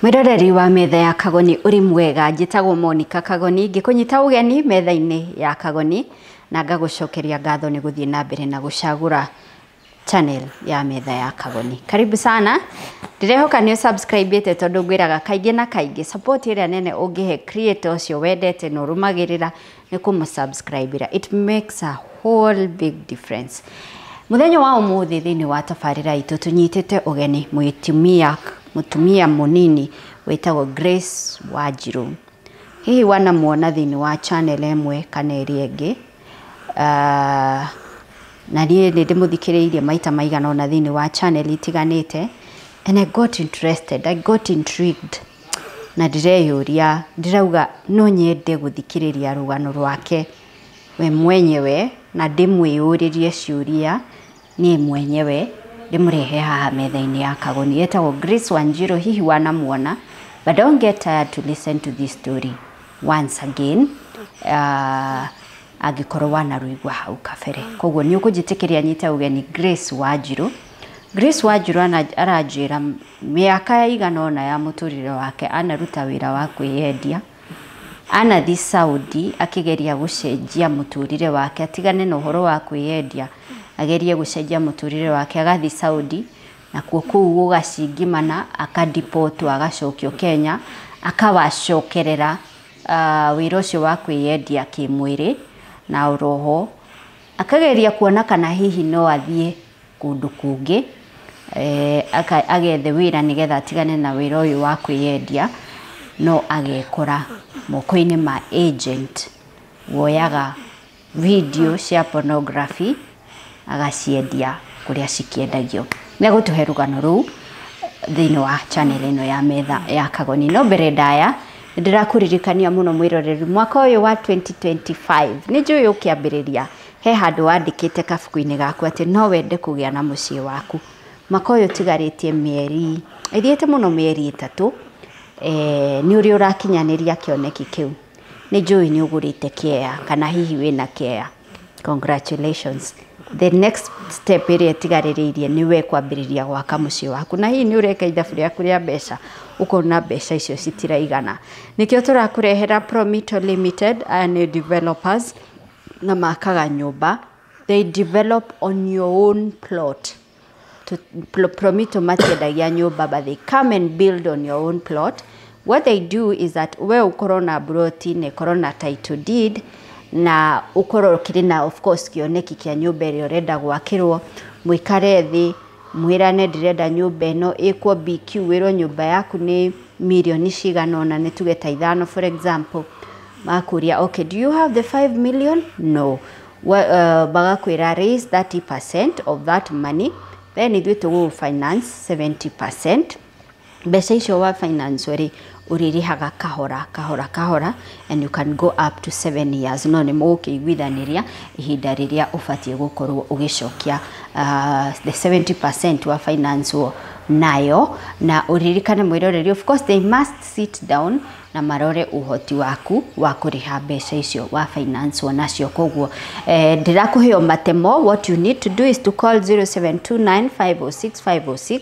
Mwiroreri wa metha ya Kagoni uri mwega njitagwo Monica Kagoni ngikunyita ugeni metha-ini ya Kagoni na ngagucokeria ngatho ni guthie na mbere na gucagura channel ya metha ya Kagoni. Karibu sana. Ndirehoka ni subscribe ite tondu ngwiraga kaingi na kaingi support ira nene ungihe creator ucio wendete no rumagirira ni kumusubscribe. It makes a whole big difference. Muthenya wa umuthi thini wa tafarira itu tunyitite ugeni mutumia munini wetagwo Grace Wanjiru. Hihi wana muona thini wa channel emwe kana iri engi na nie ndimuthikiriirie maita maigana ona thini wa channel itiganite, and I got interested, I got intrigued na ndireyuria ndirauga no nyende guthikiriria rugano rwake we mwenyewe na ndimwiyuririe ciuria nie mwenyewe ndimurehe haha metha-ini ya Kagoni. Etagwo Grace Wanjiru. Hihi wana muona, but don't get tired to listen to this story once again. Agikorwo wana ruigwa hau kabere, koguo ni ukujitikiria nyita ugeni Grace Wanjiru. Grace Wanjiru aranjira miaka igana ona ya muturire wake anaruta wira wa kwiyendia, anathi Saudi akigeria gucenjia muturire wake atigane na uhoro wa kwiyendia, agerie gucenjia muturire wake agathi Saudi na kuu gugacingimana akadipotwo agacokio Kenya akawacokerera wira ucio wa kwiyendia kimwiri na uroho, akageria kuona kana hihi no athie kundu kungi agethe wira nigetha atigane na wira uyu wa kwiyendia, no agekora moko-ini ma agent woyaga video cia pornography agaciendia kuria cikiendagio. Na gutuhe rugano ruu thini wa channel ino ya metha ya Kagoni. No mbere ndaya ndirakuririkania muno mwiroreri, mwaka uyu wa 2025 ni njui ukiambiriria he handu wandikite kabuku-ini gaku ati no wende kugia na mucii waku. Mwaka uyu tigaritie mieri ithiete muno mieri 3 ni uri urakinyaniria kioneki kiu. Ni njui ni ugurite kea kana hihi wina kea. Congratulations. The next step iri tigariririe ni we kwambiriria gwaka mucii waku, na hihi ni ureka ithabu riaku ria mbeca ukona mbeca icio citiraigana. Nikio turakurehera Promito Limited and developers na makaga nyumba. They develop on your own plot. Promito matiendagia nyumba, but they come and build on your own plot. What they do is that we ukorwo na broti ne corona title deed na ukorwo kirina of course kioneki kia nyumba iri urenda gwakirwo, mwikare thi mwirane ndirenda nyumba ino ikwo BQ, wiro nyumba yaku ni milioni cigana ona ni tugeta 5 for example, makuria okay, do you have the 5 million? No. Bagakwira raise 30% of that money, then ithuĩ tugu finance 70%. Mbeca icio wa finance uririhaga kahora, and you can go up to 7 years. No ni mukiguithaniria ihinda riria ubatie gukorwo ugicokia the 70% wa finance nayo, na uririkane mwiroreri, of course they must sit down na marore uhoti waku wa kuriha mbeca icio wa finance nacio. Koguo ndirakuheo matemo. What you need to do is to call 0729506506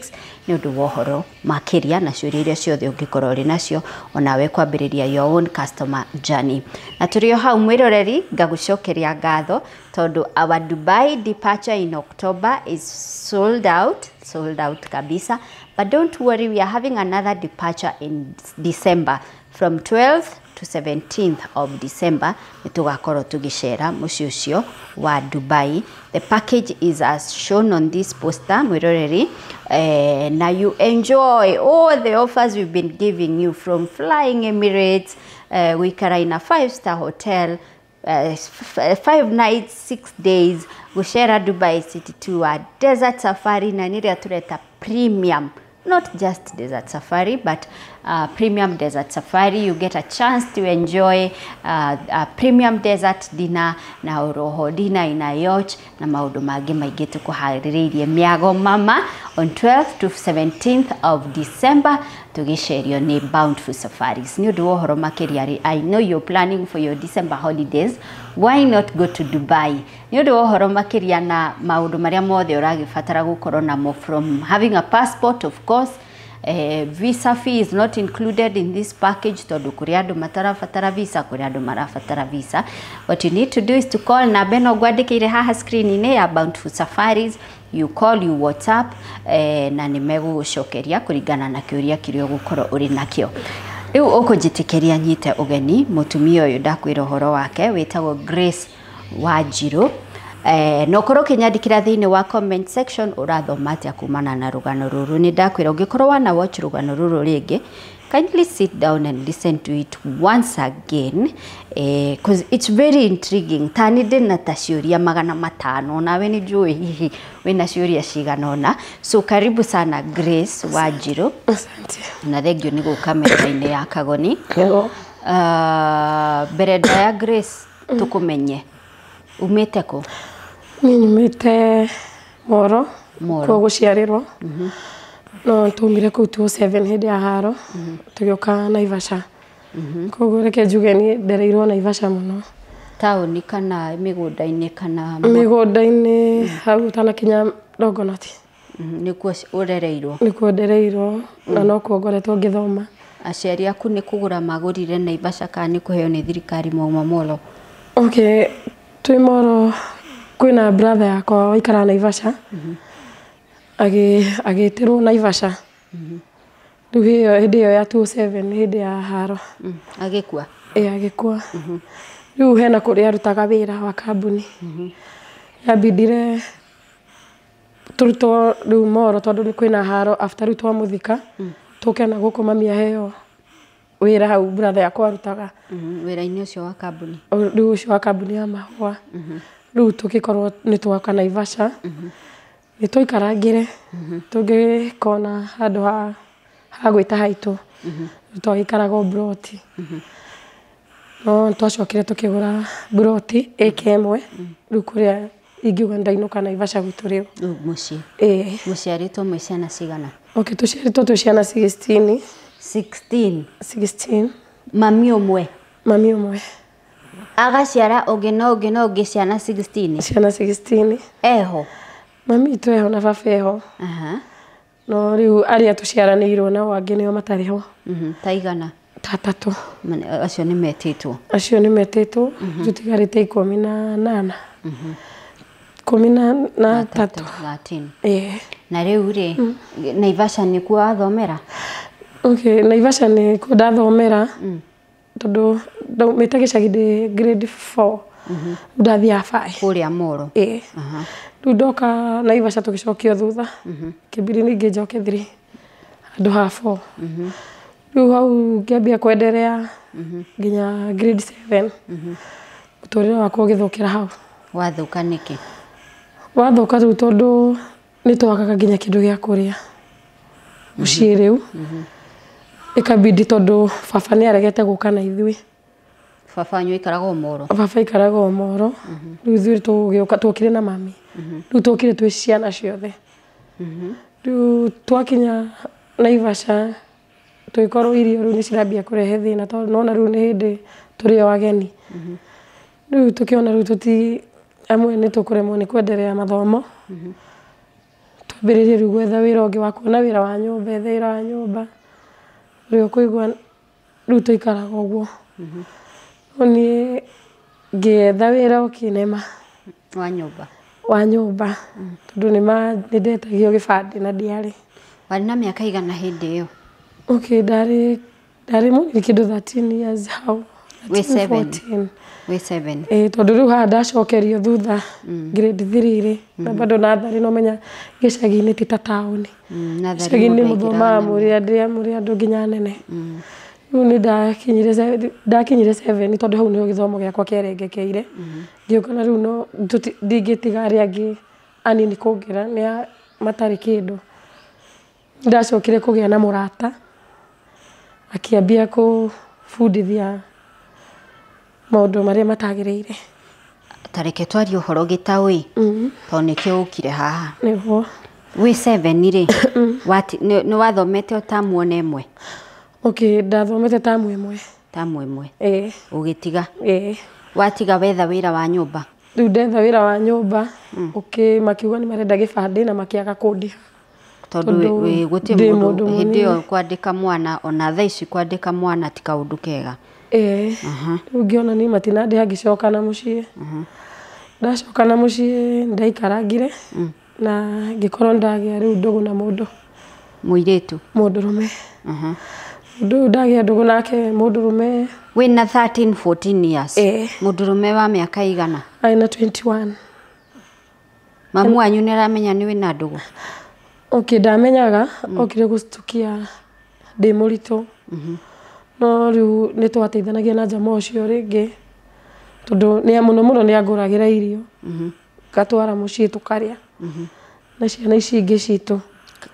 ni undu wohoro makiria na ciuria iria ciothe ungikorwo ri nacio onawe kwambiriria your own customer journey. Na turio hau mwiroreri, ngagucokeria ngatho tondu our Dubai departure in October is sold out kabisa, but don't worry, we are having another departure in December from 12th to 17th of December. Nitugakorwo tugicera mucii ucio wa Dubai. The package is as shown on this poster mwiroreri. Now you enjoy all the offers we've been giving you, from flying Emirates, wikara in a 5-star hotel, 5 nights 6 days, gucera Dubai City tour, desert safari na niria tureta premium, not just desert safari but premium desert safari. You get a chance to enjoy a premium desert dinner na uroho dinner in a yacht na maundu mangi maingi tukuhaririirie miago mama on 12th to 17th of December tugicerio ni Bountiful Safaris. Ni undu wohoro makiria, I know you're planning for your December holidays, why not go to Dubai? Ni undu wohoro makiria na maundu maria mothe uragibatara gukorwo namo, from having a passport of course, Visa fee is not included in this package tondu kuri andu matarabatara visa, kuri andu marabatara visa. What you need to do is to call namba ĩno ngwandĩkĩire haha screen-inĩ ya Bountiful Safaris. You call, you WhatsApp, na nĩmegũgũcokeria kũringana na kĩũria kĩrĩa ũgũkorwo ũrĩ nakĩo. Rĩu ũkũnjĩtĩkĩria nyite ũgeni mũtumia ũyũ ndakwĩra ũhoro wake wĩtagwo Grace Wanjiru. No korwo kinyandikira thiini wa comment section urathoma atia kumana na rugano ruru. Ni ndakwira ungikorwo wana watch rugano ruru ringi, kindly sit down and listen to it once again, because it's very intriguing. Tani ndina ta ciuria 500 nawe ni njui hihi wina ciuria cigana ona. So karibu sana Grace Wanjiru. Asante. Na thengio ni guka meta-ini ya Kagoni. Bereda ya Grace tukumenye umete ko? Nyumite Moro kwa guciarirwo. No tumire ku 27 hindi ya haro tugioka Naivasha. Koguo reke njuge ni ndereirwo Naivasha muno. Tauni kana migunda-ini kana migunda-ini hau tana kinya Longonot. Nikuo urereirwo? Nikuo ndereirwo na no kuo ngoretwo ngithoma. Aciari aku ni kugura magurire Naivasha kana ni kuheo ni thirikari mauma Molo? Okay, twi Moro kwina brother yakwa waikara Naivasha. Agitirwo Naivasha. Riu hiyo hindi ya 27 hindi ya haro. Agikua? Agikua. Riu hena kuria arutaga wira wa kambuni. Yabidire turutwo riu Moro tondu ni kwina haro after riu twamuthika tuke na guku mami aheo wira hau brother yakwa arutaga. Wira-ini ucio wa kambuni? Riu ucio wa kambuni ya mahua. Riu tukikorwo ni twaka Naivasha. Ni twikarangire tugikona handu ha gwita haitu. Twikaraga Broti. No twacokire tukigura Broti ĩmwe. Riu kuria ingiuga ndainuka Naivasha gwitu riu. Mucii? Muciaritwo mwi ciana cigana? Okay, tuciaritwo twi ciana 16. 16? Mami umwe? Mami umwe. Agaciara ungi no ungi ciana 16? Ciana 16. Eho? Mami tu eho na baba eho. No riu aria tuciaranirwo nao angi nio matariho. Taigana? Tatatu. Acio ni metitwo? Acio ni metitwo. Tutigarite 18. 13. 13. Na riu ri Naivasha ni kuo athomera? Okay, Naivasha ni kuo ndathomera. Tondu ndaumite gicagi ndi grade 4. Ndathia 5. Kuria Moro? Riu ndoka Naivasha tugicokio thutha. Kibiri ningi njoke 3. Andu ha 4. Riu hau ngiambia kwenderea nginya grade 7. Uturire wakwa ugithukira hau. Wathuka niki? Wathuka riu tondu ni twakaga nginya kindu gia kuria. Mucii riu ikabidi tondu baba ni aregete guka na ithui. Baba nyu ikaraga Moro? Baba ikaraga Moro. Riu ithui tugioka twokire na mami. Riu twokire twi ciana ciothe. Riu twakinya Naivasha twikorwo irio riu ni cirambia kurehe thina tondu nona riu ni hindi turi o ageni. Riu tukiona riu tuti amwe ni tukuremwo ni kwenderea mathomo. Twambiririe riu gwetha wira ungi wa kuona wira wa nyumba, wira wa nyumba. Riu kuigua riu tuikaraga uguo. Oni ngietha wira ukinema. Wa nyumba? Wa nyumba. Tondu ni ndetagio gibandi na ndiari. Wari na miaka igana hindi iyo? Okay, dari munini kindu 13 years hau. We 7? We 7? Tondu riu haha ndacokerio thutha grade 3 ri. Na bado nathari no menya gicagi-ini ti ta tauni. Gicagi-ini muthomaga muri andu nginya nene. Riu ni ndakinyire 7 tondu hau niho githomo giakwa kierengekeire. Ngiukana riu no ndingitiga aria angi anini kungira ni matari kindu. Ndacokire kugia na murata akiambia kufundithia maundu maria matagiriire. Tareke twari uhoro gitaui to nikio ukire haha niguo. We 7 ri ni wathomete o tamu ona imwe? Okay, ndathomete tamu imwe. Tamu imwe? Ugitiga? Watiga wetha wira wa nyumba? Riu ndetha wira wa nyumba. Okay, makiuga ni marenda gibandi na makiaga kundiha. tondu guti mundu hindi yo kwandika mwana ona thaa ici kwandika mwana ti kaundu kega ungiona ni matinande agicoka na mucie ndacoka na mucie ndaikarangire na ngikorwo ndagia riu ndugu na mundu muiritu mundurume ndu ndagia ndugu nake mundurume wina 13 14 years mundurume wa miaka igana aina 21 mamu anyu niramenya ni wina ndugu ndamenyaga okire gustukia ndi muritu no riu ni twateithanagia na jamaa ucio ringi tondu ni muno ni anguragira irio gatwara mucie tukaria na ciana ici ingi citu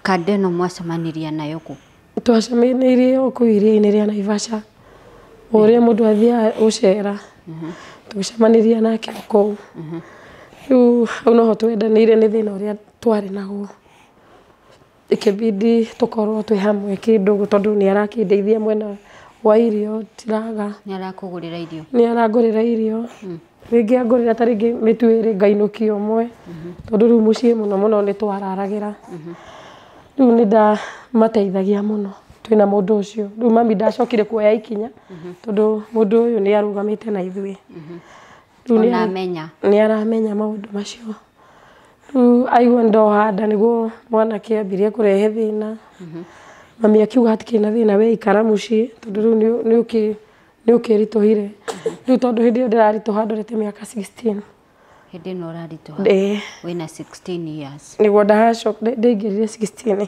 kadeno mwacemaniria nayo ku twacemanirie ku iria-ini ria Naivasha uria mundu athia ucera tucemaniria nake ku riu au noho twendanire ni thina uria twari naguo ikibidi tukorwo twi hamwe kindu tondu ni arakindeithia mwena wa irio tiraga ni arakugurira irio ni arangurira irio ringi angurira ta ringi mitu iri ngainukio mwe tondu riu mucie muno ni twararagira riu ni nda mateithagia muno twina mundu ucio riu mami ndacokire kuoya ikinya tondu mundu uyu ni arugamite na ithui ni aramenya maundu macio riu aigua ndohanda niguo mwanake ambirie kurehe thina mami akiuga hatikina thina we ikara mucie tondu riu ni ukirituhire riu tondu hindi iyo ndirarituha ndorete miaka 16 hindi no rarituha wina 16 years niguo ndacoka ndaingirire 16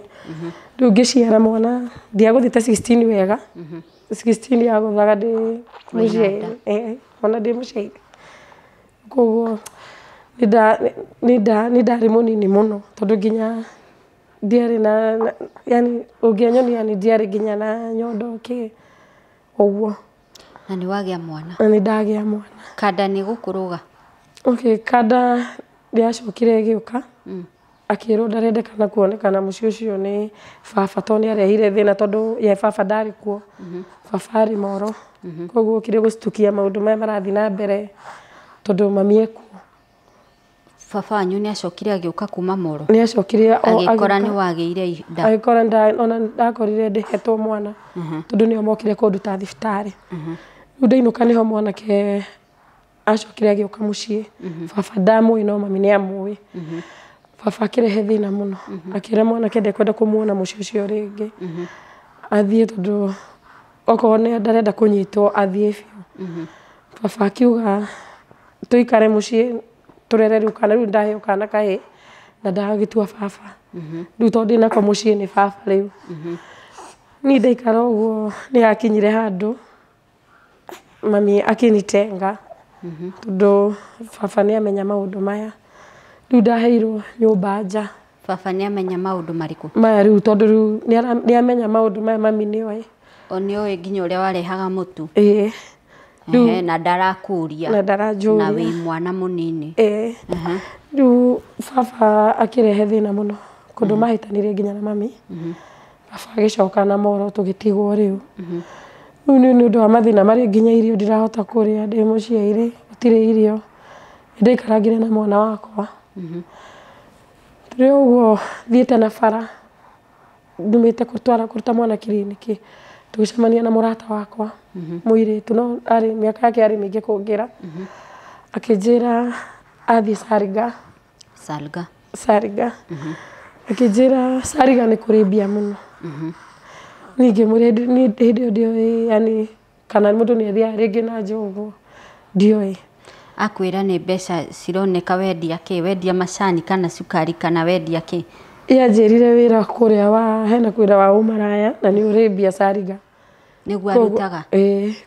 riu ngiciara mwana ndiaguthite 16 wega 16 ya guthaga ndi mucie ona ndi mucie koguo ni ndari munini muno tondu nginya ndiari na yani ungianyonia ni ndiari nginya na nyondo ki uguo na ni wagia mwana na ni ndagia mwana kada ni gukuruga kada ndiacokire giuka akirwo ndarendekana kuonekana mucie ucio ni baba to ni arehire thina tondu ye baba ndari kuo baba ari moro koguo kire gustukia maundu maya marathi na mbere tondu mami ekuo baba anyu ni acokire agiuka kuma moro ni acokire agikora ni wagiire nda agikora ona ndakorire ndihetwo mwana tondu ni omokire kunduta thibitari riu ndainuka niho mwanake acokire agiuka mucie baba ndamui no mami ni amui baba akirehe thina muno akira mwanake ndekwenda kumuona mucie ucio ringi athie tondu okorwo ni ndarenda kunyitwo athie biu baba akiuga tuikare mucie turere riu kana riu ndaheo kana kae na ndagitua baba riu tondu ndinako mucie ni baba riu ni ndaikara uguo ni akinyire handu mami akinitenga tondu baba ni amenya maundu maya riu ndaheirwo nyumba nja baba ni amenya maundu mariku maya riu tondu riu ni amenya maundu maya mami ni oi oni oi nginya uria warehaga mutu na ndarakuria na ndaranjuria na wi mwana munini riu baba akirehe thina muno kundu mahitanire nginya na mami baba agicoka na moro tugitigwo riu riu ni undu wa mathina mari nginya irio ndirahota kuria ndi muciari gutire irio ndaikarangire na mwana wakwa riu uguo thiete na bara ndumite kuruta mwana kiriniki tugicemania na murata wakwa muiritu no ari miaka yake ari mingi kungira akinjira athie Sariga akinjira Sariga ni kuribia muno ningi muri ni ndio yani kana mundu ni athia ringi na njogu ndioi akwira ni mbeca cironeka wendia macani kana sukari kana wendia ki yanjirire wira kuria wa hena kwira wa umaraya na ni uribia Sariga niguo arutaga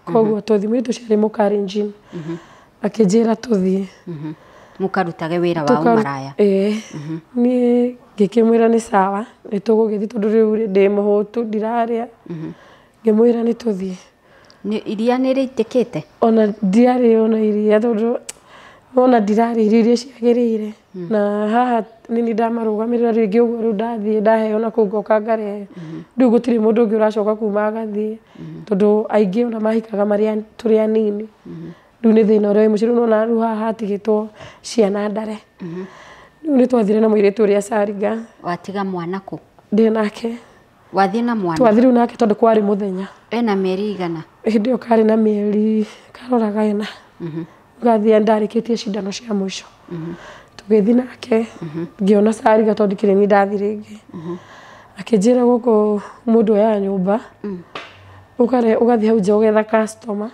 koguo tuthimire tuciari Mukalenjin akinjira tuthie mukarutage wira wa umaraya ni ngikimwira ni sawa ni tugugithi tondu riu ndi muhutu ndiraria ngimwira ni tuthie ni iria ni riitikite ona ndiari ona iria tondu ona ndirari iria ciagirire na haha nini ndamarugamirira ringi uguo riu ndathie ndaheo na kungoka ngare riu gutiri mundu ungi uracoka kuma agathie tondu aingi ona mahikaga maria turi anini riu ni thina uria muciru nona riu haha hatigitwo ciana ndare riu ni twathire na muiritu uria Sariga watiga mwana ku ndĩ nake wathie na mwana twathiru nake tondu kwari muthenya ena mĩeri igana hindi yo kari na mĩeri karoraga ena ngathia ndarikitie cindano cia mwisho tugithi nake ngiona Sariga tondu kirimi ndathi ringi akinjira guku mundu ya nyumba ugathi hau nja ugetha customer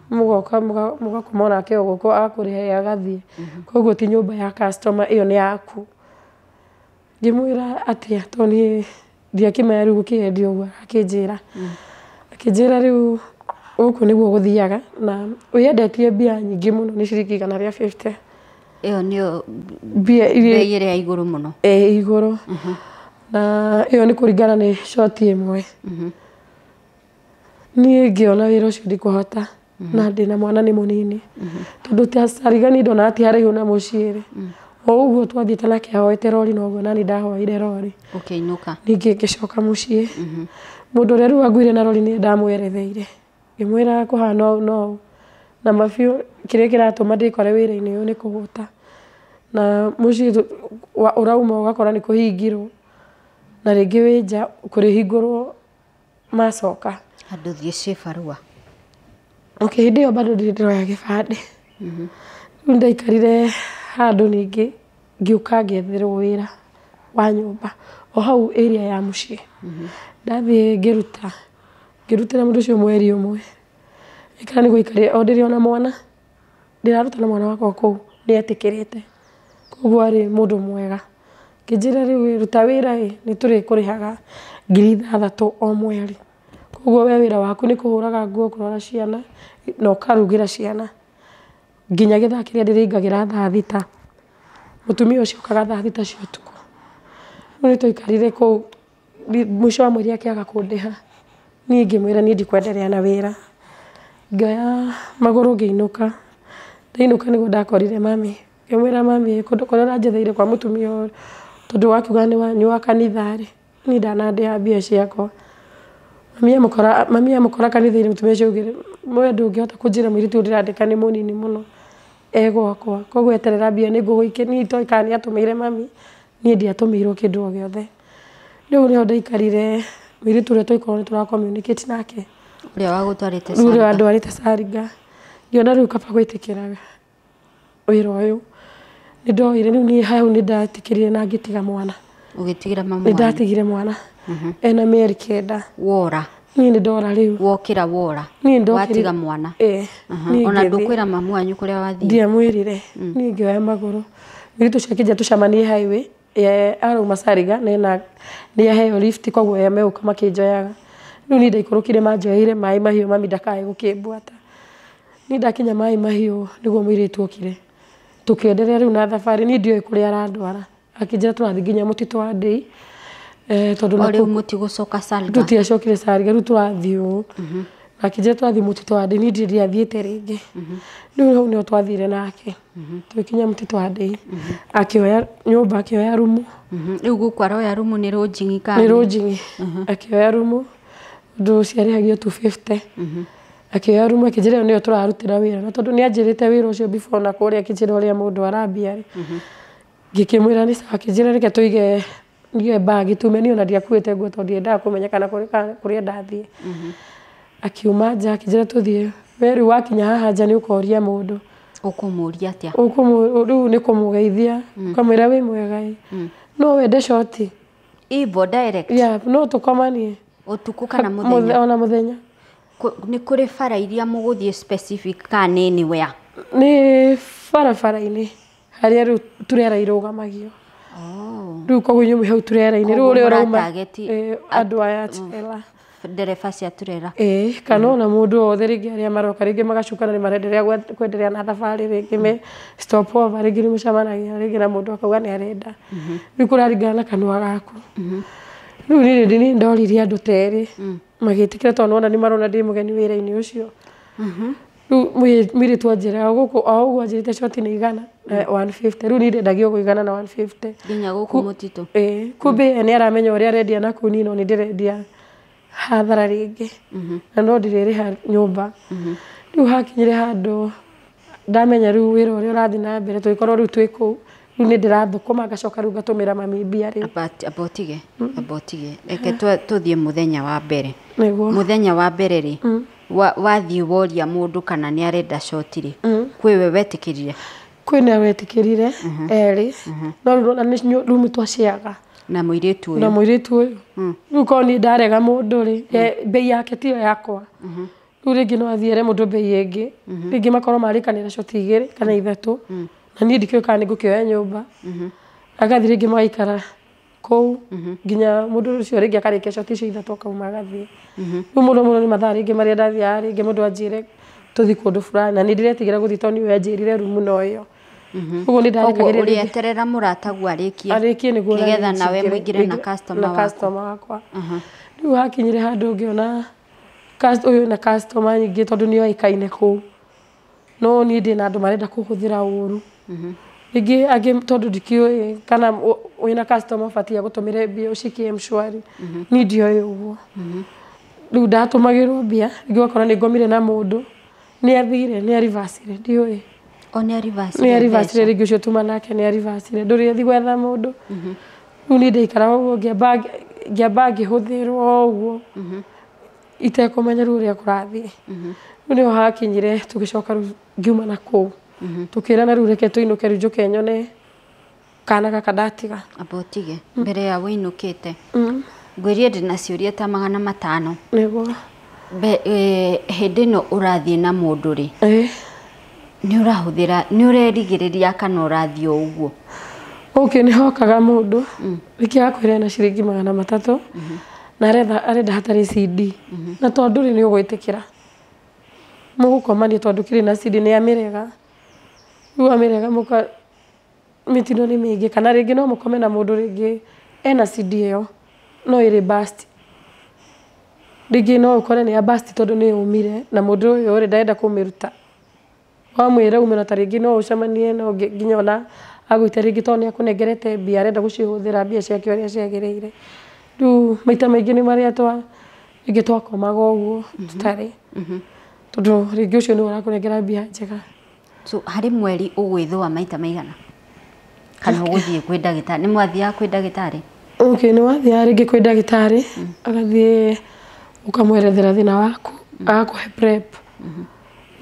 mugoka mugakomona akio guku akurihe agathie koguo ti nyumba ya customer iyo ni yaku ngimwira atia toni ndiakimenya riu gukiendio uguo akinjira riu guku niguo guthiaga na uyendetie mbia nyingi muno ni ciringi 150 iyo niyo mbia bei ĩrĩa iguru muno iguru na iyo ni kuringana ni shoti imwe ni ngiona wira ucio ndikuhota na ndina mwana ni munini tondu tia Sariga ni ndona ati haraihu na muciiri o uguo twathiĩte nake ahoete rori na uguo nani ndahoire rori ukiinuka ningi ngicoka mucii mundu ũrĩa rĩu anguire na rori ni ndamweretheire ngimwira kuhana no na mabiũ kĩrĩa kĩratũma ndĩkore wĩra-inĩ ũyũ nĩ kũhũta na mũciĩ ũrauma ũgakora nĩ kũhingirwo na rĩngĩ wĩ nja kũrĩhingũrwo macoka andũ thiĩ cibarua hĩndĩ ĩyo bado ndĩroya gĩbandĩ rĩu ndaikarire handũ ningĩ ngĩũka ngĩetherwo wĩra wa nyũmba o hau area ya mũciĩ ndathiĩ ngĩrutĩra mũndũ ũcio mweri ũmwe ikara nĩguo ikarire o ndĩrĩ ona mwana ndĩraruta na mwana wakwa kũu nĩetĩkĩrĩte koguo arĩ mũndũ mwega ngĩnjĩra rĩu ruta wĩra nĩ tũrĩkũrĩhaga 6,000 o mweri koguo we wĩra waku nĩ kũhũraga nguo kũrora ciana na ũkarugĩra ciana nginya gĩthaa kĩrĩa ndĩrĩingagĩra thaa 6 mũtumia ũcio okaga thaa 6 cia ũtukũ rĩu nĩtũikarire kũu mwisho wa mweri akĩaga kũndĩha niĩ ngĩmwĩra niĩ ndikwenderea na wĩra ngĩoya magũrũ ngĩinũka ndainũka nĩguo ndakorire mami ngĩmwĩra mami kũndũ kũrĩa ũranjetheire kwa mũtumia ũyũ tondu wakiuga nĩ wanyu wa kanitha-rĩ niĩ ndanandĩha mbia ciakwa mami amũkora kanitha-inĩ mũtumia ũcio augire we ndũngĩhota kũnjĩra mũirĩtu ũyũ ndĩrandĩka nĩ mũnini mũno gwakwa koguo eterera mbia nĩ ngũgũikia niĩ itoĩ kana nĩ atũmĩire mami niĩ ndiatũmĩirwo kĩndũ o gĩothe rĩu nĩho ndaikarire mũirĩtu ũrĩa tũikorwo nĩ tũra communicate nake ũrĩa wagũtwarĩte Sariga ũrĩa wandwarĩte Sariga ngĩona rĩu kaba gwĩtĩkĩra wĩra ũyũ nĩ ndoire rĩu niĩ hau nĩ ndatikĩrire na ngĩtiga mwana ũgĩtigĩra mama nĩ ndatigire mwana ena mĩeri 9 wora niĩ nĩ ndora rĩu wokĩra wora watiga mwana ona ndũkwĩra mamu wanyu kũrĩa wathiĩ ndiamwĩrire niĩ ngĩoya magũrũ mũirĩtu ũcio akĩnjĩra tũcemanie highway arauma Sariga nĩ aheo lift koguo megũka makĩnjoyaga rĩu niĩ ndaikũrũkire manjoyeire maĩ mahiũ mami ndakae gũkĩmbwata niĩ ndakinya maĩ mahiũ nĩguo mũirĩtu okire tũkĩenderea rĩu na thabarĩ niĩ ndioĩ kũrĩa arandwara akĩnjĩra tũrathiĩ nginya mũtitũ wa Ndei tondũ na rĩu mũtigũcoka Sariga tũtiacokire Sariga rĩu tũrathiĩ ũũ na akĩnjĩra tũrathiĩ mũtitũ wa Ndei niĩ ndiathiĩte rĩngĩ rĩu hau nĩho twathire nake tũgĩkinya mũtitũ wa Ndei akĩoya nyũmba akĩoya rumu rĩu gũkũ aroya rumu nĩ rũnjingi kana nĩ rũnjingi akĩoya rumu ũndũ ciarĩhagio 250 akĩoya rumu akĩnjĩra nĩyo tũrarutĩra wĩra na tondũ nĩ anjĩrĩte wĩra ũcio before na kũrĩa akĩnjĩra ũrĩa mũndũ arambia-rĩ ngĩkĩmwĩra nĩ sawa akĩnjĩra reke tũige bagi tume niĩ ona ndiakuĩte nguo tondũ ndiendaga kũmenyekana kũrĩa ndathiĩ akiuma nja akĩnjĩra tũthiĩ we rĩu wakinya haha nja nĩ ũkoria mũndũ ũkũmũria atĩa rĩu nĩ kũmũgeithia ũkamwĩra wĩ mwega no wende shoti ivo direct no tũkomanie ũtukũ kana mũthenya ona mũthenya nĩ kũrĩ bara iria mũgũthiĩ specific kana nĩ anywhere nĩ barabara-inĩ harĩa rĩu turera irũgamagio rĩu koguo nyume hau turera-inĩ rĩu ũrĩa ũrauma andũ aya Chela ndereba cia turera kana ona mũndũ wothe rĩngĩ arĩa maroka rĩngĩ magacukana nĩ marenderea kwenderea na thabarĩ rĩngĩ me stop over rĩngĩ nĩ mũcemanagia rĩngĩ na mũndũ akauga nĩ arenda rĩu kũraringana na kanua gaku rĩu niĩ ndoririe andũ terĩ magĩtĩkĩra tondũ ona nĩ marona ndĩ mũgeni wĩra-inĩ ũcio rĩu mũirĩtu anjĩra o ũguo anjĩrĩte shoti nĩ 150 rĩu niĩ ndendagio gũigana na 150 nginya gũkũ mũtitũ kumbe nĩ aramenya ũrĩa arendia naku niĩ no nĩ ndĩrendia hathara rĩngĩ na no ndĩrĩrĩha nyũmba rĩu hakinyire handũ ndamenya rĩu wĩra ũrĩa ũrathiĩ na mbere tũgĩkorwo rĩu twĩ kũu riu ni ndirathukuma ngacoka riu ngatumira mami mbia riu abotige eke tuthie muthenya wa mbere niguo muthenya wa mbere ri wathie woria mundu kana ni arenda short ri kwiwe wetikirire kwina wetikirire eri no na ni rumu twashiaga na muiritu uyu riu ko ni ndarega mundu ri bei yake tiyo yakwa riu ringi no athiere mundu bei ingi ringi makoro marikanira short igiri kana ithatu na ni ndikio kana ngukioya nyumba agathi ringi magaikara kou nginya mundu ucio ringi akarikia short icio ithatu akauma agathie riu mundu ni mathaa ringi maria ndathia ringi mundu anjire tuthi kundu fulani na ni ndiretigira guthi toni we anjirire rumu no iyo uguo ni ndarekagiria urieterera muratagu arikie niguo nigetha nawe muingire na customer wakwa riu hakinyire handu ngiona uyu na customer nyingi tondu ni oikaine kou no ni ndi na andu marenda kuhuthira uru ringi angi tondu ndikioi kana wina customer fatia gutumire mbia ucikie mshwari ni ndioi uguo riu ndatumagirwo mbia ringi wakora ni ngomire na mundu ni athire ni arivasire ndioi ni arivasire ringi ucio tuma nake ni arivasire nduri athi gwetha mundu riu ni ndeikara uguo ngiamba ngihuthirwo uguo itekumenya riu uria kurathie riu niho hakinyire tugicoka riu ngiuma na kou tukirana riu reke tuinuke riu njuke nyone kana gaka ndatiga abotige mbere ya winukite ngwirie ndina ciuria ta 500 niguo hindi no urathie na mundu ri ni urahuthira ni urerigiriria kana urathie uguo ni hokaga mundu riki akwire na ciringi 300 na arenda hatari CD na tondu ri ni ugwitikira mugukomania tondu kiri na CD ni amirega riu amirega muka mitino ni mingi kana ringi no mukome na mundu ringi ena CD iyo no iri bust ringi no ukore ni ya bust tondu ni umire na mundu uyu uri ndaenda kumiruta wamwira umira ta ringi no ucemanie no nginya ona agwite ringi tondu akunengerete mbia arenda gucihuthira mbia ciake uria ciagiriire riu maita maingi ni maria ringi twakomaga uguo tutari tondu ringi ucio ni urakunengera mbia njega so hari mweri ugwithwa maita maigana kana uguthie kwi ndagitari ni mwathia kwi ndagitari ni wathia ringi kwi ndagitari agathie ukamwerethera thina waku agakuhe prep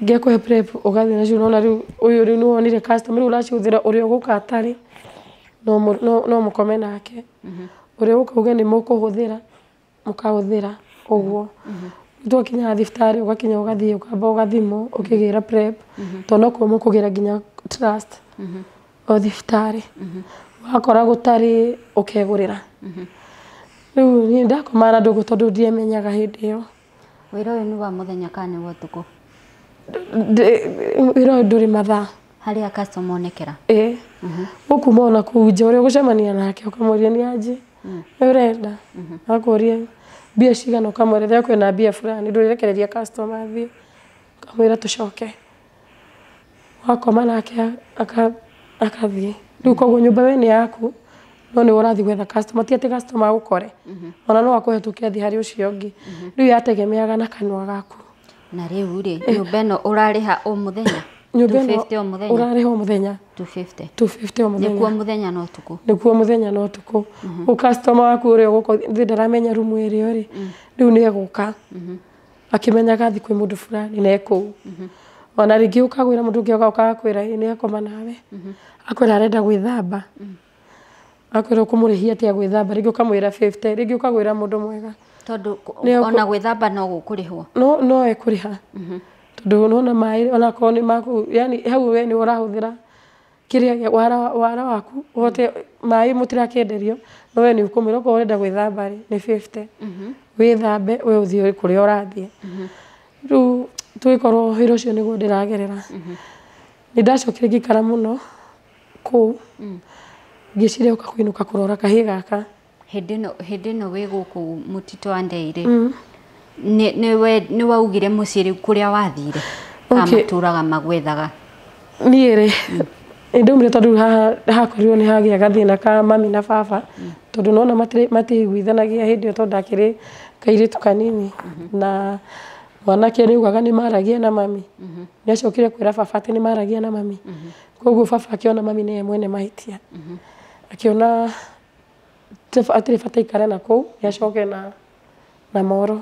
ngekuhe prep ugathie nacio nona riu uyu riu ni wonire customer riu uracihuthira uria uguka atari no mukome nake uria ukauga ni mukuhuthira mukahuthira uguo twakinya thiftari ugakinya ugathie ukamba ugathimo ukigira prep tono ko mukugira ginya trust o thiftari wakora gutari ukegurira riu ni ndakomana ndugu tondu ndiemenyaga hindi iyo wira uyu ni wa muthenya kana wa tuko wira nduri mathaa haria customer onekera ukuma ona kuja uria gucemania nake ukamuria ni aje urenda akuria mbia cigana ukamwerethera kwina mbia fulani ndurirekereria customer athie ukamwira tucoke wakoma nake akathie riu koguo nyumba we ni yaku no ni urathi gwetha customer ti ati customer agukore ona no akuhetuke athi hari ucio ungi riu yategemeaga na kanwa gaku na riu ri nyumba no urariha o muthenya 250 o muthenya urariha o muthenya 250 o muthenya nikuo muthenya no tuku o customer waku uri uguko ndaramenya rumu irio ri riu ni eguka akimenya gathi kwi mundu fulani na eku ona ringi ukagwira mundu ungi ukakwira ni akoma nawe akwira arenda gwithamba akwira kumurihia tia gwithamba ringi ukamwira 50 ringi ukagwira mundu mwega tondu ona gwithamba no gukurihwo no ekuriha tondu nona mai ona koni maku yani hau we ni urahuthira kiria wara waku wote mai mutirakenderio no we ni ukumira ko urenda gwithamba ri ni 50 withambe we uthie kuria urathie riu twikorwo hiro cio niguo ndiragerera ni ndacokire ngikara muno ku ngiciria ukakuinuka kurora kahi gaka hindi no we guku mutito andeire ni waugire muciri kuria wathire amaturaga magwethaga niere ndumire tondu hakorirwo ni hagia gathina ka mami na baba tondu nona matigwithanagia hindi yo tondu ndakiri kairitu kanini na mwanake ni ugaga ni maragia na mami ni acokire kwira baba ati ni maragia na mami koguo baba akiona mami nĩ mwene mahĩtia akiona atirĩ bata ikare na kũu nĩ acoke na Moro.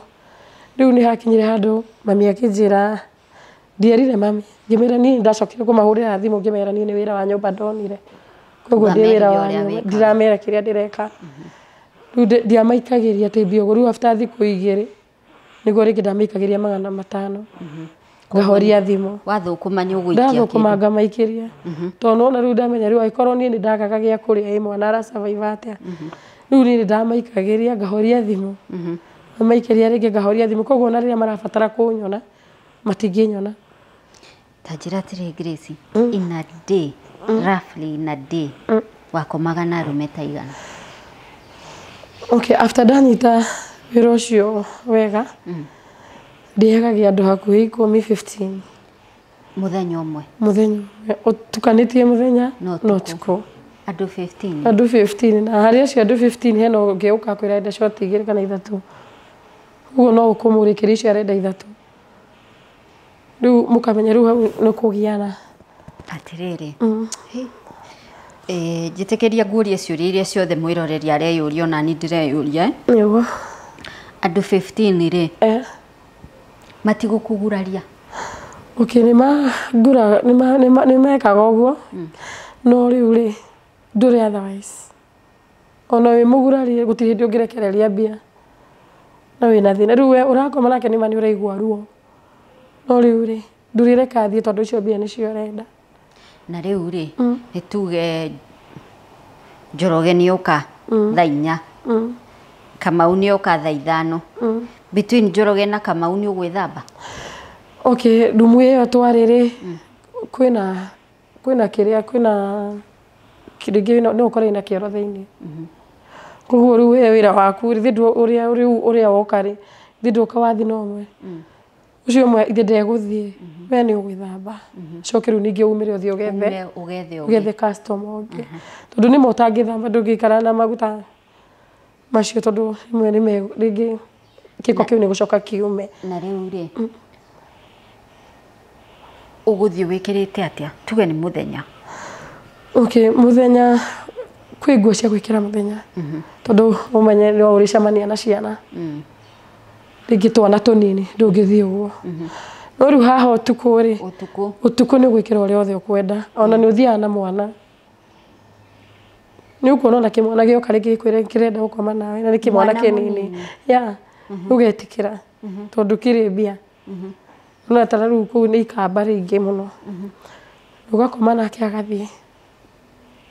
Rĩu nĩ hakinyire handũ mami akĩnjĩra ndierire mami ngĩmera niĩ ndacokire kũmahũrĩra thimũ ngĩmera niĩ nĩ wĩra wa nyũmba ndonire koguo ndĩ wĩra wa nyũmba ndiramera kĩrĩa ndĩreka. Rĩu ndiamaikagĩria atĩ mbiogo rĩu after thikũ 2 nĩguo rĩngĩ ndamaikagĩria 500 ngahoria thimũ wathũkũma nĩ ũgũikia ndathũkũma ngamaikĩria tondũ nona rĩu ndamenya rĩu angĩkorwo niĩ nĩ ndagaga gĩa kũrĩa mwana ara survive atĩa. Rĩu niĩ nĩ ndamaikagĩria ngahoria thimũ maikĩria rĩngĩ ngahoria thimũ koguo na rĩrĩa marabatara kũnyona matingĩnyona. Ta njĩra atĩrĩ Grace, in a day, roughly in a day, wakomaga na arũme ta igana? Okay, after ndanyita wĩra ũcio wega ndĩhagagia andũ hakuhĩ 10-15 mũthenya ũmwe ũtukanĩtie mũthenya na ũtukũ. Andũ 15? Andũ 15 na harĩ acio andũ 15 hena ũngĩ ũka kwĩra enda shoti 2 kana 3 ũguo no ũkũmũrĩkĩria icio arenda 3 rĩu mũkamenya rĩu hau nĩ kũgiana. Atĩrĩrĩ njĩtĩkĩria nguũrie ciũria iria ciothe mwĩroreri areyũria ona ni ndĩreyũria. Nĩguo. Andũ 15 rĩ matigũkũguraria? Okay, nĩ mekaga ũguo no rĩu rĩ ndũrĩ otherwise ona wĩ mũgurarie gũtirĩ hĩndĩ ũngĩrekereria mbia na wĩna thĩna. Rĩu we ũrakoma nake nĩma nĩ ũraigua ruo no rĩu rĩ ndũrĩreka athiĩ tondũ icio mbia nĩcio ũrenda. Na rĩu rĩ nĩ tuge Njoroge nĩ oka thaa 4 Kamau nĩ oka thaa 5 between Njoroge na Kamau nĩ ũgwĩthamba? Okay, ndumu ĩyo twarĩrĩ kwĩna kĩrĩngĩ no ũkorwo ina kĩoro thĩinĩ koguo rĩu we wĩra waku ũrĩa woka rĩ thĩ ndũka wathi no ũmwe ucio ũmwe ithe ndegũthiĩ we nĩ ũgwĩthamba coke rĩu ningĩ umĩre ũthiĩ ũgethe customer ũngĩ tondũ nĩ ũtangĩthamba ndũngĩikara na maguta macio tondũ rĩngĩ gĩko kĩu nĩ gũcoka kiume. Na rĩu rĩ ũgũthiĩ wĩkĩrĩte atĩa tuge nĩ mũthenya? Okay, mũthenya kwĩ nguo cia gwĩkĩra mũthenya tondũ ũmenye no ũrĩcemania na ciana rĩngĩ twana tũnini ndũngĩthiĩ ũguo no rĩu haha ũtukũ rĩ ũtukũ nĩ gwĩkĩra ũrĩa othe ũkwenda ona nĩ ũthiaga na mwana nĩ ũkuona ona kĩmwana gĩoka rĩngĩ gĩkwĩre kĩrenda gũkoma nawe na nĩ kĩmwana kĩnini ũgetĩkĩra tondũ kĩrĩ mbia no atara rĩu kũu nĩ ikamba rĩingĩ mũno ũgakoma nake agathiĩ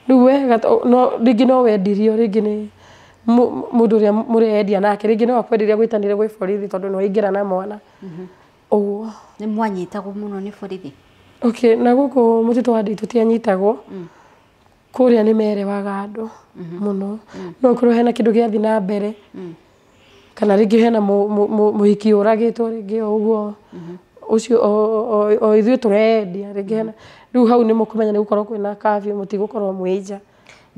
rĩu wega rĩngĩ no wendirio rĩngĩ nĩ mũndũ ũrĩa mũrendia nake rĩngĩ no akwenderia gwĩtanĩre gwĩ borithi tondũ nĩ waingĩra na mwana ũguo. Nĩ mwanyitagwo mũno nĩ borithi? Okay, na gũkũ mũtitũ wa Ndei tũtianyitagwo kũrĩa nĩ merewaga andũ mũno no ũkorwo hena kĩndũ gĩathi na mbere kana rĩngĩ hena mũhiki ũragĩtwo rĩngĩ ũguo ucio o ithuĩ tũrendia rĩngĩ hena rĩu hau nĩ mũkũmenya nĩ gũkorwo kwĩna curfew mũtigũkorwo mwĩnja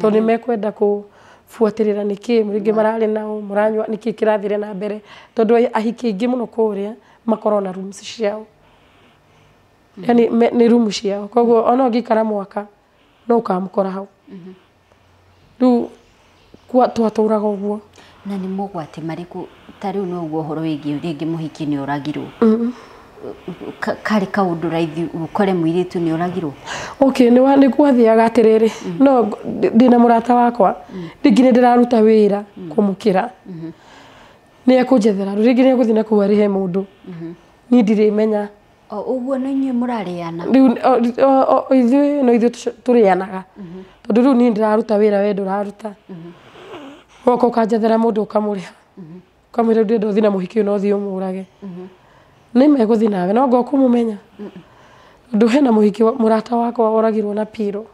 tondũ nĩ mekwenda kũbuatĩrĩra nĩkĩ rĩngĩ mararĩ nao mũranyua nĩkĩ kĩrathire na mbere tondũ ahiki aingĩ mũno kũrĩa makorwo na rooms ciao yani nĩ room ciao koguo ona ũngĩikara mwaka no ũkamũkora hau rĩu twatũraga ũguo. Na nĩ mũgwati marĩkũ ta rĩu no ũguo ũhoro wĩgiĩ rĩngĩ mũhiki nĩ ũragirwo karĩ kaũndũ raithi ũkore mũirĩtu nĩ ũragirwo? Okay, nĩ gwathiaga atĩrĩrĩ no ndĩna mũrata wakwa rĩngĩ nĩ ndĩraruta wĩra kũmũkĩra nĩ ekũnjethera rĩngĩ nĩ egũthiĩ na kũu arĩhe mũndũ niĩ ndirĩmenya ũguo no inyuĩ mũrarĩana? Rĩu ithuĩ tũrĩanaga tondũ rĩu niĩ ndĩraruta wĩra we ndũraruta woka ũkanjethera mũndũ ũkamũrĩha ũkamwĩra ndĩrenda ũthiĩ na mũhiki ũyũ no ũthiĩ ũmũrage nĩ megũthiĩ nawe no ngo kũmũmenya tondũ hena mũhiki mũrata wakwa oragirwo na piro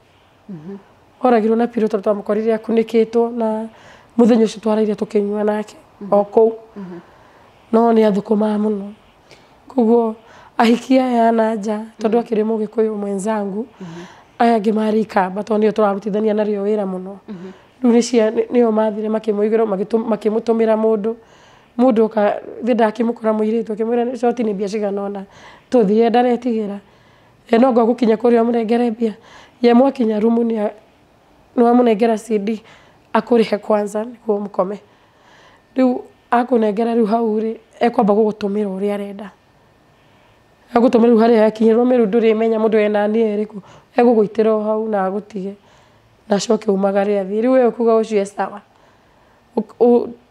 tondũ twamũkorire akunĩkĩtwo na mũthenya ũcio twaraire tũkĩnyua nake o kũu no nĩ athũkũmaga mũno koguo ahiki aya na nja tondũ akĩrĩ mũgĩkũyũ mwenzangu aya angĩ marĩ ikamba tondũ nĩo tũrarutithania narĩo wĩra mũno rĩu nĩo mathire makĩmũigĩrwo makĩmũtũmĩra mũndũ oka ndakĩmũkora mũirĩtu akĩmwĩra shoti nĩ mbia cigana ũna tũthire ndaretigĩra no ngũkinya kũrĩa mũnengere mbia ye mwakinya rumu ni amũnengera CD akũrĩhe kwanza nĩguo mũkome rĩu akũnengera rĩu hau rĩ ekwamba gũgũtũmĩra ũrĩa arenda agũtũmĩra rĩu harĩa yakinyĩrwo mĩru ndũrĩmenya mũndũ ena ni ĩrĩkũ egũgũitĩra hau na agũtige na coke umagare athi rĩu wewe kuga ũcio sawa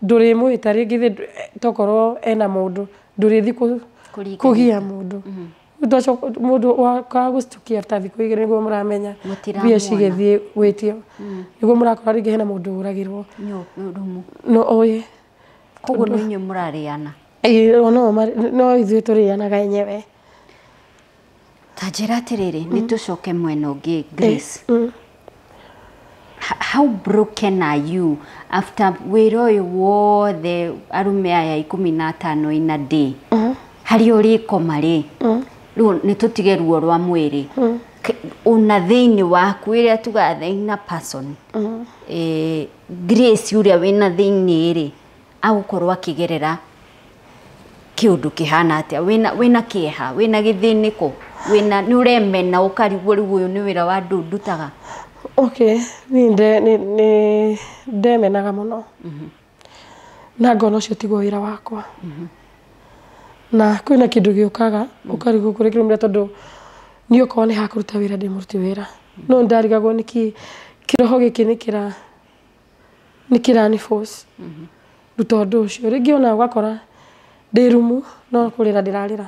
ndũrĩmwĩta rĩngĩ tokorwo ena mũndũ ndũrĩthi kũgia mũndũ mũndũ wakaga gũcitukia ta thikũ igĩrĩ nĩguo mũramenya mbia cigĩthiĩ gwĩtio nĩguo mũrakora rĩngĩ hena mũndũ ũragĩrwo no oye koguo nĩ inyuĩ mũrarĩana no ithuĩ tũrĩanaga enyewe ta njĩra atĩrĩrĩ nĩ tũcoke mwena ũngĩ Grace how broken are you after wĩra ũyũ wothe arume aya 15 ina day harĩ ũrĩkoma rĩ rĩu nĩ tũtige ruo rwa mwĩrĩ una thĩinĩ waku ĩrĩa tugathe ina person Grace ũrĩa wĩna thĩinĩ rĩ agũkorwo akĩgerera kĩũndũ kĩhana atĩa wĩna kĩeha wĩna gĩthĩnĩko wĩna nĩ ũremena ũkarigwo rĩu ũyũ nĩ wĩra wa andũ ndutaga okay ni ndemenaga mũno na ngona ũcio tiguo wĩra wakwa na kwĩna kĩndũ gĩũkaga ũkarigwo kũrĩ kĩrũmĩrĩra tondũ niĩ okorwo nĩ hakũruta wĩra ndĩmũruti wĩra no ndarigagwo nĩkĩ kĩroho gĩkĩ nĩ kĩrani force ruta ũndũ ũcio rĩngĩ ona ũgakora ndĩ rumu no kũrĩra ndĩrarĩra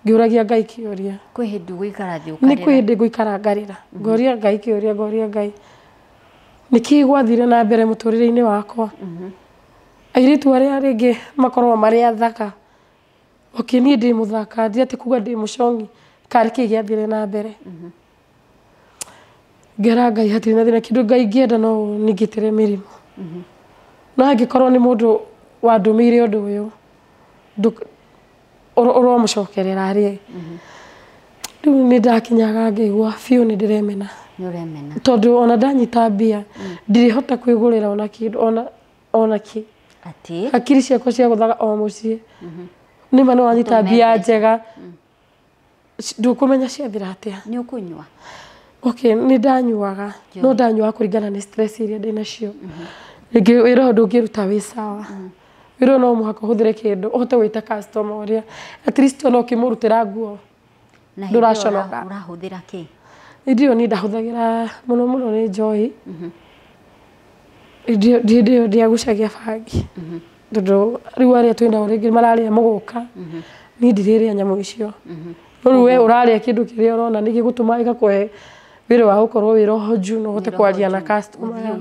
ngĩũragia Ngai kĩũria kwĩ hĩndĩ gũikara thĩ ũkarĩra nĩ kwĩ hĩndĩ ngũikara ngarĩra ngoria Ngai kĩũria ngoria Ngai nĩkĩ gwathire na mbere mũtũrĩre-inĩ wakwa airĩtu arĩa rĩngĩ makorwo marĩ athaka niĩ ndĩ mũthaka ndi atĩ kuga ndĩ mũcongi karĩ kĩ gĩathire na mbere ngera Ngai hatirĩ na thĩna kĩndũ Ngai ngĩenda no nĩngĩtĩre mĩrimũ no angĩkorwo nĩ mũndũ wandũmĩire ũndũ ũyũ ũromũcokerera rĩ rĩu nĩ ndakinyaga ngĩigua biũ nĩ ndĩremena tondũ ona ndanyita mbia ndirĩhota kwĩgũrĩra ona kĩndũ ona kĩ hakiri ciakwa cia gũthaga o mũciĩ nĩma no wanyita mbia njega ndũkũmenya ciathira atĩa nĩ ũkũnyua okay nĩ ndanyuaga no ndanyuaga kũringana nĩ stress iria ndĩ nacio rĩngĩ wĩra ndũngĩruta wĩ sawa wĩra no mũhaka ũhũthĩre kĩndũ ũhote gwĩta customer ũrĩa at least ona ũkĩmũrutĩra nguo ndũraconoka ũrahũthĩra kĩ ndio nĩ ndahũthagĩra mũno nĩ njohi ndio ndiagucagia bangi tondũ rĩu arĩa twĩnao rĩngĩ mararĩa mũgũka niĩ ndirĩrĩa nyamũ icio rĩu we ũrarĩa kĩndũ kĩrĩa ũrona nĩ gĩgũtũma gĩgakũhe wĩra wa gũkorwo wĩra ũhonju na ũhote kwaria na customer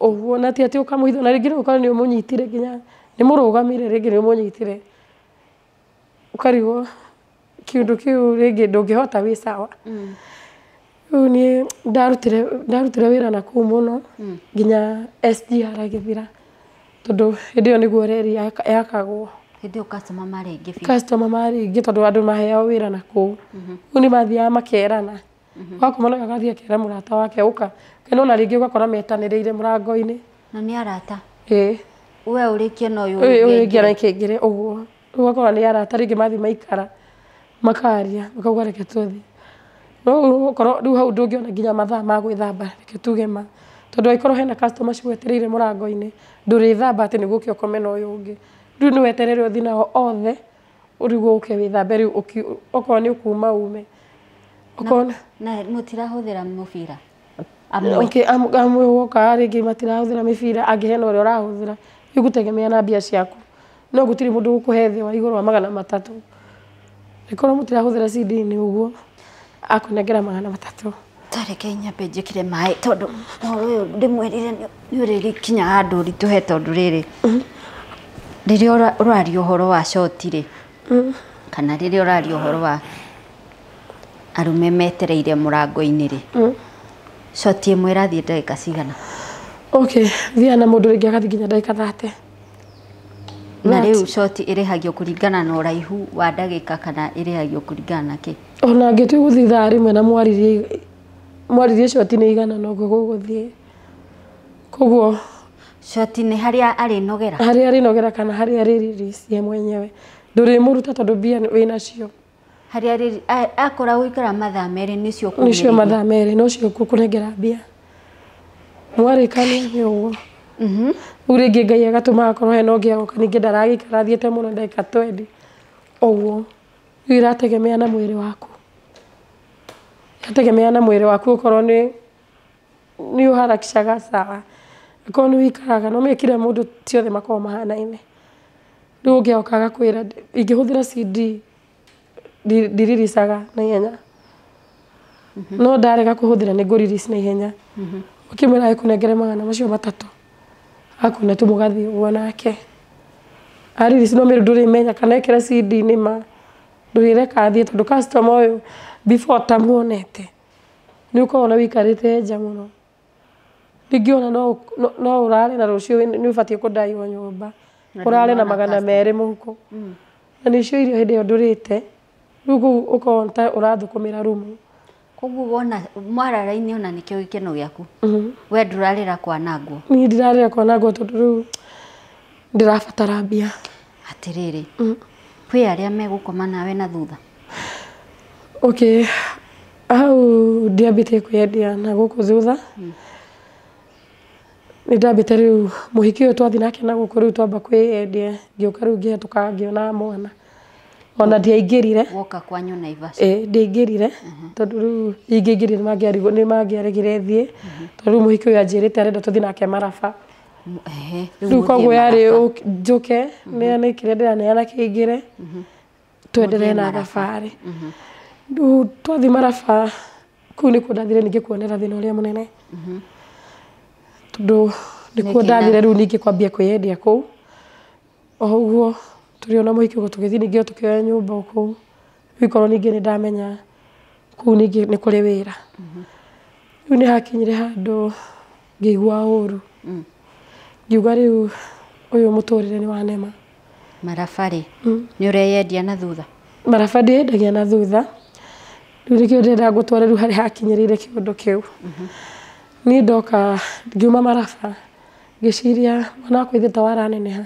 ũguo na ti atĩ ũkamũhitha na rĩngĩ ũkorwo nĩ ũmũnyitire nginya nĩ mũrũgamire rĩngĩ nĩ ũmũnyitire ũkarigwo kĩndũ kĩu rĩngĩ ndũngĩhota wĩ sawa rĩu niĩ ndarutire wĩra na kũu mũno nginya SGR agĩthira tondũ hĩndĩ ĩyo nĩguo reri yakagwo hĩndĩ ĩyo customer marĩingĩ tondũ andũ maheao wĩra na kũu rĩu nĩ mathiaga makerana wakomana agathiĩ akera mũrata wake ũka kana ona rĩngĩ ũgakora metanĩrĩire mũrango-inĩ na nĩ arata we ũrĩkie na ũyũ ũngĩ na kĩngĩre ũguo rĩu ũgakora nĩ arata rĩngĩ mathiĩ maikara makaria makauga reke tũthiĩ no ũkorwo rĩu hau ndũngĩona nginya mathaa ma gwĩthamba reke tuge ma tondũ angĩkorwo hena customer cigwetereire mũrango-inĩ ndũrĩthamba atĩ nĩguo ũke ũkome na ũyũ ũngĩ rĩu nĩ weterere ũthiĩ nao othe ũrigwo ũke wĩthambe rĩu okorwo nĩ ũkuma ume na mũtirahũthĩra mũbira amwe woka rĩngĩ matirahũthĩra mĩbira angĩ hena ũrĩa ũrahũthĩra rĩu gũtegemea na mbia ciaku no gũtirĩ mũndũ gũkũhe thĩ wa igũrũ wa 300 rĩkorwo mũtirahũthĩra CD-inĩ ũguo akũnengera 300 tareke nyambe njĩkĩre maĩ tondũ ũyũ ndĩmwĩrire nĩ ũrĩkinya handũ ũritũhe tondũ rĩrĩ rĩrĩa ũraria ũhoro wa shoti rĩ kana rĩrĩa ũraria ũhoro wa arume metereire mũrango-inĩ rĩ shoti ĩmwe ĩrathiĩ ndagĩka cigana okay thia na mũndũ rĩngĩ agathiĩ nginya ndagĩka 30 na rĩu shoti ĩrĩhagio kũringana na ũraihu wa ndagĩka kana ĩrĩhagio kũringana na kĩ ona angĩtua gũthiĩ thaa rĩmwe na mwaririe shoti nĩ igana noguo gũgũthiĩ koguo shoti nĩ harĩa arĩ nogera kana harĩa arĩ release ye mwenyewe ndũrĩmũruta tondũ mbia wĩna cio hari akora guikara mathaa merĩ nicio kuo nicio mathaa merĩ no cio kunengera mbia mwarikania nĩ ũguo uringi Ngai agatũma akorwo hena ũngĩ agoka ningĩ ndaragĩikara thiĩte mũno ndagĩka 20 ũguo irategemea na mwĩrĩ waku irategemea na mwĩrĩ waku ũkorwo nĩ ũharakishaga sawa akorwo nĩ wĩikaraga no mekire mũndũ tiothe makorwo mahanaine rĩu ũngĩ agoka agakwĩra ingĩhũthĩra CD ndiriricaga na ihenya no ndarega kũhũthĩra nĩ ngũririci na ihenya ũkĩmwĩra ekũnengere 300 akuna tũmũgathi ũguo nake aririci no mĩrũ ndũrĩmenya kana ekĩra CD-inĩ ma ndũrĩreka athiĩ tondũ customer ũyũ before tamuonete nĩ ũkoragwo na wĩikarĩte nja mũno rĩngĩ ona no ũrare na rũciũ nĩ ũbatiĩ kũndaiwa nyũmba ũrare na 200 mũhuko na nĩcio irio hĩndĩ ĩyo ndũrĩte rĩu ũkorwo ũrathũkũmĩra rumu koguo wona mwarara-inĩ ona nĩkĩo gĩkeno gĩaku we ndũrarĩra kwanangwo niĩ ndirarĩra kwanangwo tondũ rĩu ndĩrabatara mbia atĩrĩrĩ kwĩ arĩa megũkoma nawe na thutha okay hau ndiambĩtie kwĩendia na gũkũ thutha nĩ ndambĩte rĩu mũhiki ũyũ twathi nake na gũkũ rĩu twamba kwĩendia ngĩũka rĩu ngĩhetũka ngĩona mwana ona ndiaingĩrire woka kwanyu Naivasha ndiaingĩrire tondũ rĩu ingĩingĩrire nĩ mangĩarĩgire thiĩ tondũ rĩu mũhiki ũyũ anjĩrĩte arenda tũthiĩ nake Maraba rĩu koguo yarĩ njũke nĩ kĩrĩa ndĩraneana kĩingĩre twenderee na thabarĩ rĩu twathi Maraba kũu nĩkuo ndathire ningĩ kuonera thĩna ũrĩa mũnene tondũ nĩkuo ndathire rĩu ningĩ kwambia kwĩyendia kũu o ũguo tũrĩ ona mũhiki ũguo tũgĩthiĩ ningĩ tũkĩoya nyũmba kũu rĩu ikorwo ningĩ nĩ ndamenya kũu ningĩ nĩ kũrĩ wĩra rĩu nĩ hakinyire handũ ngĩigua ũru ngiuga rĩu ũyũ mũtũrĩre nĩ wanema Maraba rĩ nĩ ũreyendia na thutha Maraba ndiendagia na thutha rĩu nĩkĩo ndĩrenda ngũtware rĩu harĩa hakinyĩrĩire kĩũndũ kĩu niĩ ndoka ngiuma Maraba ngĩciria mwana wakwa ithe ta waraneneha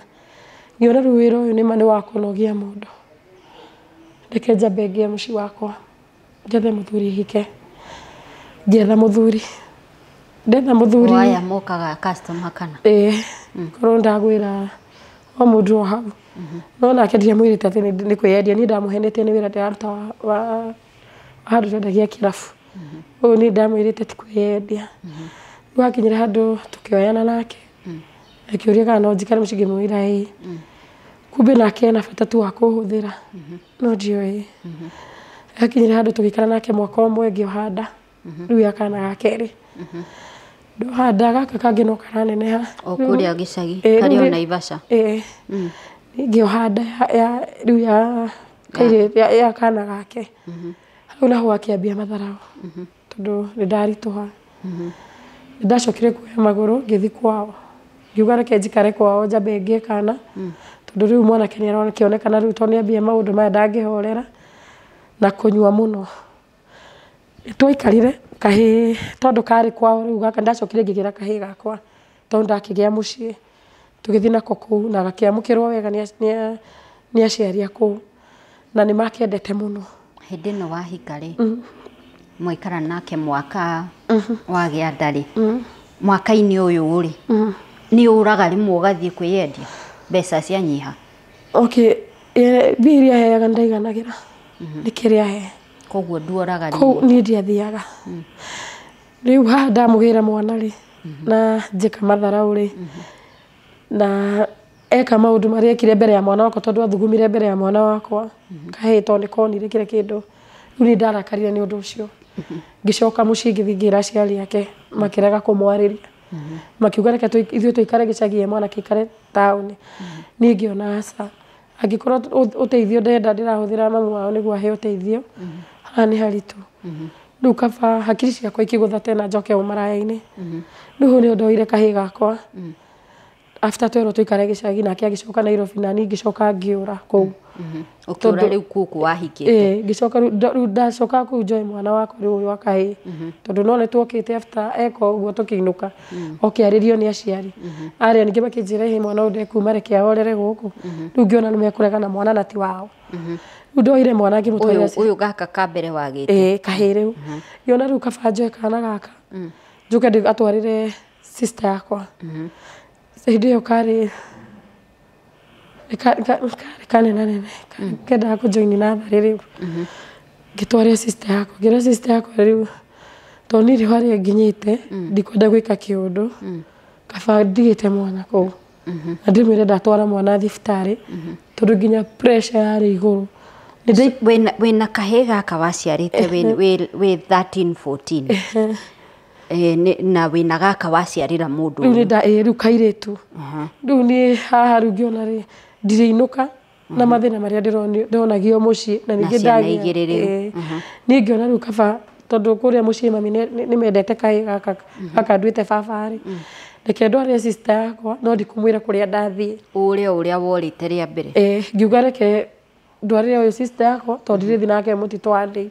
ngĩona rĩu wĩra ũyũ nĩma nĩ wa kũnogia mũndũ reke njambe ngĩe mũciĩ wakwa njethe mũthuri hike ngĩetha mũthuri ndetha mũthuri aya mokaga customer kana korwo ndagwĩra o mũndũ o hau no nake ndiamwĩrĩte atĩ nĩ kwĩyendia niĩ ndamũhenetie nĩ wĩra ndĩraruta wa handũ twendagia kĩrabu ũguo niĩ ndamwĩrĩte ti kwĩyendia rĩu hakinyire handũ tũkĩoyana nake akĩũria kana no njikare mũciĩ ngĩmwĩra ĩĩ kumbe nake ena bata tu wa kũhũthĩra no ndiũĩ hakinyire handũ tũgĩikara nake mwaka ũmwe ngĩohanda rĩu ya kana ga kerĩ ndohanda gaka kangĩ no karaneneha o kũrĩa gĩcagi karĩ o Naivasha ngĩohanda rĩu ya kana gake hau naho akĩambia matharaũ tondũ nĩ ndaritũha nĩ ndacokire kuoya magũrũ ngĩthiĩ kwao ngiuga reke njikare kwao njambe ngĩe kana tondũ rĩu mwanake nĩ aronekana rĩu tondũ nĩambia maũndũ maya ndangĩhorera na kũnyua mũno twaikarire kahĩĩ tondũ karĩ kwao rĩu gaka ndacokire ngĩgĩra kahĩĩ gakwa tondũ ndakĩgĩa mũciĩ tũgĩthiĩ nako kũu na gakĩamũkĩrwo wega nĩ aciari a kũu na nĩ makendete mũno hĩndĩ ĩno wahika rĩ mwaikara nake mwaka wagĩa nda rĩ mwaka-inĩ ũyũ rĩ nĩ ũraga rĩmwe ũgathiĩ kwĩyendia mbeca cianyiha okay mbia iria heaga ndaiganagĩra nĩ kĩrĩa he koguo nduoraga rĩmwe kũu niĩ ndiathiaga rĩu haha ndamũgĩra mwana rĩ na njĩka matharaũ rĩ na eka maũndũ marĩa ekire mbere ya mwana wakwa tondũ athugumire mbere ya mwana wakwa kahĩĩ tondũ nĩ konire kĩrĩa kĩndũ rĩu nĩ ndarakarire nĩ ũndũ ũcio ngĩcoka mũciĩ ngĩthiĩ ngĩra aciari ake makĩrega kũmwarĩria makiuga reke ithuĩ tũikare gĩcagi mwana kĩikare taũni niĩ ngĩona aca angĩkorwo ũteithio ndenda ndĩrahũthĩra mamu wao nĩguo aheo ũteithio haha nĩ haritũ rĩu kaba hakiri ciakwa ikĩgũtha tena njoke ũmaraya-inĩ rĩu nĩ ndoire kahĩĩ gakwa after twero tuikare gicagi nake agicoka Nairobi na ni ngicoka ngiura kuu ukiura riu kuku wahikite ngicoka riu ndacoka kuu njoe mwana wakwa riu uyu akahi tondu no netwokite after eko uguo tukiinuka okiaririo ni aciari aria ningi makinjira hi mwana ude kuma reke ahorere guku riu ngiona ni mekurega na mwana na ti wao ndoire mwana ngimutwara uyu gaka kambere wagite kahi riu ngiona riu kabanjo kana gaka njuke atwarire sister yakwa Saidio kari kane nane kenda kujoini na riu gitware sister yako gira sister yako riu toniri hari nginyite ndikwenda gwika kiundu kaba ndigite mwana ko ndimire ndatwara mwana thibitari tondu nginya pressure yari iguru wena kahega kawaciarite we 13 14 na wina gaka waciarira mundu riu nda riu kairetu riu ni haha riu ngiona ri ndiriinuka na mathina maria ndironagio mucii na ningi ndagia ni ngiona riu kaba tondu kuria mucii mami ni mendete kai gaka nduite babari reke ndware sister yakwa no ndikumwira kuria ndathie uria worite ria mbere ngiuga reke ndwarire uyu sister yakwa tondu ndirithi nake mutito andi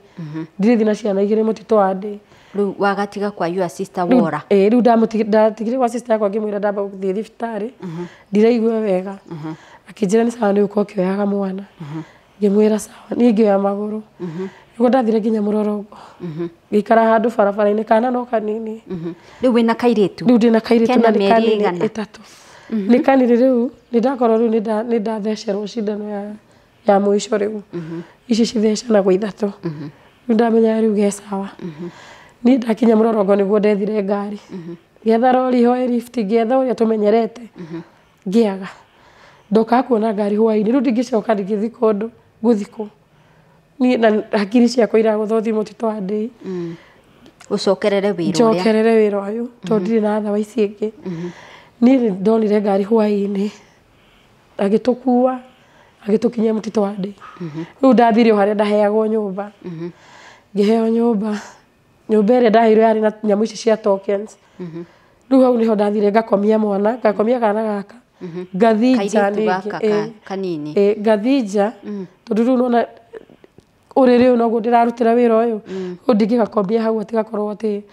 ndirithi na ciana igiri mutito andi riu wagatiga kwa your sister wora riu ndatigire kwa sister yakwa ngimwira ndamba guthie thibitari ndiraigua wega akinjira ni sawa ni uko kioyaga mwana ngimwira sawa ni ngioya maguru niguo ndathire nginya Murorungu ngikara handu barabara-ini kana no kanini riu wina kairetu riu ndina kairetu na ni kanini itatu ni kanini riu ni ndakorwo riu ni ndathecerwo cindano ya mwisho riu ici cithecana ithatu riu ndamenya riu ge sawa ni ndakinya Murorungu niguo ndethire ngari ngetha rori hoe lift ngetha uria tumenyerete ngiaga ndoka kuona ngari hwaini riu ndingicoka ndingithi kundu guthiko ni na hakiri ciakwa iraguthothi mutito wa ndei ucokerere wira uyu tondu ndiri na thawa ici ingi ni ndonire ngari hwaini agitukua agitukinyia mutito wa ndei riu ndathire haria ndaheagwo nyumba ngiheo nyumba ĩrĩa ndaheirwo yari na nyamu ici cia tokens riu hau niho ndathire ngakomia mwana ngakomia kana gaka ngathinja ningĩ ngathinja tondu riu nona uriri uyu noguo ndirarutira wira uyu riu ndingĩgakomia hau atigakorwo ati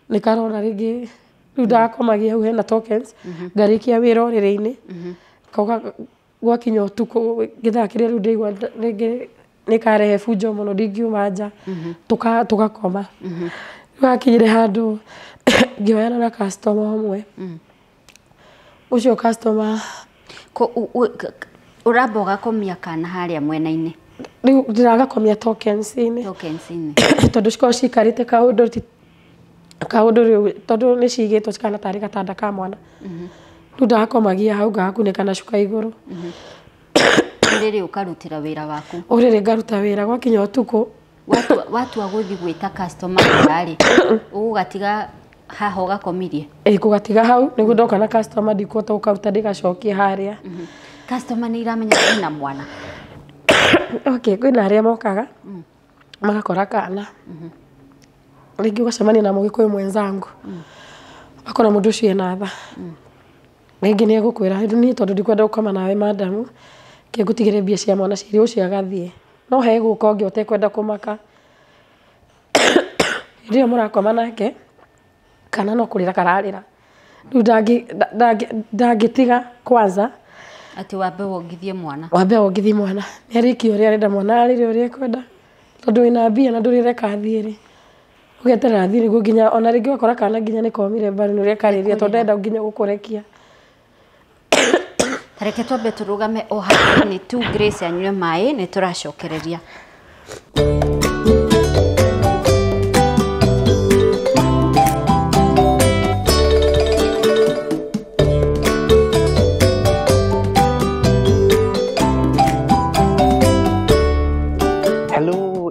ni karona ringi riu ndakomagia hau hena tokens ngarikia wira uriri-ini kauga gwakinya utuku ngithakiria riu ndaigua ringi nikarehe bunjo muno ndingiuma nja tugakoma wakinyire handu ngioyana na customer umwe ucio customer uramba ugakomia kana haria mwena-ini riu ndiragakomia tokens-ini tondu cikorwo cikarite kaundu riu tondu ni cigitwo cikana tari gatanda ka mwana riu ndakomagia hau ngakunika na cuka iguru uriri ukarutira wira waku uriri ngaruta wira gwakinya utuku watua guthi gwita customer ari ugatiga haha ugakomirie kugatiga hau niguo ndoka na customer ndikuota ukaruta ndigacokia haria customer ni iramenya ina mwana okay kwina aria mokaga magakora kana ringi ugacemania na mugikuyu mwenzangu akona mundu ucio ena tha ringi ni egukwira ni tondu ndikwenda gukoma nawe madamu ke gutigire mbia cia mwana ciri ucio agathie no he guka ungi utekwenda kumaka ndio murakoma nake kana no kurira kararira riu ndangitiga kwanza ati wambe wongithie mwana ni ariki uria arenda mwana arire uria kwenda tondu wina mbia na ndurire kathiiri ugeterera thiri niguo nginya ona ringi wakora kana nginya ni komire mbari nuria kariria tondu enda nginya gukurekia tareke twambe turugame o haha ni tu Grace anywe mai ni turacokereria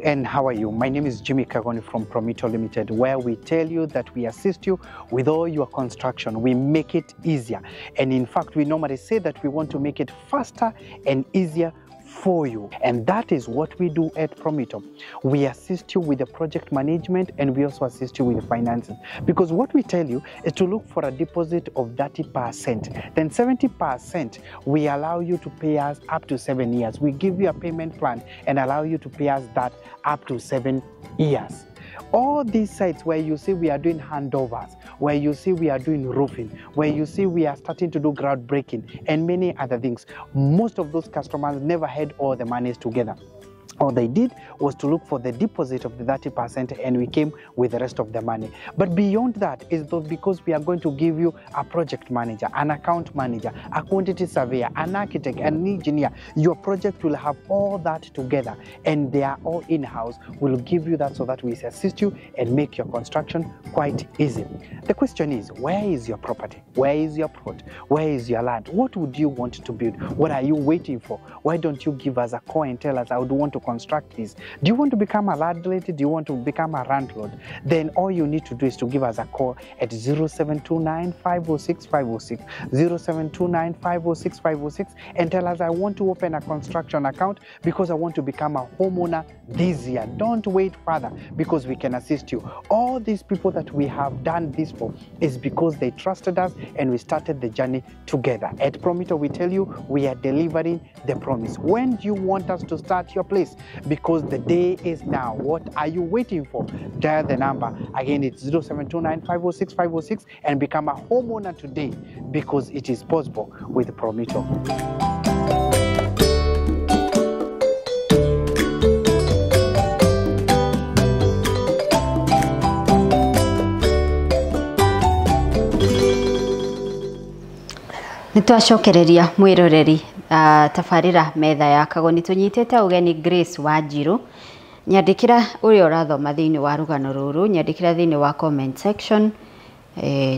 And how are you? My name is Jimmy Kagoni from Promito Limited, where we tell you that we assist you with all your construction. We make it easier. And in fact, we normally say that we want to make it faster and easier for you. And that is what we do at Promito. We assist you with the project management, and we also assist you with the finances. Because what we tell you is to look for a deposit of 30%. Then 70%, we allow you to pay us up to 7 years. We give you a payment plan and allow you to pay us that up to 7 years. All these sites where you see we are doing handovers, where you see we are doing roofing, where you see we are starting to do groundbreaking and many other things, most of those customers never had all the monies together. All they did was to look for the deposit of the 30%, and we came with the rest of the money. But beyond that is because we are going to give you a project manager, an account manager, a quantity surveyor, an architect, an engineer. Your project will have all that together, and they are all in-house. We'll give you that so that we assist you and make your construction quite easy. The question is, where is your property? Where is your plot? Where is your land? What would you want to build? What are you waiting for? Why don't you give us a call and tell us, I would want to construct this? Do you want to become a landlady? Do you want to become a landlord? Then all you need to do is to give us a call at 0729 506 506, 0729 506 506, and tell us, I want to open a construction account because I want to become a homeowner this year. Don't wait further, because we can assist you. All these people that we have done this for is because they trusted us and we started the journey together. At Promito, we tell you we are delivering the promise. When do you want us to start your place? Because the day is now. What are you waiting for? Dial the number. Again, it's 0729 506 506 and become a homeowner today, because it is possible with Promito. Nitwacokereria mwiroreri tafarira metha ya Kagoni. Tunyitete ugeni Grace Wanjiru. Nyandikira uria urathoma thiini wa rugano ruru, nyandikira thiini wa comment section,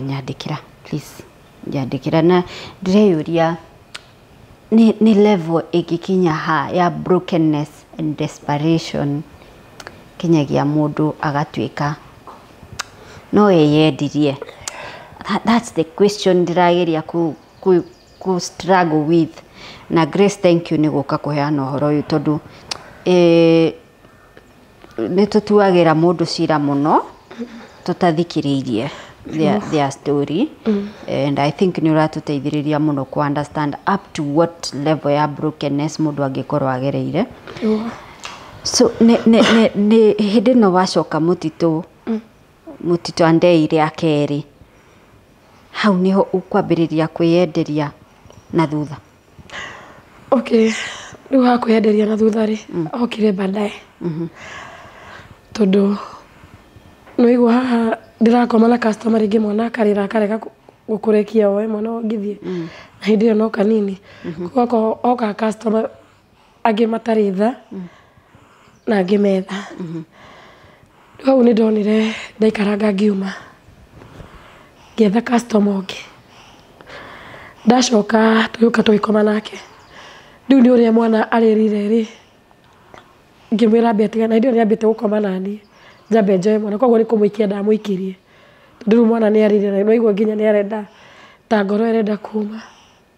nyandikira please, nyandikira. Na ndireyuria ni level igikinya ha ya brokenness and desperation kinyagia mundu agatuika no eyendirie. That's the question ndirageria ku struggle with. Na Grace, thank you ni guka kuheana uhoro uyu tondu ni tutuagira mundu cira muno tutathikiririe their story. And I think ni uratuteithiriria muno ku understand up to what level ya brokenness mundu angikorwo agereire. So ne hindi no wacoka mutitu andeire akeri, hau niho ukwambiriria kwiyenderia na thutha? Okay, riu ha kwiyenderia na thutha ri okire baadaye. Tondu no igwa haha ndirakoma na customer ringi mwana akarira akareka gukurekia we mwana ngithie na hindi no kanini koko oka customer agi mataritha na agi metha. Hau ni ndonire ndaikaranga ngiuma getha customer ongi, ndacoka tuyuka twikoma nake. Riu ni uria mwana aririre ri ngimwira mbete na ndio ni ambite gukoma nani njambe njoe mwana, koguo ni kumuikia ndamuikirie tondu mwana ni aririre no igwa nginya ni arenda ta ngoro irenda kuma.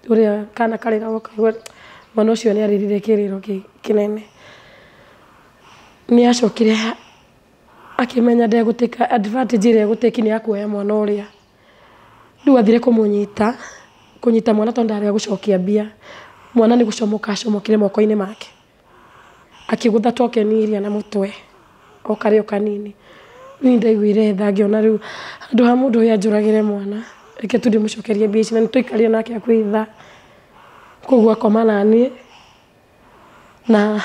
Uria kana karira woka mwana ucio ni aririre kiriro kinene. Ni acokire akimenya ndegutika advantage ire guteki ni akuoya mwana uria. Riu athire kunyita mwana tondu ndari gucokia mbia. Mwana ni gucomoka acomokire moko-ini make akigutha tokeni iria na mutwe o kario kanini. Ni ndaiguire tha ngiona riu andu ha mundu uyu anjuragire mwana reke tu ndimucokerie mbia ici na nituikarie nake akwitha. Koguo akoma nani na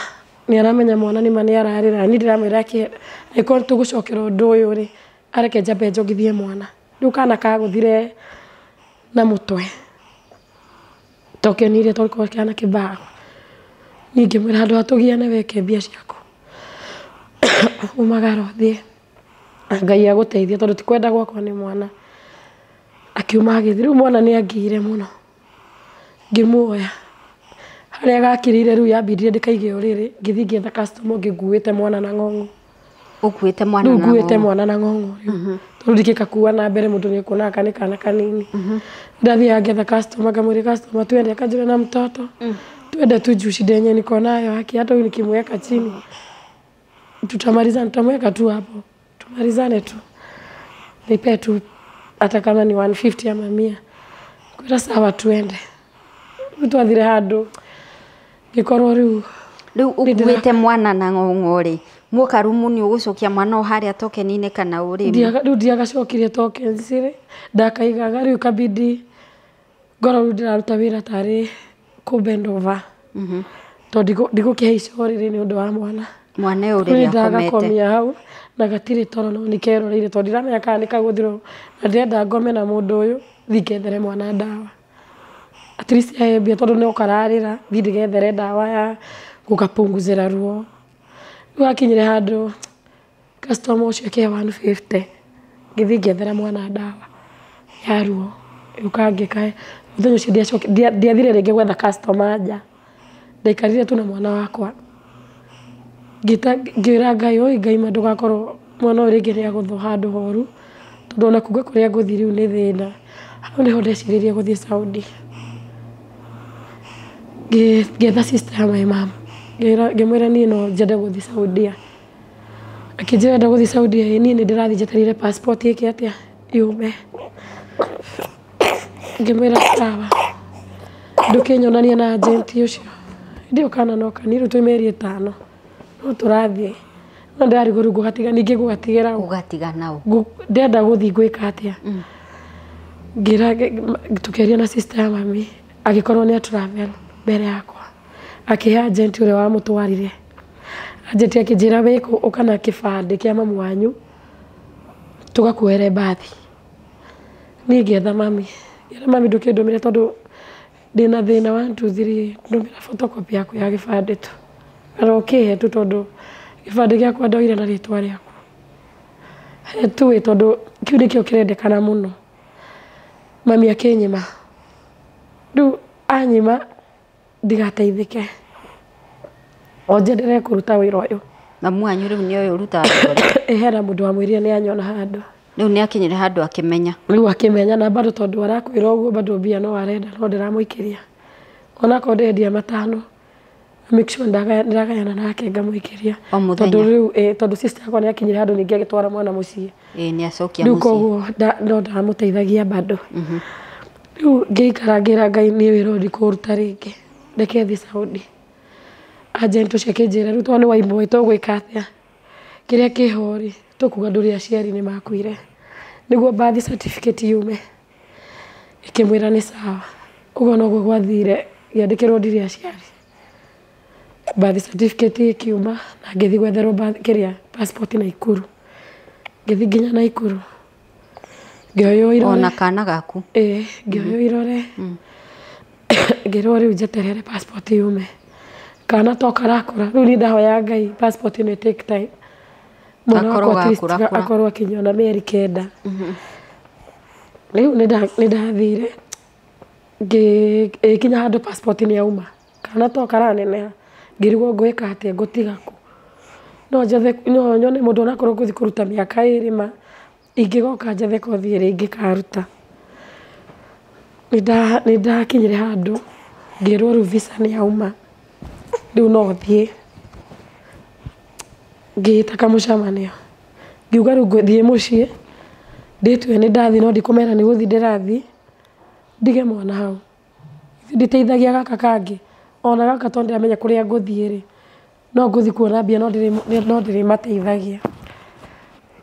ni aramenya mwana ni mani ararira. Ni ndiramwira ake iko tugucokera undu uyu ri areke njambe njogithie mwana. Riu kana kaguthire na mutwe tokeni iria tolikuwa kana kibao. Ningi mwira handu atugiane weke mbia ciaku umagaro thie Ngai aguteithia tondu tikwenda gwakwa ni mwana. Akiuma agithiru mwana ni angiire muno ngimuoya haria gakirire riu yambindire ndikaige uriri ngithi ngetha customer ngiguite mwana na ngongo. Ukuite mwana na ngongo? Nguite mwana na ngongo tondu ndikikakuwa na mbere mundu ni kuona kana kana kanini. Ndathia ngetha customer ngamwira customer twende akajira na mtoto tuende tu juu shida yenye niko nayo haki, hata huyu nikimweka chini tutamalizana, tutamweka tu hapo tumalizane tu, nipe tu hata kama ni 150 ama 100 kwa sawa, tuende twathire handu gikorwo riu ukuite mwana na ng'ong'ori mukarumu ni ugucokia mwana o haria tokenine kana uri riu ndiagacokire tokens ri ndakaigaga riu kabidi ngoro riu ndiraruta wira tari kubend over tondu ndigukihe icoriri ni undu wa mwana uri ndakomia hau na gatiri toro no nikeroreire tondu ndiramenya kana nikaguthirwo na ndenda ngome na mundu uyu thigethere mwana ndawa at least mbia tondu ni ukararira thigethere ndawa ya gukapunguzira ruo riu akinyire handu customer ucio ke 150 ngithi ngethera mwana ndawa ya ruo ukangikae muthenya ucio ndiathire ringi gwetha customer nja ndaikarire tu na mwana wakwa ngira Ngai ndugakorwo mwana uri ngi agutho handu horu tondu ona kuga kuria nguthi riu ni thina hau niho ndeciririe guthie Saudi getha sister ya my mom ngimwira ni no njende guthie Saudia akijira nda guthie Saudia ni ndirathi njeterire passport yake atia yume ngimwira sawa ndukinyonania na agent ucio ndio kana no kaniru twimeri 5 no turathie no ndari gurugo gatiga ningi gugatigira ugatiga ndenda guthie gwika atia ngira tukeria na sister ya mami agikorwo ni travel mbere yakwa akihe agent ure wa mutwarire agent akijira weko ukana kibande kia mamu wanyu tugakuere bathi ni getha mami ndukindomire tondu ndina thina 1 2 3 ndomira photocopy yaku ya gibande tu arokihe tu tondu gibande giakwa ndoire na ritwa riakwa tu tondu kiu nikio kirendekana muno mami akinyima ndu anyima ndigateithike onjendere kuruta wira uyu mamu wanyu riu ni uyu ruta ehera mundu wa mwirire ni anyona handu riu ni akinyire handu akimenya riu akimenya na bado tondu arakwira uguo bado mbia no arenda no ndiramuikiria ona ko ndendia 5 make sure ndagayana nake ngamuikiria tondu riu tondu sister yakwa ni akinyire handu ningi agitwara mwana mucii ni acokia mucii koguo no ndamuteithagia bado riu ngiikara ngira Ngai ni wira ndikuruta ringi ndeke thi Saudi agent ucio akinjira riu tondu wa imwe tugwika atia kiria kihori tukuga nduri aciari ni makuire niguo birth certificate yume ikimwira ni sawa ugo no gwathire yandikirwo ndiri aciari birth certificate ikiuma na ngithi gwetherwo kiria passport na Ikuru ngithi nginya na Ikuru ngioyo irore ona kana gaku ngioyo irore ngirwo riu njeterere passport yume kana toka rakora riu ni ndahoya Ngai passport ni take time akorwo akinyona meri kenda riu ni ndathire kinya handu passport ni yauma kana toka raneneha ngirigwo ngwika atia ngutiga ku no nyone mundu onakorwo guthi kuruta miaka 2 ingigoka njethe kothi iri ingikaruta ni ndakinyire handu ngirwo riu visa ni yauma riu no thie ngita kamucamanio ngiuga riu ngithie mucii nditwe ni ndathi no ndikumera ni guthi ndirathi ndige mwana hau nditeithagia gaka kangi ona gaka tondu ndiramenya kuria nguthie ri no nguthi kuona mbia no ndirimateithagia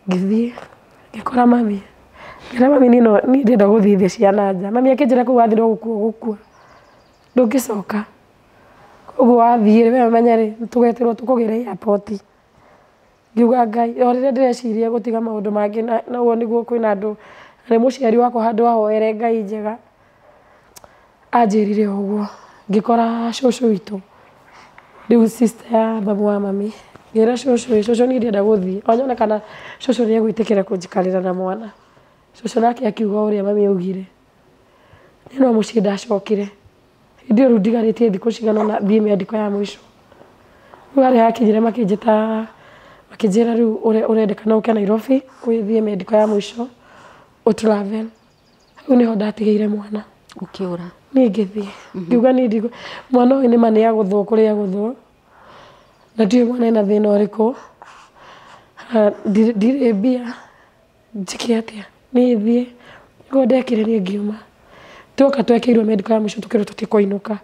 ngithie ngikora mami ni ndenda guthie thi ciana nja mami akinjira kuu wathi no gukua ndungicoka koguo wathie we menya ri tugeterwo tukugira airport ngiuga Ngai orire ndireciria gutiga maundu mangi na uo niguo kwina andu ari muciari wakwa handu ahoere Ngai njega anjirire uguo ngikora cucu witu riu sister ya babu wa mami ngira cucu ni ndenda guthie onyone kana cucu ni egwitikira kunjikarira na mwana cucu nake akiuga uria mami augire ni no mucii ndacokire ndio riu ndigaritie thiku cigana na thie miandiko ya mwisho riu ari hakinyire makinjita makijira riu urendekana uke Nairobi withie miandiko ya mwisho utravel riu niho ndatigeire mwana ukiura ni ngithie ngiuga ni ndigo mwana uyu ni mane ya guthwo kuria guthwo na ndiye mwana ena thina uriku ndire mbia njike atia ni thie ngo ndekire ni ngiuma tuka twekirwo medical ya mwisho tukirwo tutikoinuka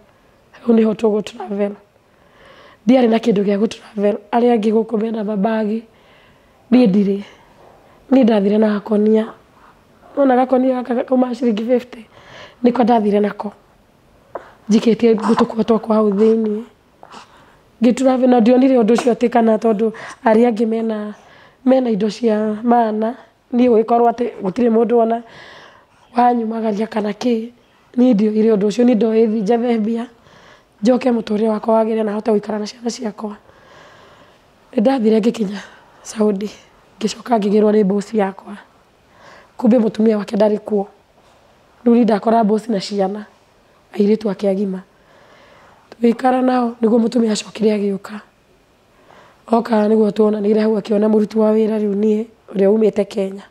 uni ho tugo travel ndiari na kindu gya travel aria angi guku mena mabagi ni ndire ni ndathire na gakonia ona gakonia kuma ciringi 50 niko ndathire nako njikitie gutukwo twakwa hau thiini ngitravel na ndionire undu ucio atikana tondu aria angi mena indo cia maana ni ugikorwo ati gutire mundu ona wanyumagaria kana ki ni ndio ire undu ucio ni ndoithi njathe mbia njoke muturire wakwa wagire na hota guikara na ciana ciakwa ndathire ngikinya Saudi ngicoka ngigirwo ni boss yakwa kumbe mutumia wake ndari kuo ruri ndakora boss na ciana airitu ake agima tuikara nao niguo mutumia acokire agiuka oka niguo tuonanire hau akiona muruti wa wira riu nie uria umite Kenya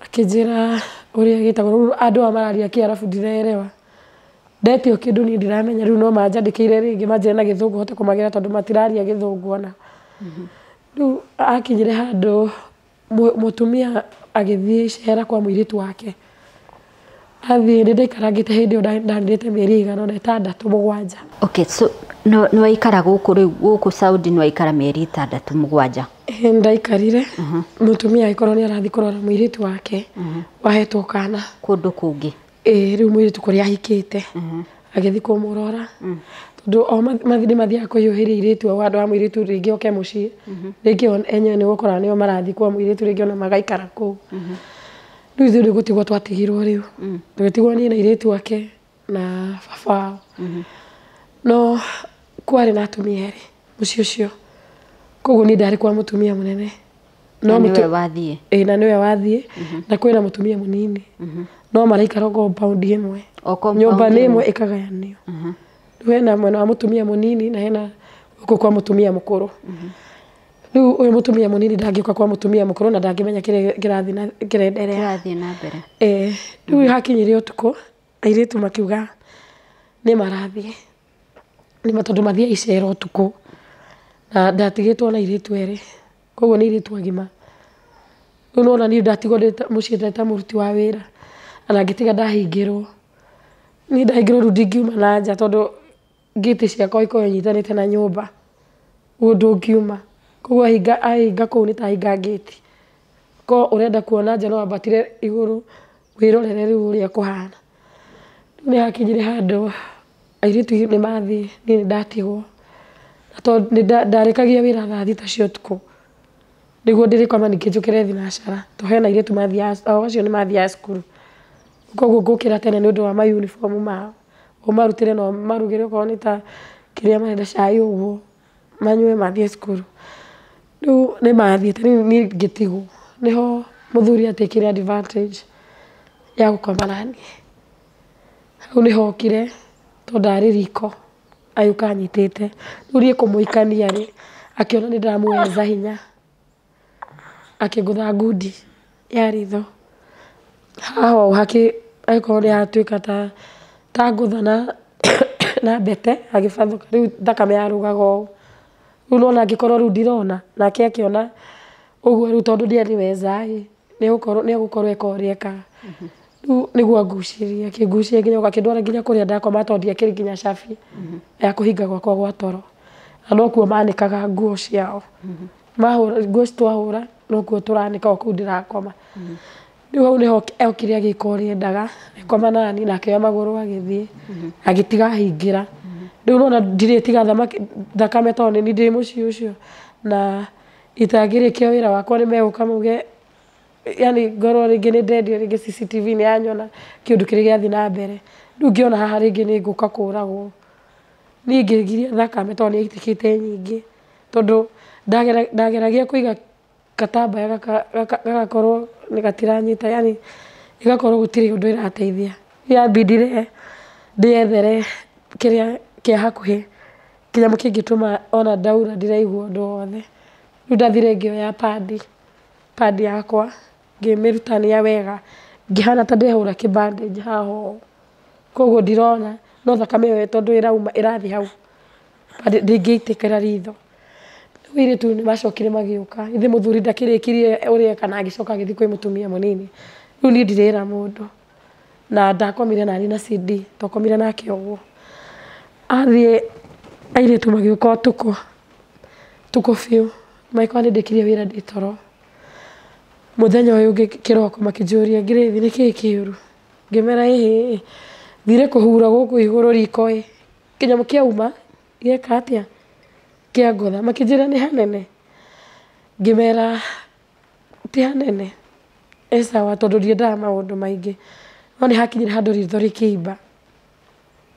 akijira uria gitagwo andu amararia ki arafu ndirerewa ndetio kindu ni ndiramenya riu no manjandikire ringi manjire na githungu hote kumagira tondu matiraria githungu ona riu akinyire handu mutumia agithie cera kwa muiritu wake athie ndaikarangite hindi o ndanirite mieri 6 7 okay so no waikara guku Saudi no waikara mieri 6 7 ndaikarire mutumia ikorwo ni arathi kurora muiritu wake wahetwo kana kundu kungi riu muiritu kuria ahikite agithi kumurora tondu o mathia kuhiuhiria iritu wa andu a muiritu ringi oke mucii ringi enyewe ni gukora nio marathi kwa muiritu ringi ona magaikara ku riu ithuĩ gutigwo twatigirwo riu twatigwo ni na iritu wake na baba no kwari na atumia eri muciĩ ucio koguo ni ndari kwa mutumia munene no niwe wathie na niwe wathie na kwina mutumia munini no maraikara compound imwe nyumba ni imwe ikagayanio hena mwena wa mutumia munini na hena uko kwa mutumia mukuru riu uyu mutumia munini ndangioka kwa mutumia mukuru na ndangimenya kirathi na kirenderea na mbere riu hakinyire utuko airitu makiuga ni marathie ni matondu mathia icera utuko na ndatigitwo na iritu eri koguo ni iritu agima riu nona ni ndatigwo muciĩ ndeta muruti wa wira na ngitiga ndahingirwo ni ndahingirwo riu ndingiuma na nja tondu ngiti ciakwa ikorwo inyitanite na nyumba uguo ndungiuma koguo ahinga kuu ni tahinga ngiti ko urenda kuona nja no ambatire iguru wirorere riu uria kuhana ni hakinyire handu airitu ni mathi ni ndatigwo tondu ni ndarikagia wira thaa 6 cia utuku niguo ndirikoma nikijukire thinacara to hena airitu mathia acio ni mathia cukuru koguo ngukira tene ni undu wa ma uniform mao umarutire no marugire ko ni ta kiria marenda cai uguo manyue mathie cukuru riu ni mathiite ni ngitigu niho muthuri atikire advantage ya gukoma nani hau niho okire to ndari riko ayuka anyitite ndurie kumuikania ri akiona ni ndamueza hinya akigutha ngundi ya ritho haho haki aiko ni atuika ta nguthana na bete agibathuka riu thakame yarugaga o riu nona angikorwo riu ndirona nake akiona uguo riu tondu ndiari weza ni gukorwo ekorieka riu niguo nguciria kinguciria nginya gakindwara nginya kuria ndakoma tondu ndiakiri nginya cabi ya kuhinga gwakwa gwa toro no kuo manikaga nguo ciao mahura nguo twahura no kuo turanika kuu ndirakoma riu hau niho okire agika uria endaga akoma nani nake maguru agithie agitiga hingira riu nona ndiritiga thakame tondu ni ndi muciĩ ucio na itangirikia wira wakwa ni meguka muge yani ngorwo ringi ni ndendio ringi CCTV ni yanyona kiundu kiri giathi na mbere riu ngiona haha ringi ni nguka kuragwo ni ngirigiria thakame tondu ni itikite nyingi tondu ndageragia kuiga katambaya gagakorwo ni gatiranyita yani igakorwo gutiri undu irateithia yambindire ndiethere kiria kia hakuhi kinyamu kingituma ona ndaura ndiraigua undu wothe riu ndathire ngioya padi yakwa ngimirutania wega ngihana ta ndehura kibandage haho koguo ndirona no thakame ĩyo tondu ĩrauma ĩrathi hau ndingĩitĩkĩra ritho wĩre tu nĩ macokire magĩũka ithe mũthuri ndakĩrĩkirie ũrĩa kana agĩcoka agĩthiĩ kwĩ mũtumia mũnini rĩu niĩ ndirĩra mũndũ na ndakomire nani na CD twakomire nake ũguo athiĩ airĩtu magĩũka tuko biũ maikwa nĩndĩkirie wĩra ndĩ toro muthenya ũyũ ũngĩ kĩroko makĩnjũria Grace nĩkĩĩ kĩũru ngĩmera thire kũhura gũkũ igũrũ riko kĩnyamũ kĩauma gĩeka atĩa kĩa ngotha makĩnjĩra nĩ hanene ngĩmera ti hanene sawa tondũ ndiendaga maũndũ maingĩ no nĩ hakinyire handũ ritho rĩkĩimba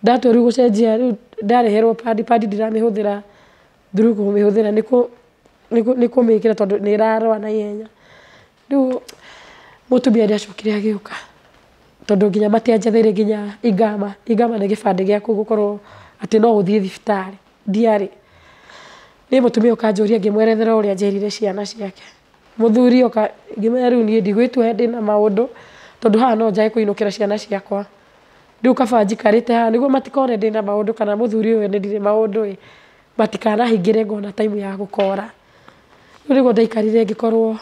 ndatua rĩu gũcenjia rĩu ndareherwo padi ndiramĩhũthĩra through kũmĩhũthĩra nĩ kũmĩkĩra tondũ nĩ ĩraroa na ihenya rĩu mũtumia ndiacokire agĩũka tondũ nginya matianjetheire nginya igama nĩ gĩbandĩ gĩaku gũkorwo atĩ no ũthiĩ thibitarĩ ndiarĩ nĩ mũtumia ũkanjũria ngĩmwerethera ũrĩa njerire ciana ciake mũthuri oka ngĩmenya rĩu niĩ ndigwĩtua ndĩ na maũndũ tondũ haha no njae kũinũkĩra ciana ciakwa rĩu kaba njikarĩte haha nĩguo matikone ndĩ na maũndũ kana mũthuri ũyũ nĩ ndirĩ maũndũ matikanahingĩre ngona time ya gũkora rĩu nĩguo ndaikarire ngĩkorwo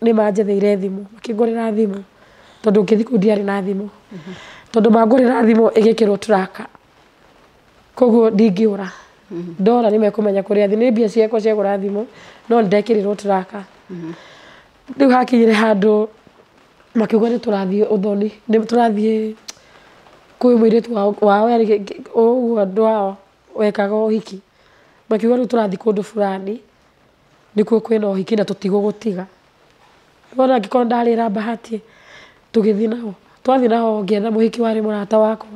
nĩ manjetheire thimũ makĩngũrĩra thimũ tondũ ngĩthiĩ kũu ndiarĩ na thimũ tondũ mangũrĩra thimũ ĩgĩkĩrwo tracker koguo ndingĩũra ndora nĩ mekũmenya kũrĩa thĩ nĩ mbia ciakwa ciagũra thimũ no ndekĩrĩrwo tracker rĩu hakinyire handũ makiuga nĩ tũrathiĩ ũthoni nĩ tũrathiĩ kwĩ mũirĩtu wao ũguo andũ ao wekaga ũhiki makiuga rĩu tũrathiĩ kũndũ fulani nĩkuo kwĩna ũhiki na tũtigũgũtiga wona ngĩkorwo ndarĩra Bahati tũgĩthiĩ nao twathiĩ nao ngĩetha mũhiki warĩ mũrata wakwa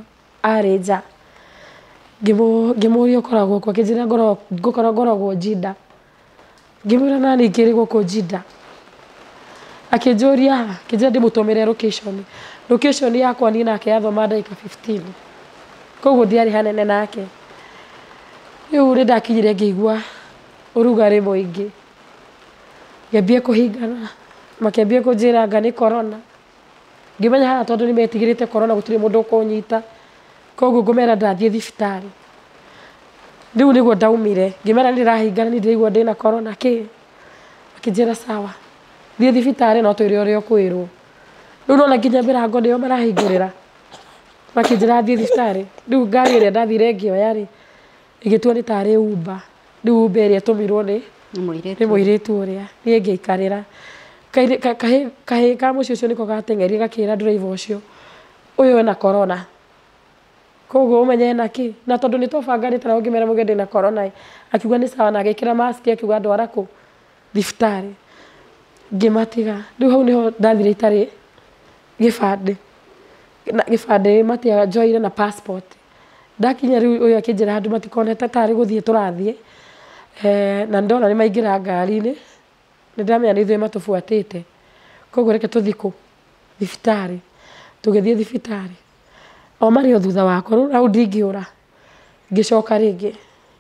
arĩ nja ngĩmũria ũkoragwo kwa kĩnjĩra ngoragwo Jinda ngĩmwĩra nani ngĩrĩ gũkũ Jinda akĩnjũria kĩnjĩra ndĩmũtũmĩre location yakwa niĩ nake yathoma ndagĩka 15 koguo ndiarĩ hanene nake rĩu nĩ ndakinyire ngĩigua ũrugarĩ mũingĩ ngĩambia kũhingana makĩambia kũnjĩra anga nĩ corona ngĩmenya haha tondũ nĩ metigĩrĩte corona gũtirĩ mũndũ ũkũnyita koguo ngũmera ndathiĩ thibitarĩ rĩu nĩguo ndaumire ngĩmera nĩndĩrahingana nĩ ndĩraigua ndĩna corona akĩnjĩra sawa thiĩ thibitarĩ no twĩre ũrĩa ũkwĩrwo rĩu nona nginya mĩrango nĩyo marahingũrĩra makĩnjĩra thiĩ thibitarĩ rĩu ngari ĩrĩa ndathire ngĩoya ĩgĩtua nĩ tarĩ Uber rĩu Uber ĩrĩa ĩtũmirwo nĩ mũirĩtu ũrĩa niĩ ngĩikarĩra kahĩ ka mũciĩ ũcio nĩko gateng'erie gakĩra driver ũcio ũyũ ena corona koguo ũmenye naki na tondũ nĩ twabanganĩte nao ngĩmera mũgĩ ndĩna corona akiuga nĩ sawa na agĩkĩra mask akiuga ndwara kũ thibitarĩ ngĩmatiga rĩu hau nĩho ndathire itarĩ gĩbandĩ matianjoire na passport ndakinya rĩu ũyũ akĩnjĩra handũ matikonete tarĩ gũthiĩ tũrathiĩ na ndona nĩ maingĩra ngari-inĩ nĩ ndamenya nĩ ithuĩ matũbuatĩte koguo reke tũthiĩ kũ thibitarĩ tũgĩthiĩ thibitarĩ o marĩ o thutha wakwa rĩu hau ndingĩũra ngĩcoka rĩngĩ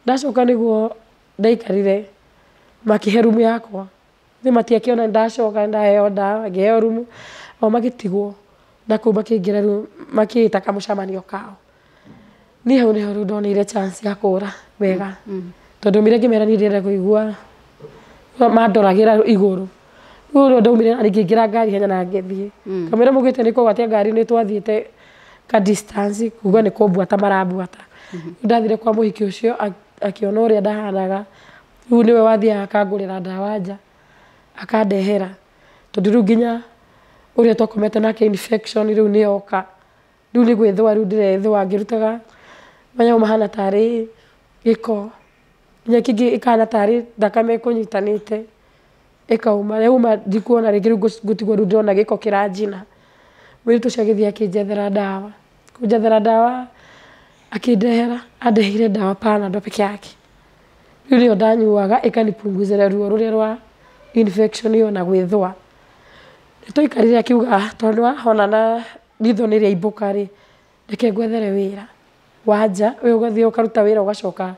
ndacoka nĩguo ndaikarire makĩhe rumu yakwa nĩ matiakĩona ndacoka ndaheo ndawa ngĩheo rumu o magĩtigwo na kũu makĩingĩra rĩu makĩĩta kamũcamanio kao niĩ hau nĩho rĩu ndonire chance ya kũũra wega tondũ mire ngĩmera niĩ ndĩrenda kũigua mandoragĩra igũrũ rĩu ndaumire na ngĩingĩra ngari henya na ngĩthiĩ kamwĩra mũgĩte nĩ kũgwatia ngari nĩ twathiĩte ka distance kuga nĩ kũmbuata marambuata ndathire kwa mũhiki ũcio akĩona ũrĩa ndahanaga rĩu nĩwe wathiaga akangũrĩra ndawa nja akandehera tondũ rĩu nginya ũrĩa twakomete nake infection rĩu nĩ yoka rĩu nĩ gwĩthũa rĩu ndĩrethũa ngĩrutaga manyamũ mahana tarĩ gĩko nginya kĩngĩ ĩkahana tarĩ thakame ĩkũnyitanĩte ĩkauma yauma ndikuona rĩngĩ rĩu ngũtigwo rĩu ndĩrona gĩko kĩranjina mũirĩtu ũcio agĩthiĩ akĩnjethera ndawa kũnjethera ndawa akĩndehera andeheire ndawa Panadol peke yake rĩu nĩyo ndanyuaga ĩkanipunguzĩra ruo rũrĩa rwa infection ĩyo na gwĩthũa nĩtwaikarire akiuga tondũ wahona na ritho nĩ rĩaimbuka rĩ reke ngwethere wĩra wa nja ũyũ ũgathiĩ ũkaruta wĩra ũgacoka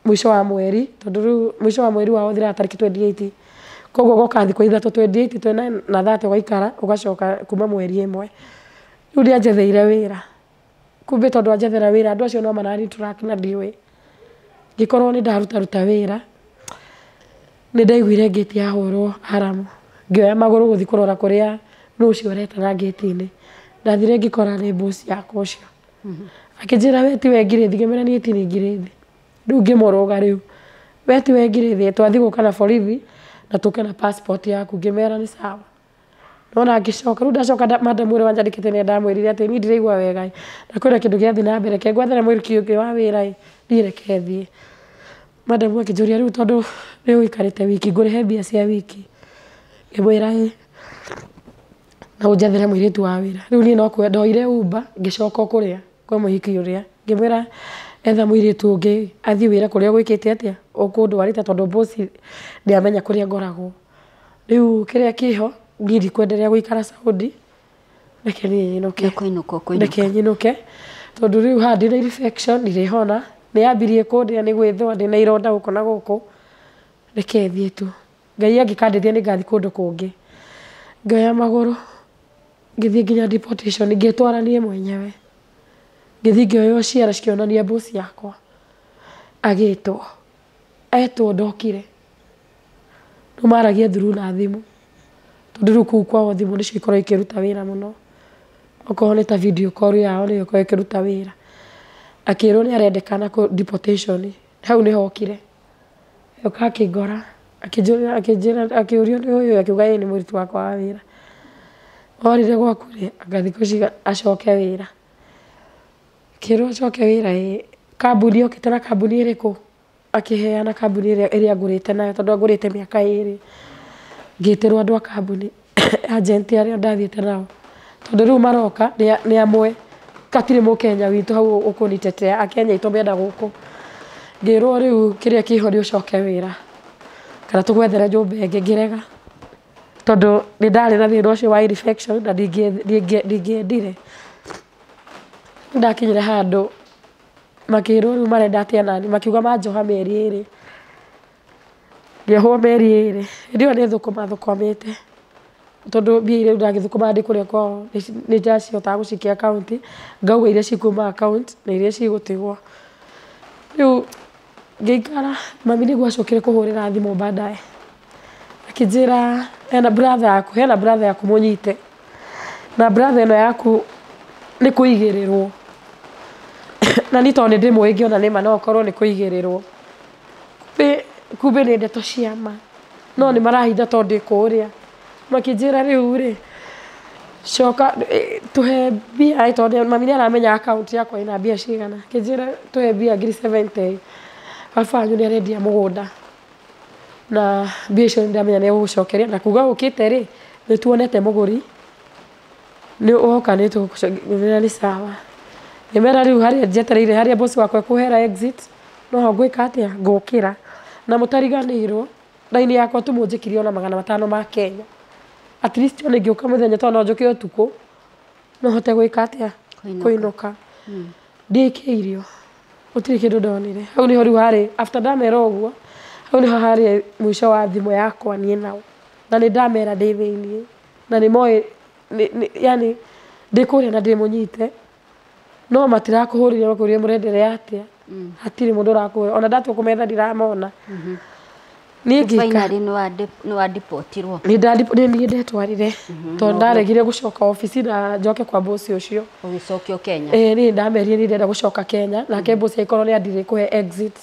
mũico wa mweri tondũ rĩu mũico wa mweri wao ũthiraga tarĩki 28 koguo ũgoka thikũ ithatũ 28 29 na 30 ũgaikara ũgacoka kuma mweri ĩmwe rĩu ndianjetheire wĩra kumbe tondu anjethera wira andu acio no marani track na ndiwe gikorwo ni ndaruta wira ni ndaiguire ngiti ya hurwo haramu ngioya maguru guthi kurora kuria nucio retana ngiti-ini ndathire ngikora ni boss yakwa ucio akijira we ti we ngirithi ngemera ni ti ni ngirithi riu ngimoroga riu we ti we ngirithi twathi gukana borithi na tukena passport yaku ngimera ni sawa nona ngicoka riu ndacoka madam uri wanjandikite ni ndamwirire ati ni ndiraigua wega na kwira kindu giathi na mbere kengwathera mwiriki ungi wa wira ndireke thie madam akijuria riu tondu ni uikarite wiki ngurihe mbia cia wiki ngimwira na unjethere mwiritu wa wira riu ni no kwenda ire Uber ngicoka kuria kwa muhiki uria ngimwira etha mwiritu ungi athii wira kuria gwikite atia ukundwarite tondu boss ni amenya kuria ngoragwo riu kiria kiho ngiri kwenderea guikara Saudi reke nyinuke tondu riu handi na infection ndirihona ni ambirie kundia ni gwithwa ndina ironda guko na guko reke thie tu ngai angikandithia ni ngathi kundu kungi ngioya maguru ngithie nginya deportation ngitwaranie mwenyewe ngithie ngioyo ciara cikionania boss yakwa agitwo ndokire numaragia through na thimu tondu riu kuu kwao thimu nicio ikorwo ikiruta wira muno okorwo ni ta video call yao niyo ikorwo ikiruta wira akirwo ni arendekana ku deportation hau niho okire yoka akingora akiurio ni uyu akiuga ni mwiritu wakwa wa wira orire gwaku ri agathi kuciga acoke wira kirwo acoke wira kambuni okite na kambuni iriku akiheana kambuni iria ngurite nayo tondu ngurite miaka 2 ngitirwo andu a kambuni agent aria ndathiite nao tondu riu maroka ni amwe katire mukenya witu hau ukunitetea akenya itu menda guku ngirwo riu kiria kiho ni ucoke wira kana tugwethere njumba ingi ngirega tondu ni ndari na thina ucio wa infection na ndingiendire ndakinyire handu makirwo riu marenda atia nani makiuga manjoha mieri 2 ngehwo mieri 2 ndio ni thukumite tondu mbia iria ndagithukuma ndi kuria kwao ni ndacihotaga gucikia account ngauga iria cikuma account na iria cigutigwo riu ngikara mami niguo acokire kuhurira thimu baadaye akijira hena brother yaku munyite na brother eno yaku ni kuigirirwo na ni tondu ndimwe ingiona nima no korwo ni kuigirirwo kumbe ni ndeto ciama no ni marahitha tondu kuria makijira riu ri coka tuhe mbia tondu mami ni aramenya account yakwa ina mbia cigana kijira tuhe mbia 70 afanyu ni arendia mugunda na mbia icio ndamenya ni gucokeria na kuga ukite ri ni tuonete muguri ni oka ni tukucokeria ni sawa nimera riu haria njetereire haria boss wakwa kuhera exit no ngwika atia ngukira na mutariganirwo raini yakwa tumunjikirio na 500 ma Kenya at least one ngioka muthenya tondu njuke utuku no hote gwika atia kuinuka ndikiirio utiri kindu ndonire hau niho riu hari after ndamera uguo hau niho hari mwisho wa thimu yakwa nie nao na ni ndamera ndi thiini na ni moe yani ndikuria na ndimunyite no matirakuhurire makuria murendere atia hatiri mundu rakuhura ona ndatu kumetha ndiramona ni ngika finally no adipotirwo ni ndetwarire tondu ndaregire gucoka ofisi na njoke kwa boss ucio ugicokio Kenya ni ndamerire ni ndenda gucoka Kenya na ke boss ikorwo ni andire kuhe exit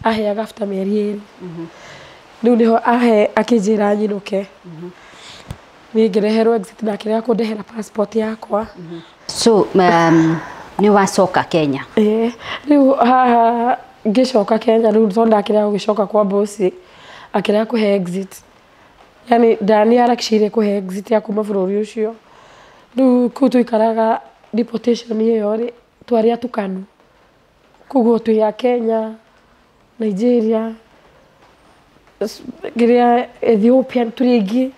aheaga after mieri 2 riu niho akijira nyinuke ni ngireherwo exit na akirega kundehera passport yakwa so ni wacoka Kenya riu ngicoka Kenya riu tondu akirega gugicoka kwa boss akirega kuhe exit yani ndani arakishire kuhe exit ya kuma bururi ucio riu kutu ikaraga deportation iyo ri twari atukanu kuguo tu ya Kenya Nigeria giria Ethiopia turingi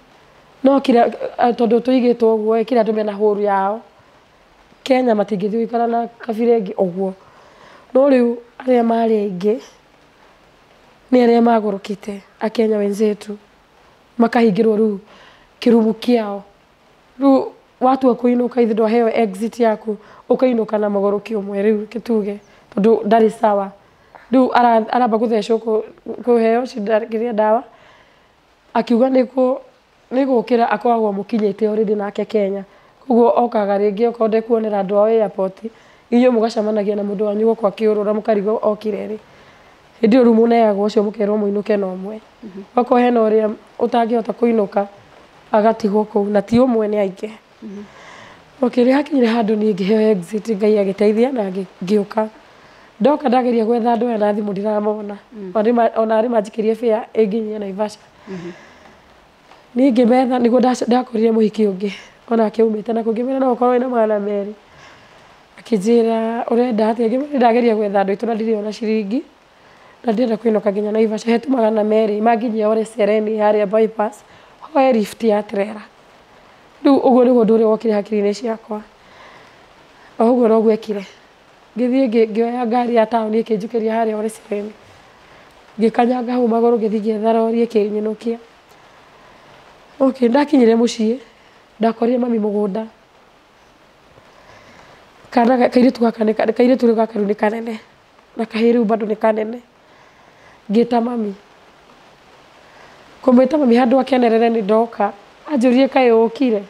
no kira tondu tuigitwo guo kira andu mena huru yao Kenya matingithio ikara na kabira ingi oguo no riu aria mari aingi ni aria magurukite akenya wenzetu makahingirwo riu kirumu kiao riu watua kuinuka ithe ndwaheo exit yaku ukainuka na maguru kiumwe riu kituge tondu ndari sawa riu aramba guthecwo kuheo ciria dawa akiuga nigukira akoragwo mukinyite already nake Kenya koguo okaga ringi okonde kuonera andu ao airport iyo mugacamanagia na mundu wanyu gukwa kiurura mukarigo okireri hindi uru muneagwo ucio mukerwo muinuke no mwe wako hena uria utangihota kuinuka agatigwo kuu na ti umwe ni aingi okay hakinyire handu ni ngiheo exit ngai agiteithia na ngiuka ndoka ndageria gwetha andu na thimu ndiramona ona ari manjikirie fare inginyia Naivasha ni ngimetha niguo ndakorire muhiki ungi ona akiumite na kungimera no ukorwo ina mwana meri akijira urenda atia ndageria gwetha andu ituna ndiriona ciringi na ndenda kuinuka nginya Naivasha hetumaga na meri manginyia ore Sereni haria bypass hoe lift ya trailer riu uguo niguo nduri wokire hakiri-ini ciakwa oguo no gwekire ngithie ngioya ngari ya tauni ikinjukiria haria ore Sereni ngikanyanga hau maguru ngithie ngietha rori ikinyinukia okay ndakinyire mucii ndakorire mami mugunda kana kairitu gaka ni kanene na kahiru bado ni kanene ngita mami kumwita mami handu akenerere ni ndoka anjurie kae ukire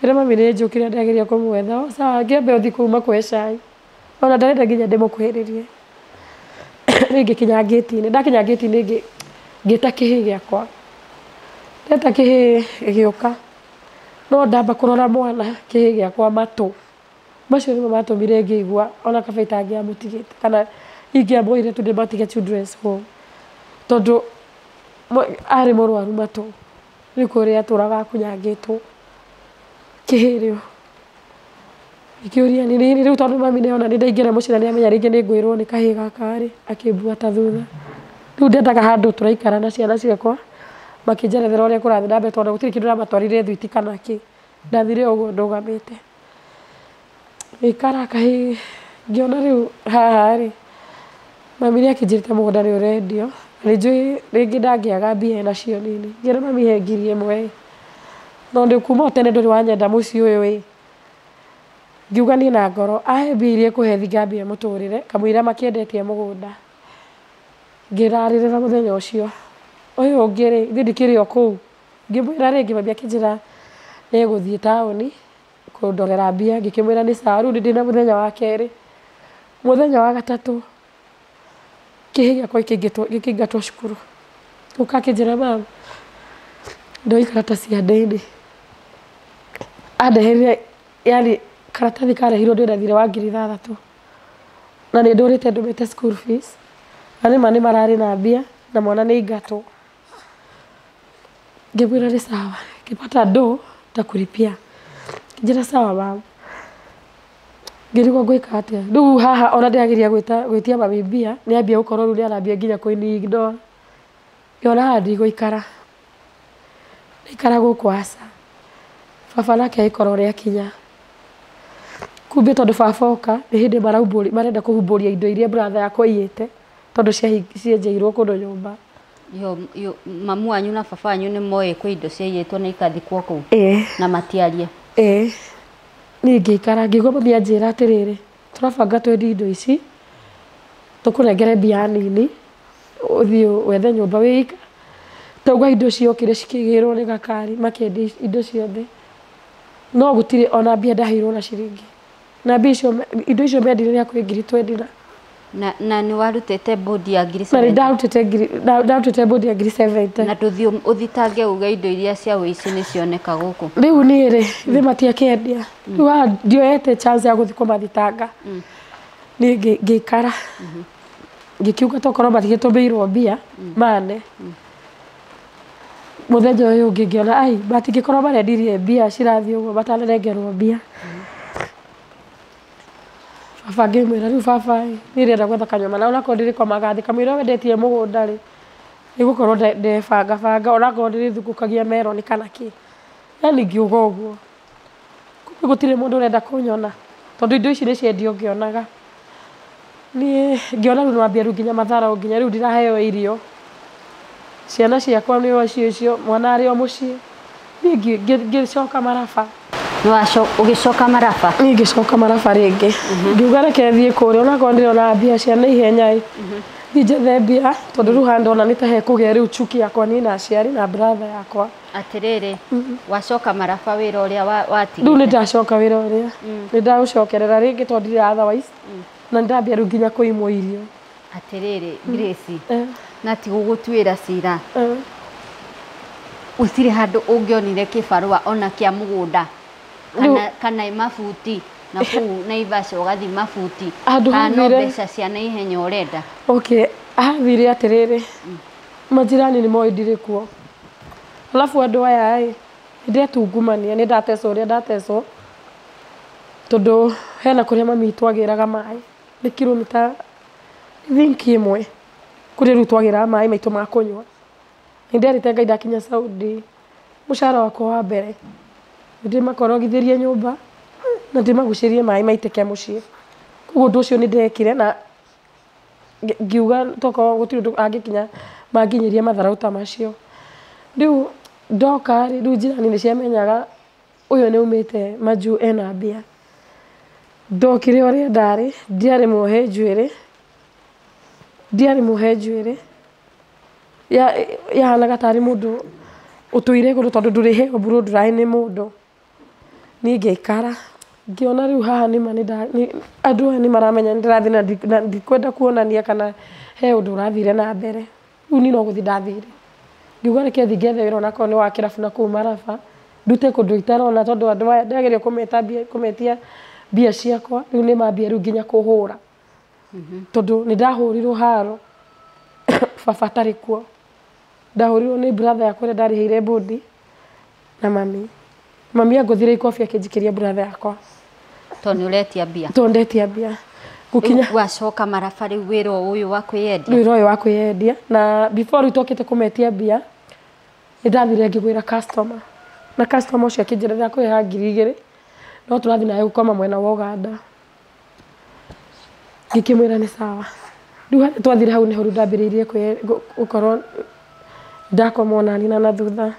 ira mami ni njukire ndageria kumwetha sawa ngiambe uthi kuma kwe cai ona ndarenda nginya ndimukuhiririe ringi kinya gate-ini ndakinya gate-ini ngita kihi giakwa ndeta kihi giuka no ndamba kurora mwana kihi giakwa matu macio nimo matumire ngigua ona kabaita ngiamutigite kana ingiamwire tu ndimatige children's home tondu ari murwaru matu rikuria turaga kunyangitwo kihirio ikiuria ni riu tondu mami ni ona ni ndaingira mucira ni amenya ringi ni ngwirwo ni kahi gakari akimbuata thutha riu ndendaga handu turaikara na ciana ciakwa makinjerethera uria kurathi na mbere tondu gutiri kindu ramatwarire thwiti kana ki ndathire uguo ndugamite ikara kahi ngiona riu haha ri mami ni akinjirite mugunda ni urendio ringi ndangiaga mbia nacio nini ngira mami he ngiri imwe no ndi kuma tene nduri wanyenda muci uyu ngiuga ni na ngoro ahe mbia iria kuhethi ngambia muturire kamwira makiendetie mugunda ngiraririra muthenya ucio uyu ungiri ndikiri o kuu ngimwira ringi mami akinjira ni guthie tauni kundorera mbia ngikimwira ni sawa riu ndina muthenya wa keri muthenya wa gatatu kihi giakwa gikingatwo cukuru ukakinjira mama ndoi karatathi ya ndini andeheire yani karatathi karehirwo ndina thire wa 6,000 na ni ndurite ndumite school fees ani mani marari na mbia na mwana ni ingatwo ngimwira ni sawa ngipata ndo takuripia njira sawa mama ngirigwo gwika atia riu haha ona ndageria gwitia mami mbia ni ambia gukorwo riu ni arambia nginya kuinignore yona handi guikara ikara guku asa baba nake aikorwo ria kinya kumbe tondu baba oka ni hindi marenda kuhumburia indo iria brother yakwa iyite tondu cienjeirwo kundu nyumba yo mamu wanyu na baba wanyu ni moe kwi indo ciaiyitwo na ikathikwo kuu na matiarie ni ngikara ngigwa mami anjira atiriri turabanga twendi indo ici tukunengere mbia nini uthii wethe nyumba wika tauga indo ciokire cikigirwo ni gakari makiendi indo ciothe no gutire ona mbia ndahirwo na ciringi na mbia icio indo icio mendire ria kwi 20 na ni warutete bodi ya 70 na ndarutete bodi ya 70 na tuthi uthitange uga indo iria cia wici ni cioneka guku riu ni ri thi matia kendia riu ndioete chance ya guthi kumathitanga ni ngikara ngikiuga tokorwo matigitumbirwo mbia mane muthenya uyu ngiona ai batingikorwo marendirie mbia cirathi uguo batanerengerwo mbia baba ngimwira riu baba ni renda gwetha kanyoma na ona kondiri kwa magathi kamwira wendetie mugunda ri igukorwo ndebanga ona kondiri thukukagia meroni kana ki yani ngiuga uguo kumbe gutire mundu urenda kunyona tondu indo ici ni ciendio ngionaga ni ngiona riu nwambia riu nginya mathara nginya riu ndiraheo irio ciana ciakwa ni o cio mwana ari o mucii ni ngicoka maraba Ugicoka Maraba? Ni ngicoka Maraba ringi. Ngiuga reke thie kuria ona korwo ndirona mbia cia naihenya njethe mbia tondu riu handa ona nitahe kugia riu chuki yakwa ni na aciari na brother yakwa. Atiriri wacoka Maraba wira uria watigite? Riu nindacoka wira uria nindagucokerera ringi tondu ndira otherwise na ndambia riu nginya kuimwo irio. Atiriri Grace, na ti gugutwira cira utire handu ungionire kibarua ona kia mugunda kana mabuti na kuu Naivasha ugathi mabuti kana mbeca cia naihenya urenda? Okay, athire atiriri majirani ni moi ndire kuo, alafu andu aya ndiatungumania ni ndatecwo uria ndatecwo tondu hena kuria mami twagiraga mai ni kilomita thinki imwe kuria riu twagira mai maitu ma kunywa. Ndirite Ngai ndakinya Saudi mushara wakwa wa mbere ndimakorogithirie nyumba na ndimagucirie mai maitike mucii, koguo undu ucio ni ndekire na ngiuga toko gutiri undu angikinya manginyirie matharauta macio. Riu ndoka riu jirani ni ciamenyaga uyu ni umite Maju ena mbia. Ndokire uria ndari ndiari muhe njuiri yahanaga tari mundu utuire iguru tondu nduri he oburu ndurahi ni mundu. Ni ngiikara ngiona riu haha ni mani andu ni maramenya ndirathi na ndikwenda kuonania kana he undu urathire na mbere. Riu ni no guthi ndathire ngiuga reke thi ngethe wira onako ni wa kirabu na kuu Maraba ndute kundu itarona tondu andu aya ndageria kumetia mbia ciakwa riu ni mambia riu nginya kuhura tondu ni ndahurirwo haro baba atari kuo. Ndahurirwo ni brother yakwa uria ndariheire bodi na mami anguthire ikobi akinjikiria brother yakwa tondu uretia mbia? Tondu ndetia mbia. Gukinya wacoka Maraba riu wira uyu wa kwiyendia? Wira uyu wa kwiyendia na before riu tokite kumetia mbia ni ndathire ngigwira customer na customer ucio akinjirira kwiha 2,000 no turathi naye gukoma mwena wa Uganda. Ngikimwira ni sawa. Riu twathire hau niho ndambiriirie gukorwo ndakoma nani na thutha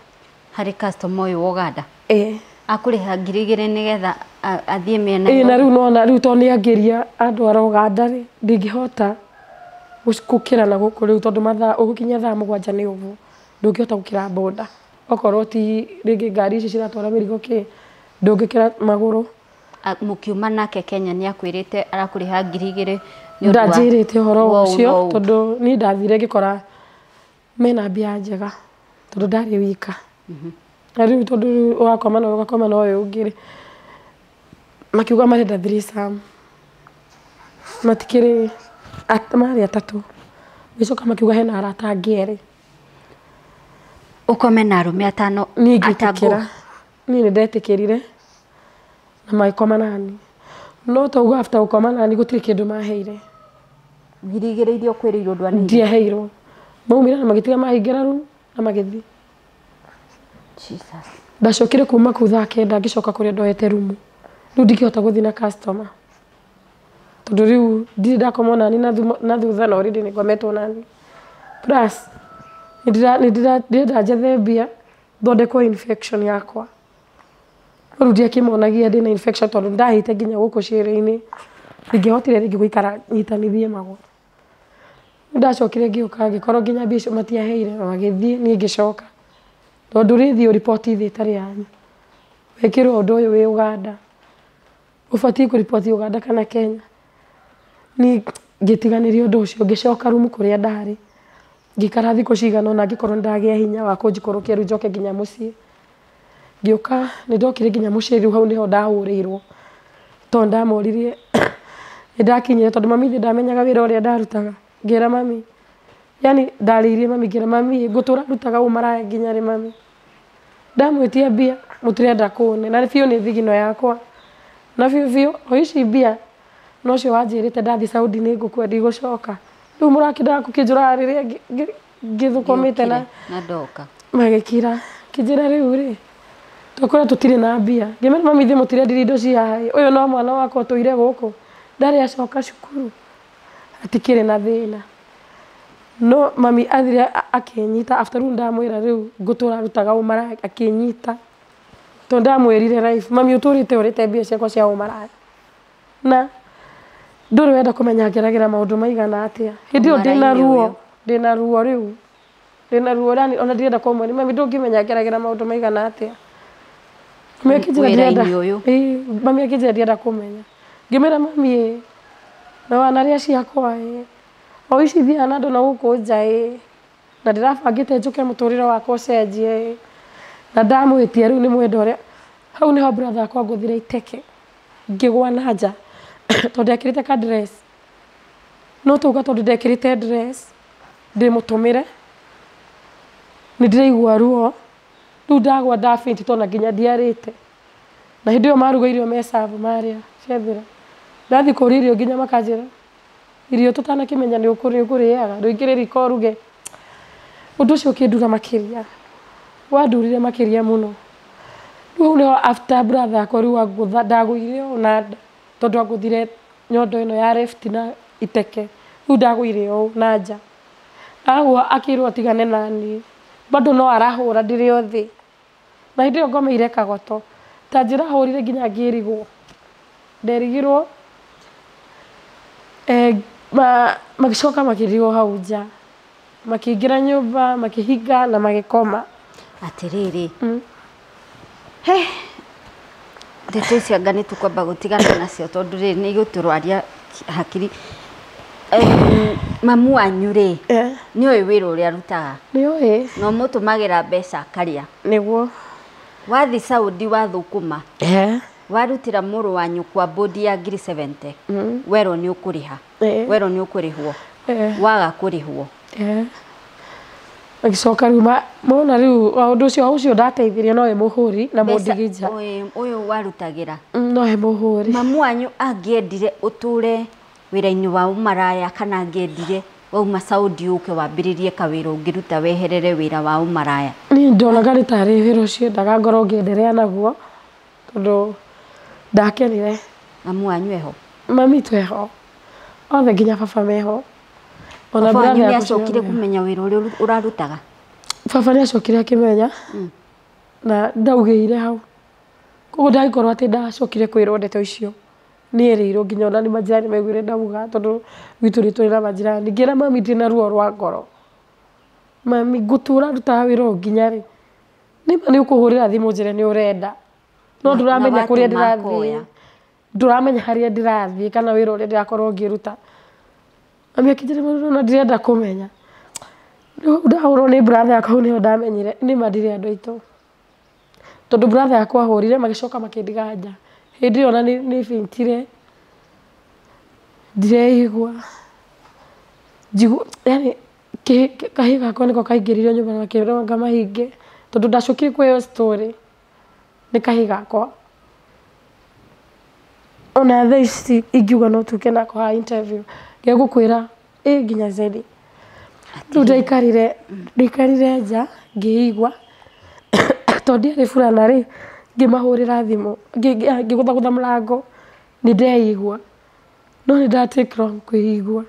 hari customer uyu wa Uganda akuriha 2,000 nigetha athie mena na riu nona riu to ni angiria andu ara Uganda ri ndingihota gukira na guku riu tondu mathaa ugukinya thaa 7 ni uvu ndungihota gukira boda okorwo ti ringi ngari ici ciratwara mirigo ki ndungikira maguru. Mukiuma nake Kenya ni akwirite arakuriha 2,000? Ndanjirite uhoro ucio tondu ni ndathire ngikora mena mbia njega tondu ndari wika. Riu tondu wakoma na uyu ungiri makiuga marenda threesome matikiri mari atatu gicoka makiuga hena arata angieri ukome na arume atano atango. Ni ndetikirire na maikoma nani no toguo after ukoma nani gutiri kindu maheire 2,000 irio kwirirwo ndwani ndiaheirwo maumira na magitiga mahingira ru na magithi. Jesus. Ndacokire kuma ku thaa 9 ngicoka kuria ndoete rumu riu ndikihota guthi na customer tondu riu ndiri ndakoma nani na thutha na already ni ngometwo nani plus ndira njethe mbia thondekwo infection yakwa. Riu ndiakimonagia ndina infection tondu ndahite nginya guku ciiri-ini ndingihotire ringi guikara nyitanithie maguru. Ndacokire ngiuka ngikorwo nginya mbia icio matiaheire na magithie ni ngicoka tondu rithio report itari yanyu wekirwo undu uyu wi Uganda ubati ku report Uganda kana Kenya. Ni ngitiganirie undu ucio ngicoka rumu kuria ndari ngikara thiku cigana na ngikorwo ndagia hinya wa kunjikorokia riu njoke nginya mucii. Ngioka ni ndokire nginya mucii riu hau niho ndahurirwo tondu ndamoririe ndakinyire tondu mami ndamenyaga wira uria ndarutaga. Ngira mami yani ndaririe mami ngira mami ngutura rutaga umara nginya ri mami ndamwitia mbia mutirenda kuone na biu ni thigino yakwa na biu o ici mbia no cio wanjirite ndathi Saudi ni ngukwendi gucoka riu murakida kukinjura riria ngithukomite na ndoka magikira kijira riu ri tukora tutire na mbia ngimena mami thi mutirendire indo cia uyu no mwana wakwa tuire guku ndari acoka cukuru atikire na thina no mami athire akinyita after runda mwira riu ngutura rutaga umara akinyita to ndamwirire life mami uturite urite mbia ciakwa cia umaraya na nduri wenda kumenya ngeragira maundu maigana atia hindi yo ndina ruo riu ndina ruo rani ona ndirenda kumwoni mami ndungimenya ngeragira maundu maigana atia mami akijira ndirenda kumenya ngimera mami na wanaria ciakwa o ici thiana andu na guku nja na ndirabangite njuke muturire wakwa ucenjie na ndamwitia riu ni mwenda uria hau niho brother akwa nguthire iteke ngigwa na nja tondu ndekirite ka dress no tuga tondu ndekirite dress ndimutumire ni ndiraigua ruo riu ndagwa ndafaint tona nginya ndiarite na hindi yo maruga irio me serve maria ciathira ndathi kuri irio nginya makanjira irio tutanakimenya ni ukuriaga nduingire riko ruge undu ucio kindura makiria wandurire makiria muno riu niho after brother akwa riu agutha ndagwire ona tondu aguthire nyondo ino ya left na iteke riu ndagwire o na nja agwa akirwo atigane nani bado no arahura ndiri othi na hindi yo ngomeire kagoto ta njira hurire nginya ngirigwo nderigirwo magicoka makirigo hau nja makiingira nyumba makihinga na magikoma atiriri ndeto icio anga nĩ tũkwamba gũtigana nacio tondũ rĩ nĩ igũtũrwaria hakiri mamu wanyu rĩ nĩ ũĩ wĩra ũrĩa arutaga nĩ ũĩ no mũtũmagĩra mbeca akarĩa nĩguo wathi Saudi wathũkũma warutira mũrũ wanyu kwa bodi ya ngiri 70 werwo nĩ ũkũrĩha werwo nĩ ũkũrĩhwo waga kũrĩhwo agicoka riu mona riu undu ucio ndateithirie no muhuri na mundigija uyu warutagira no muhuri mamu wanyu angiendire uture wira-ini wa umaraya kana angiendire wauma Saudi uke wambiririe kawira ungiruta weherere wira wa umaraya ni ndonaga ni tari wira ucio ndaga ngoro ngienderea naguo tondu ndakenire mamu wanyu eho mami tweho othe nginya baba meho ona brother nĩ acokire kumenya wĩra ũrĩa ũrarutaga baba nĩ acokire akimenya na ndaugĩire hau koguo ndagĩkorwo atĩ ndacokire kwĩrwo ndeto icio nĩ erĩirwo nginya ona nĩ majirani maiguire ndauga tondũ gwitũ nĩ tũrĩ na majirani ngĩra mami ndĩ na ruo rwa ngoro mami ngũtũra rutaga wĩra ũyũ nginya rĩ nĩma nĩ ũkũhũrĩra thimũ njĩre nĩ ũrenda no ndũramenya kũrĩa ndĩrathiĩ ndũramenya harĩa ndĩrathiĩ kana wĩra ũrĩa ndĩrakorwo ngĩruta mami akijira na ndirenda kumenya ndahurwo ni brother akwa niho ndamenyire ni mandire andu aitu tondu brother akwa ahurire magicoka makindiga nja hindi ona ni fintire ndireigua jigu yani kahiga gakwa niko kaingiririo nyumba na kĩrwo ngamahinge tondu ndacukire kwa story ni kahiga gakwa ona thaa ici ingiuga no tuke nako ha interview ngĩgũkwĩra nginya zedi rĩu ndaikarire nja ngĩigua tondũ ndiarĩ burana rĩ ngĩmahũrĩra thimũ ngĩgũthagũtha mũrango nĩ ndeigua no nĩ ndatake wrong kwĩigua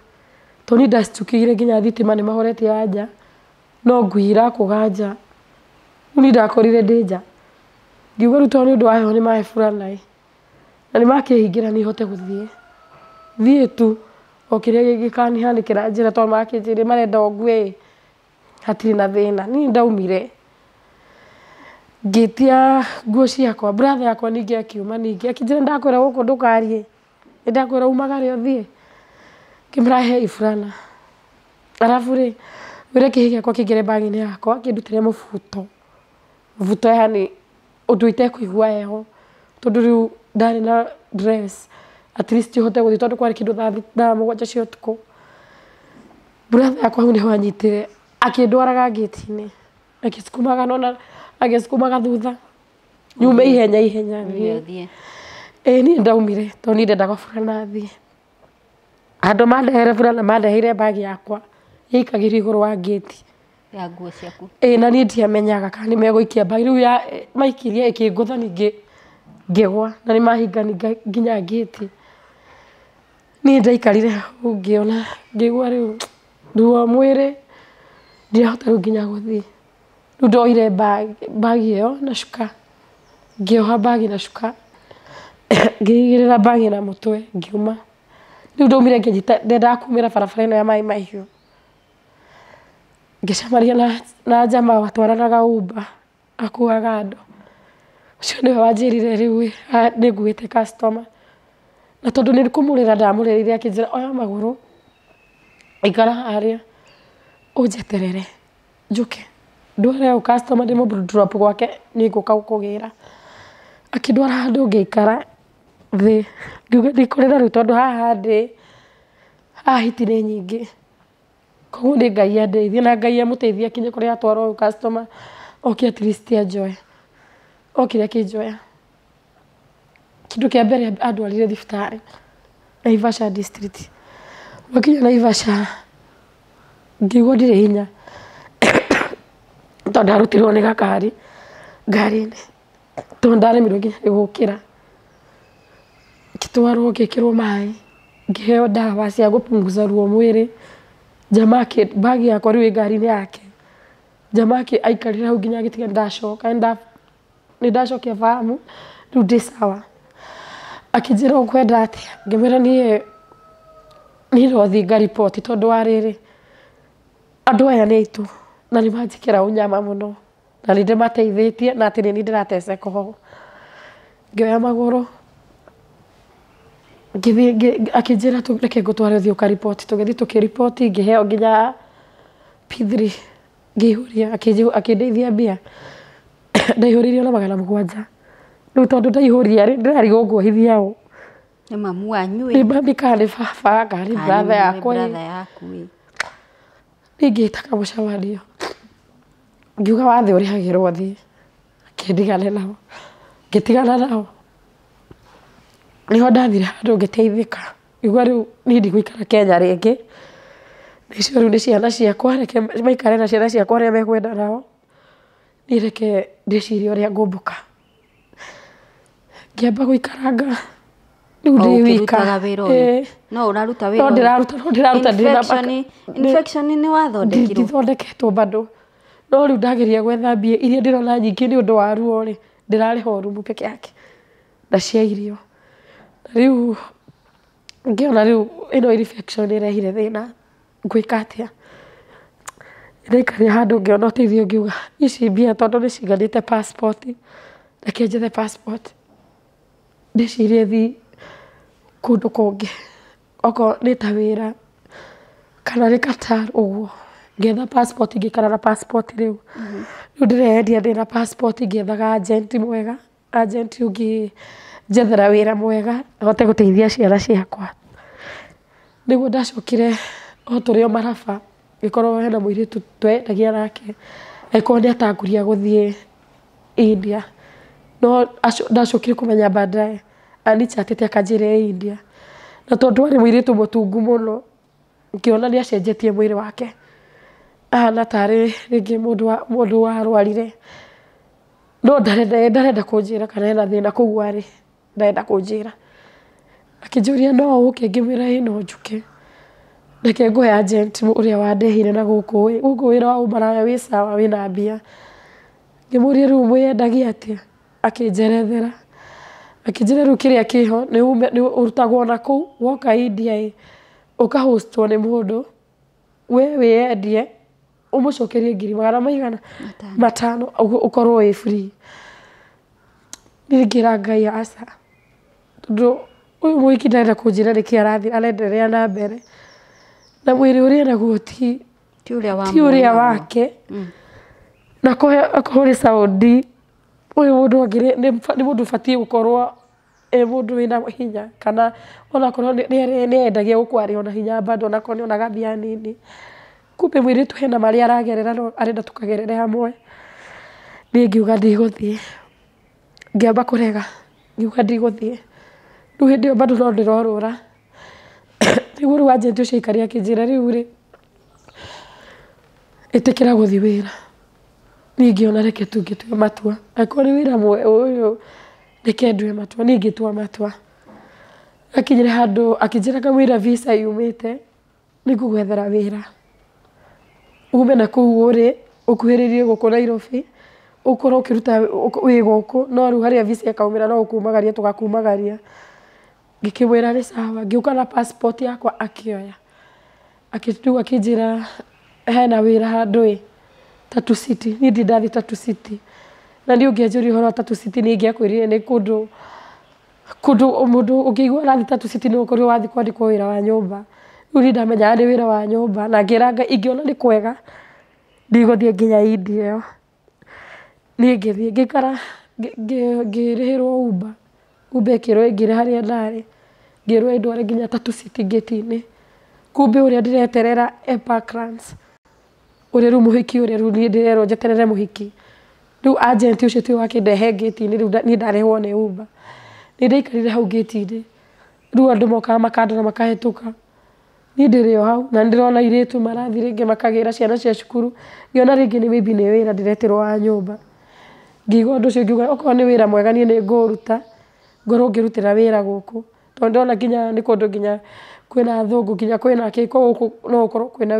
tondũ nĩ ndacukĩire nginya thitima nĩ mahoretie nja no ngũira kũga nja rĩu nĩ ndakorire ndĩ nja ngiuga rĩu tondũ nĩ ũndũ wa heho nĩ mahe burana na nĩ makĩhingĩra nĩ hote gũthiĩ thiĩ tu okiria gĩkanihanĩkĩra njĩra tondũ makĩnjĩrĩ marenda ngue hatirĩ na thĩna niĩ ndaumire ngĩtia nguo ciakwa brother yakwa ningĩ akiuma ningĩ akĩnjĩra ndakwĩra gũkũ ndũkarie nĩ ndakwĩra umagare ũthiĩ ngĩmũra he iburana arabu rĩ wĩra kĩhĩ gĩakwa kĩingĩre bagi-inĩ yakwa kĩndutĩre mũbuto yani ũndũ itekũigua heho tondũ rĩu ndarĩ na dress at least hote gũthiĩ tondũ kwarĩ kĩndũ thaa mũgwanja cia ũtukũ brother yakwa hau nĩho anyitire akĩndwaraga gate-inĩ agĩsukumaga nona agĩsukumaga thutha nyume ihenya thiĩ niĩ ndaumire tondũ niĩ ndendaga burana thiĩ andũ mandehere burana mandeheire bagi yakwa yaikagĩrio igũrũ wa gate ya nguo ciaku na niĩ ndiamenyaga kana nĩ megũikia bagi rĩu maikirie ĩkĩngũtha ningĩ ngĩgwa na nĩ mahingani nginya gate niĩ ndaikarire hau ngĩona ngĩigua rĩu ruo mwĩrĩ ndirahota rĩu nginya gũthiĩ rĩu ndoire bagi ĩyo na cuka ngĩoha bagi na cuka ngĩigĩrĩra bagi na mũtwe ngiuma rĩu ndaumire ndendaga kumĩra barabara ĩno ya Mai Mahiũ ngĩcemania na jamaa watwaranaga Uber akuaga andũ ũcio nĩwe wanjĩrire rĩu nĩnguĩte customer na tondũ nĩ kũmũrĩra ndamũrĩrire akĩnjĩra oya magũrũ ikara harĩa ũnjeterere njũke ndware o customer ndĩmũ drop gwake nĩngũka gũkũgĩra akĩndwara handũ ngĩikara thĩ ngiuga ndikũrĩra rĩu tondũ haha ndĩ hiti nĩ nyingĩ koguo nĩ Ngai andeithie na Ngai amũteithie akinye kũrĩa atwara ũyũ customer oke at least anjoye okire akĩnjoya kĩndũ kĩa mbere andwarire thibitarĩ Naivasha district wakinya Naivasha ngĩigua ndirĩ hinya tondũ ndarutirwo nĩ gakari ngari-inĩ tondũ ndaremirwo nginya nĩ gũkĩra ngĩtwarwo ngĩkĩrwo maĩ ngĩheo ndawa cia gũpunguza ruo mwĩrĩ jamaa bagi yakwa rĩu ĩ ngari-inĩ yake jamaa aikarire hau nginya agĩtiga ndacoka nĩ ndacokia fahamu rĩu ndĩ sawa akĩnjĩra ũkwenda atĩa ngĩmwĩra niĩ nothiĩ ngariboti tondũ wa rĩrĩ andũ aya nĩ aitũ na nĩ manjĩkĩra ũnyama mũno na nĩ ndĩmateithĩtie na atĩ nĩ niĩ ndĩrateceka ũũ ngĩoya magũrũ akĩnjĩra reke ngũtware ũthiĩ ũkariboti tũgĩthiĩ tũkĩriboti ngĩheo nginya P3 ngĩihũria akĩndeithia mbia ndaihũririo na 700 rĩu tondũ ndaihũria ndĩrarigwo nguohithia ũũ nĩ mamu wanyu nĩ mami kana nĩ baba kana nĩ brother yakwa ningĩta kamũcemanio ngiuga wathe ũrĩhagĩrwo thiĩ akĩndigane nao ngĩtigana nao nĩho ndathire handũ ngĩteithĩka ngiuga rĩu niĩ ndigũikara Kenya rĩngĩ icio rĩu nĩ ciana ciakwa reke maikare na ciana ciakwa arĩa mekwenda nao niĩ reke ndĩcirie ũrĩa ngũmbũka ngĩamba gũikaranga rĩu ndĩ wika no ũraruta wĩra no ndĩraruta infection nĩ wathondekirwo ndithondeketwo bado no rĩu ndageria gwetha mbia iria ndĩrona nyingĩ nĩ ũndũ wa ruo rĩ ndĩrarĩho rumu peke yake na cia irio rĩu ngĩona rĩu ĩno infection ĩrehire thĩna ngwĩka atĩa ndaikarire handũ ngĩona ũteithio ngiuga ici mbia tondũ nĩ ciganĩte passport reke njethe passport ndĩcirie thiĩ kũndũ kũngĩ okorwo nĩ ta wĩra kana nĩ Qatar ũguo ngĩetha passport ngĩikara na passport rĩu rĩu ndĩreyendia ndĩna passport ngĩethaga agent mwega agent ũngĩnjethera wĩra mwega ahote gũteithia ciana ciakwa nĩguo ndacokire o tũrĩ o maraba ngĩkorwo hena mũirĩtu twendagia nake angĩkorwo nĩ atanguria gũthiĩ India no ndacokire kũmenya baadaye anichatĩte akanjĩra India na tondũ arĩ mũirĩtu mũtungu mũno ngĩona nĩ acenjetie mwĩrĩ wake ahana tarĩ rĩngĩ mũndũ warwarire no ndarenda kũnjĩra kana hena thĩna kũu arĩ ndarenda kũnjĩra akĩnjũria no ũke ngĩmwĩra ĩno njuke reke ngũhe agent ũrĩa wandehire na gũkũ wĩra wa ũmaraya wĩ sawa wĩna mbia ngĩmũria rĩu mwĩyendagia atĩa akĩnjerethera akĩnjĩra rĩu kĩrĩa kĩho nĩ ũrutagwo na kũu woka India ũkahostwo nĩ mũndũ we wĩyendie ũmũcokerie 500 ũkorwo wĩ free ningĩra Ngai aca tondũ ũyũ mũhiki ndarenda kũnjĩra nĩkĩ arathiĩ arenderea na mbere na mwĩrĩ ũrĩa naguo ti ũrĩa wake na akũhũrĩ Saudi ũyũ mũndũ nĩ mũndũ batiĩ gũkorwo mũndũ wĩna hinya kana onakorwo nĩ endagia gũkwarĩ ona hinya bado onakorwo nĩ onaga mbia nini kumbe mũirĩtu hena marĩa aragerera no arenda tũkagerere hamwe niĩ ngiuga ndigũthiĩ ngĩamba kũrega ngiuga ndigũthiĩ rĩu hĩndĩ ĩyo bado no ndĩrorũra nĩguo rĩu agent ũcio aikarire akĩnjĩra rĩu rĩ ĩtĩkĩra gũthiĩ wĩra niĩ ngĩona reke tu ngĩtua matua angĩkorwo nĩ wĩra ũyũ reke ndue matua niĩ ngĩtua matua akinyire handũ akĩnjĩra kamũira visa yumĩte nĩngũgwethera wĩra ume na kũu ũrĩ ũkuhĩrĩrie gũkũ Nairobi ukorwo ukiruta wi guku no ru haria visa ikaumira no ukumagaria tugakumagaria ngikimwira ni sawa ngiuka na passport yakwa akioya akijira hena wira handu Tatu City ni ndathi Tatu City na ndi ungianjuri horo Tatu City ni ngiakwirire ni kundu mundu ukigwa rathi Tatu City no ukorwo wathi kwandikwo wira wa nyumba uri ndamenya ari wira wa nyumba na ngiranga ingiona ni kwega ndigũthiĩ nginya India ĩyo niĩ ngĩthiĩ ngĩikara ngĩrĩhĩrwo Uber ĩkĩrwo ĩngĩre harĩa ndarĩ ngĩrwo ĩndware nginya Tatu City gate-inĩ kumbe ũrĩa ndĩreterera Epakranz ũrĩa rĩu mũhiki ũrĩa rĩu niĩ ndĩrerwo njeterere mũhiki rĩu agent ũcio ti wakĩndehe gate-inĩ rĩu niĩ ndarehwo nĩ Uber nĩ ndaikarire hau gate-inĩ rĩu andũ mokaga makandora makahĩtũka niĩ ndĩrĩ o hau na ndĩrona airĩtu marathi rĩngĩ makagĩra ciana cia cukuru ngĩona rĩngĩ nĩ maybe nĩ wĩra ndĩreterwo wa nyũmba ngiuga ũndũ ũcio ngiuga okorwo nĩ wĩra mwega niĩ nĩ ngũruta ngorwo ngĩrutĩra wĩra gũkũ tondũ ndona nginya nĩ kũndũ nginya kwĩna athũngũ nginya kwĩna kĩ koguo no gũkorwo kwĩna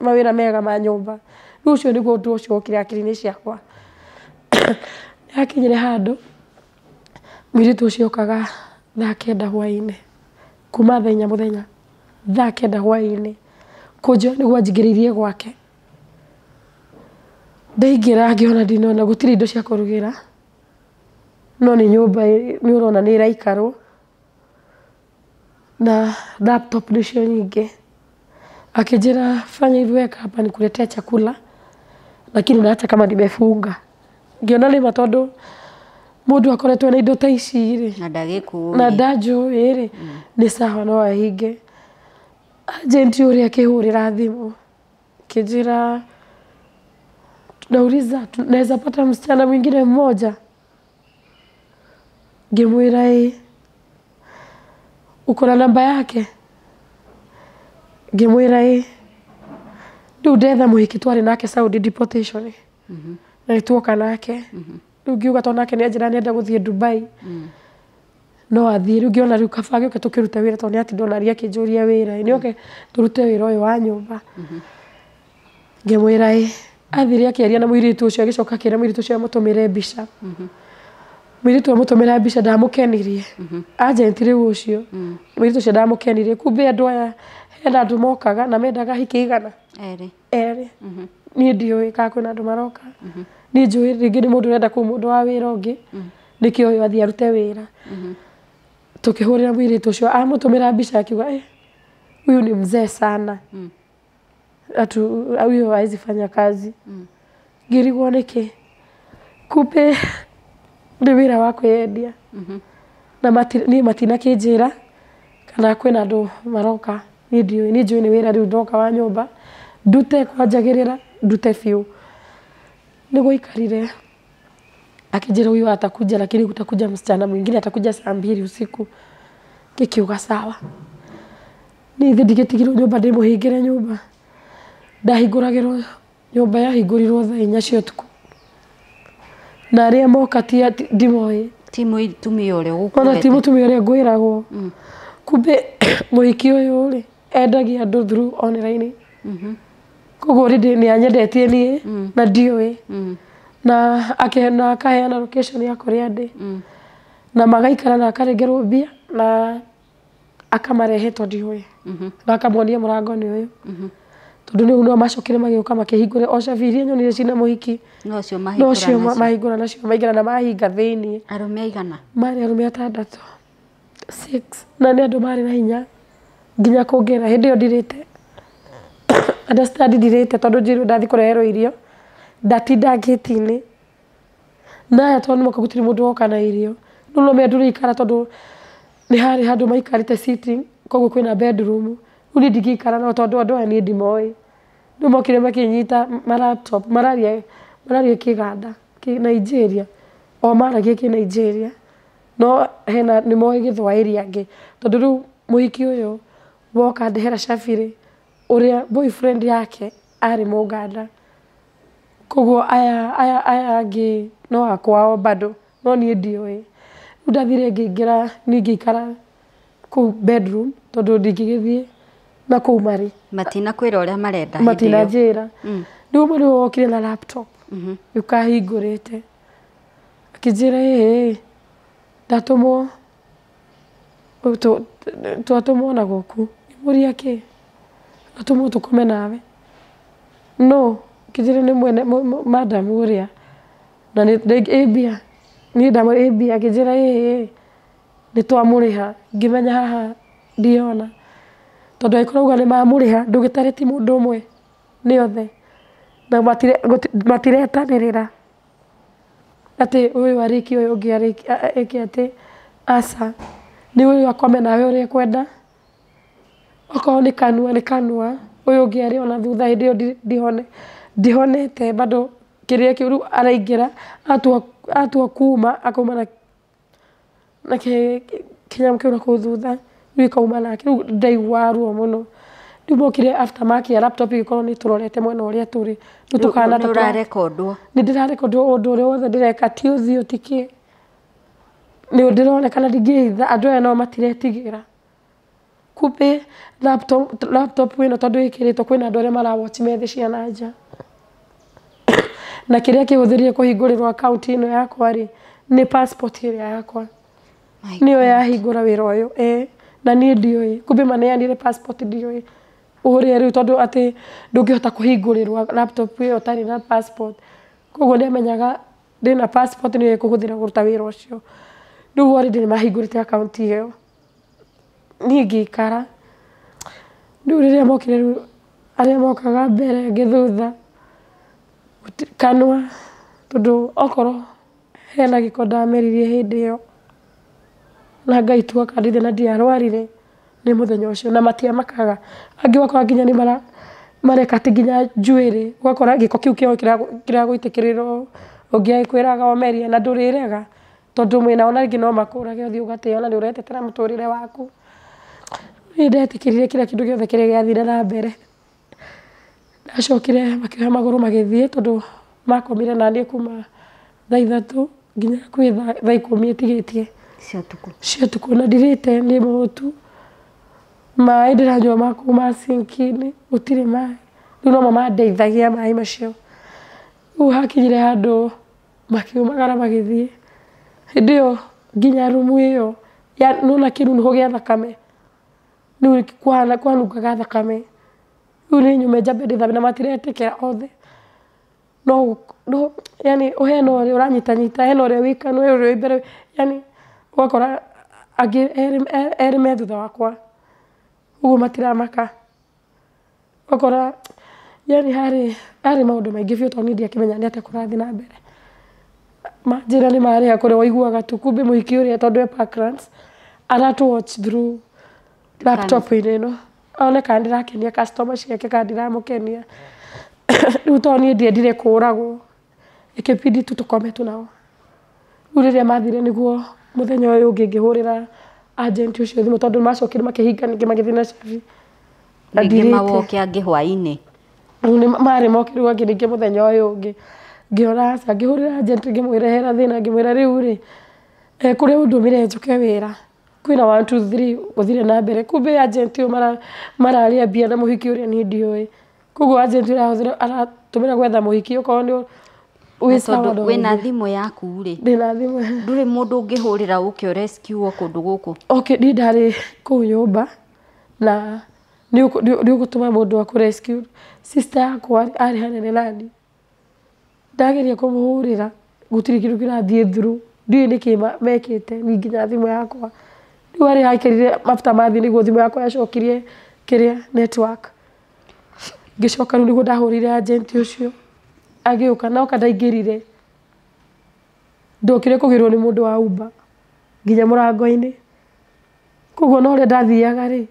mawĩra mega ma nyũmba rĩu ũcio nĩguo ũndũ ũcio wokire hakiri-inĩ ciakwa nĩhakinyire handũ mũirĩtu ũcio okaga thaa 9 hwaĩ-inĩ kuma thaa 4 mũthenya thaa 9 hwaĩ-inĩ kũnjoya nĩguo anjingĩrĩirie gwake ndaingĩra ngĩona ndinona gũtirĩ indo cia kũrugĩra no nĩ nyũmba nĩ ũrona nĩ ĩraikarwo na laptop nĩcio nyingĩ akĩnjĩra fanya hivi weka hapa nikuletea chakula lakini naacha kama nimefunga ngĩona nĩ matondũ mũndũ akoretwo na indo ta ici rĩ na ndajũĩ rĩ nĩ sawa no ahinge agent ũrĩa akĩhũrĩra thimũ akĩnjĩra nauliza tunaweza pata msichana mwingine mmoja ngĩmwĩra uko na namba yake ngĩmwĩra rĩu ndetha mũhiki twarĩ nake Saudi deportation na nĩtuoka nake rĩu ngiuga tondũ nake nĩ anjĩra nĩenda gũthiĩ Dubai no athiĩ rĩu ngĩona rĩu kaba gĩũke tũkĩruta wĩra tondũ nĩ atindwo naria akĩnjũria wĩra nĩoke tũrute wĩra ũyũ wa nyũmba ngĩmwĩra athire akĩaria na mũirĩtu ũcio agĩcoka akĩra mũirĩtu ũcio amũtũmĩre mbica mũirĩtu amũtũmĩra mbica ndamũkenirie agent rĩu ũcio mũirĩtu ũcio ndamũkenirie kumbe andũ aya hena andũ mokaga na mendaga hiki igana erĩ niĩ ndiũĩ kana kwĩna andũ maroka niĩ njũĩ rĩngĩ nĩ mũndũ ũrenda kũu mũndũ wa wĩra ũngĩ nĩkĩo ũyũ athiĩ arute wĩra tukihurira mwiritu ucio amũtũmĩra mbica akiuga huyu ni mzee sana huyo hawezi fanya kazi ngirigwo nĩkĩ kumbe nĩ wĩra wa kwĩendia na niĩ matina kĩnjĩra kana kwĩna andũ maroka niĩ njũĩ nĩ wĩra rĩu ndoka wa nyũmba ndute kwanjagĩrĩra ndute biũ nĩgũikarire akijira huyu atakuja lakini kutakuja msichana mwingine atakuja saa 2 usiku kikiuga sawa ni ndigitigirwo nyumba ndimuhingire nyumba ndahinguragirwo nyumba yahingũrirwo thaa 4 cia ũtukũ na arĩa moka ndimoĩ tumia ũrĩa gũkuĩte ona tumia ũrĩa ngwĩragwo kumbe mũhiki ũyũ rĩ endagia andũ through online koguo rĩndĩ nĩ anyendetie niĩ na ndiũĩ na akaheana location ya kũrĩa ndĩ na magaikara na akarengerwo mbia na akamarehe tondũ ndiũĩ na akamonia mũrango nĩ ũyũ tondũ nĩu no macokire magĩũka makĩhingũre o cabiria nyonire cina mũhiki no cio mahingũra nacio maingĩra na mahinga thĩinĩ arũme aigana marĩ arũme 6 na nĩ andũ marĩ na hinya nginya kũngĩra hĩndĩ ĩyo ndirĩte understand ndirĩte tondũ njĩrwo ndathi kũreherwo irio ndatinda gate-inĩ na tondũ moka gũtirĩ mũndũ woka na irio no mendũrĩ ikara tondũ nĩ harĩ handũ maikarĩte sitting koguo kwĩna bedroom uni ndigikara no tondũ andũ aya niĩ ndimoĩ nĩ mokire makĩnyita laptop mararia kĩganda kĩ Nigeria o maragia kĩ Nigeria no hena nĩ moĩ gĩthwaĩri angĩ tondũ rĩu mũhiki ũyũ woka ndehera cabirĩ ũrĩa boyfriend yake arĩ Mũganda koguo aya angĩ no akwao bado no niĩ ndiũĩ ndathire ngĩingĩra niĩ ngĩikara kũu bedroom tondũ ndingĩgĩthiĩ na kũu marĩ matina kwĩra ũrĩa marenda matina njĩra Ndio mwana wokire na laptop ukahingurite akijira ndatumwo twatumwo na goku muria ki ndatumwo tukome nawe no kijira ni mwene madam uria na ni ebia ni ndamo ebia kijira ni twamuriha ngimenya haha ndiona tondu aikoragwo ni mamuriha ndugitareti mundu umwe ni othe na matiretanirira ati uyu ariki uyu ungi ariki ati asa ni uyu akome nawe uria kwenda okorwo ni kanua uyu ungi ari ona thutha hindi ndihonete bado kiria kiu araingira atua kuma akauma na kinyamu kiu naku thutha riu ikauma nake riu ndaigua ruo muno riu mokire after makia laptop ikorwo ni turorete mwena uria turi tukana turarekondwo ni ndirarekondwo undu uria wothe ndireka ti uthio tiki ni ndironekana ndingiitha andu aya no matiretigira kumbe laptop ino tondu ikiritwo kwina andu aria marawatch methi cia nanja na kiria kihuthirie kuhingurirwo account ino yakwa ri ni passport iria yakwa niyo yahingura wira uyu na ni ndioi kumbe maneanire passport ndioi uria riu tondu ati ndungihota kuhingurirwa laptop iyo tari na passport koguo ndiamenyaga ndina passport niyo ikuhuthira kuruta wira ucio riu already ni mahingurite account iyo ni ngikara riu riria mokire riu aria mokaga mbere ngithutha kanua tondu okorwo hena giko ndameririe hindi iyo na ngaitua kandithi na ndiarwarire ni muthenya ucio na matiamakaga angi wakora nginya ni mareka ti nginya njuiri wakora giko kiu kio kira guitikirirwo ungi aikwiraga omerie na ndurirega tondu mwina ona ringi no makurage uthii ugatio na ni uretetera muturire waku ni ndetikirire kira kindu giothe kiria giathire na mbere ndacokire makioya maguru magithie tondu makomire na ni kuma thaa 3 nginya kwi thaa 10 itigitie cia tuku na ndirite ni mutu mai ndiranyua makuma sinkini gutire mai riu no mamandeithagia mai macio riu hakinyire handu makiumagara magithie hindi iyo nginya rumu iyo nona kirunuho gia thakame riu kwanungaga thakame riu ni nyume njambe ndithabe na matiretikira othe no yani uhena uria uranyitanyita hena uria wikanu uria wi mbere yani wakora angi eri me thutha wakwa uguo matiramaka wakora yani hari maundu maingi biu tondu ndiakimenya ni atia kurathi na mbere manjira ni maria kuria waiguaga tu kumbe muhiki uria tondu e backgrounds aratu watch through laptop ino one kandi rakenia customer ciake kandi ramukenia riu toni ndiendire kuragwo ikibidi tu tukome tu nao riu riria mathire niguo muthenya uyu ungi ngihurira agent ucio thimu tondu macokire makihinga ningi magithie na chef ningi mawoke angi hwaini ni mari mokiru angi ningi muthenya uyu ungi ngiora aca ngihurira agent ngimwirehera thina ngimwira riu ri kuria undumire njuke wira kwina 1 2 3 guthire na mbere kumbe agent uyu mararia bia na muhiki uria ni ndioi koguo agent uria aratumira gwetha muhiki uko ni tondu wina thimu yaku ri ndina thimu nduri mundu ungihurira uke rescue kundu guku okay ndi ndari ku nyumba na ni ugutuma mundu wa ku rescue sister yakwa ari hanene nani ndageria kumuhurira gutiri kindu kirathie through ndi niki mekite ni nginya thimu yakwa riu ari haikirire mafuta mathi niguo thimu yakwa yacokirie kiria network ngicoka riu niguo ndahurire agent ucio agiuka no kandaingirire ndokire kugirwo ni mundu wa Uber nginya murango-ini koguo no ria ndathiaga ri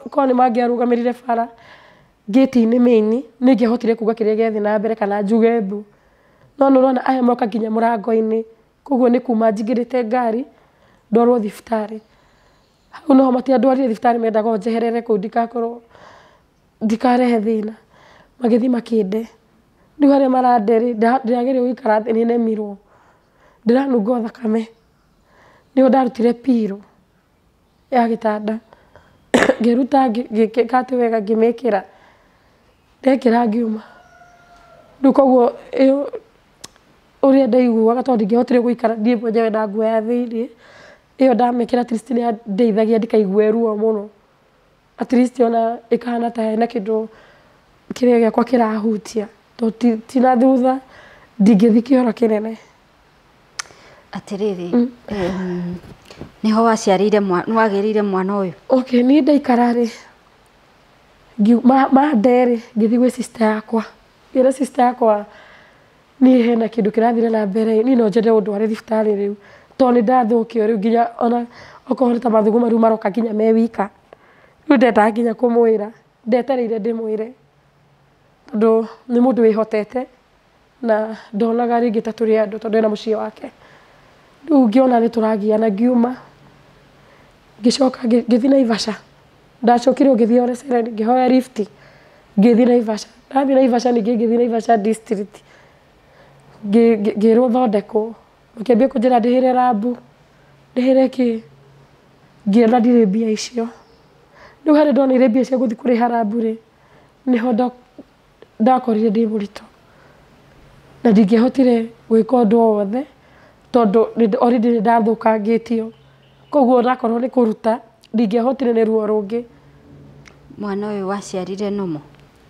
ko ni mangiarugamirire bara gate-ini main ningihotire kuga kiria giathi na mbere kana njuge mbu no nurona aya moka nginya murango-ini koguo ni kuma njigirite ngari ndorwo thibitari hau no matiandwarire thibitari mendaga njeherere kuu ndikarehe thina magithi makinde riu haria maranderi ndirageria guikara thi ni nemirwo ndiranunga thakame niyo ndarutire piro ya gitanda ngiruta ngikati wega ngimikira ndekira ngiuma Rĩu koguo ũrĩa ndaiguaga tondũ ndingĩhotire gũikara ndiĩ mwenyewe na nguo ya thĩinĩ ĩyo ndamĩkĩra at least nĩ ndeithagia ndikaigue ruo mũno, at least ona ĩkahana ta hena kĩndũ kĩrĩa gĩakwa kĩrahutia tondũ ti na thutha ndingĩthi kĩoro kĩnene. Atĩrĩrĩ, nĩho waciarĩire nĩwagĩrĩire mwana ũyũ? Okay, niĩ ndaikara rĩ manderĩ ngĩthi gwĩ sister yakwa, ngĩra sister yakwa niĩ hena kĩndũ kĩrathire na mbere, niĩ no njende ũndware thibitarĩ rĩu tondũ nĩ ndathũkio rĩu nginya ona okorwo ta mathuguma rĩu maroka nginya me wika, rĩu ndendaga nginya kũmwĩra, ndetereire ndĩmwĩre tondũ nĩ mũndũ wĩhotete na ndonaga rĩngĩ ta tũrĩ andũ tondũ ena mũciĩ wake. Rĩu ngĩona nĩ tũragiana ngiuma ngĩcoka ngĩthi Naivasha, ndacokire ngĩthi Ole Sereni ngĩhoya lift ngĩthi Naivasha, ndathi Naivasha ningĩ ngĩthi Naivasha district ngĩrwo thondekwo, makĩambia kũnjĩra ndĩhĩre rabu, ndĩhĩre kĩ, ngĩona ndirĩ mbia icio. Rĩu harĩ ndonire mbia cia gũthi kũrĩha rabu rĩ nĩho ndakorire ndĩ mũritũ na ndingĩahotire gwĩka ũndũ o wothe tondũ already nĩ ndathũkangĩtio, koguo onakorwo nĩ kũruta ndingĩahotire nĩ ruo rũngĩ. Mwana ũyũ waciarire nomo?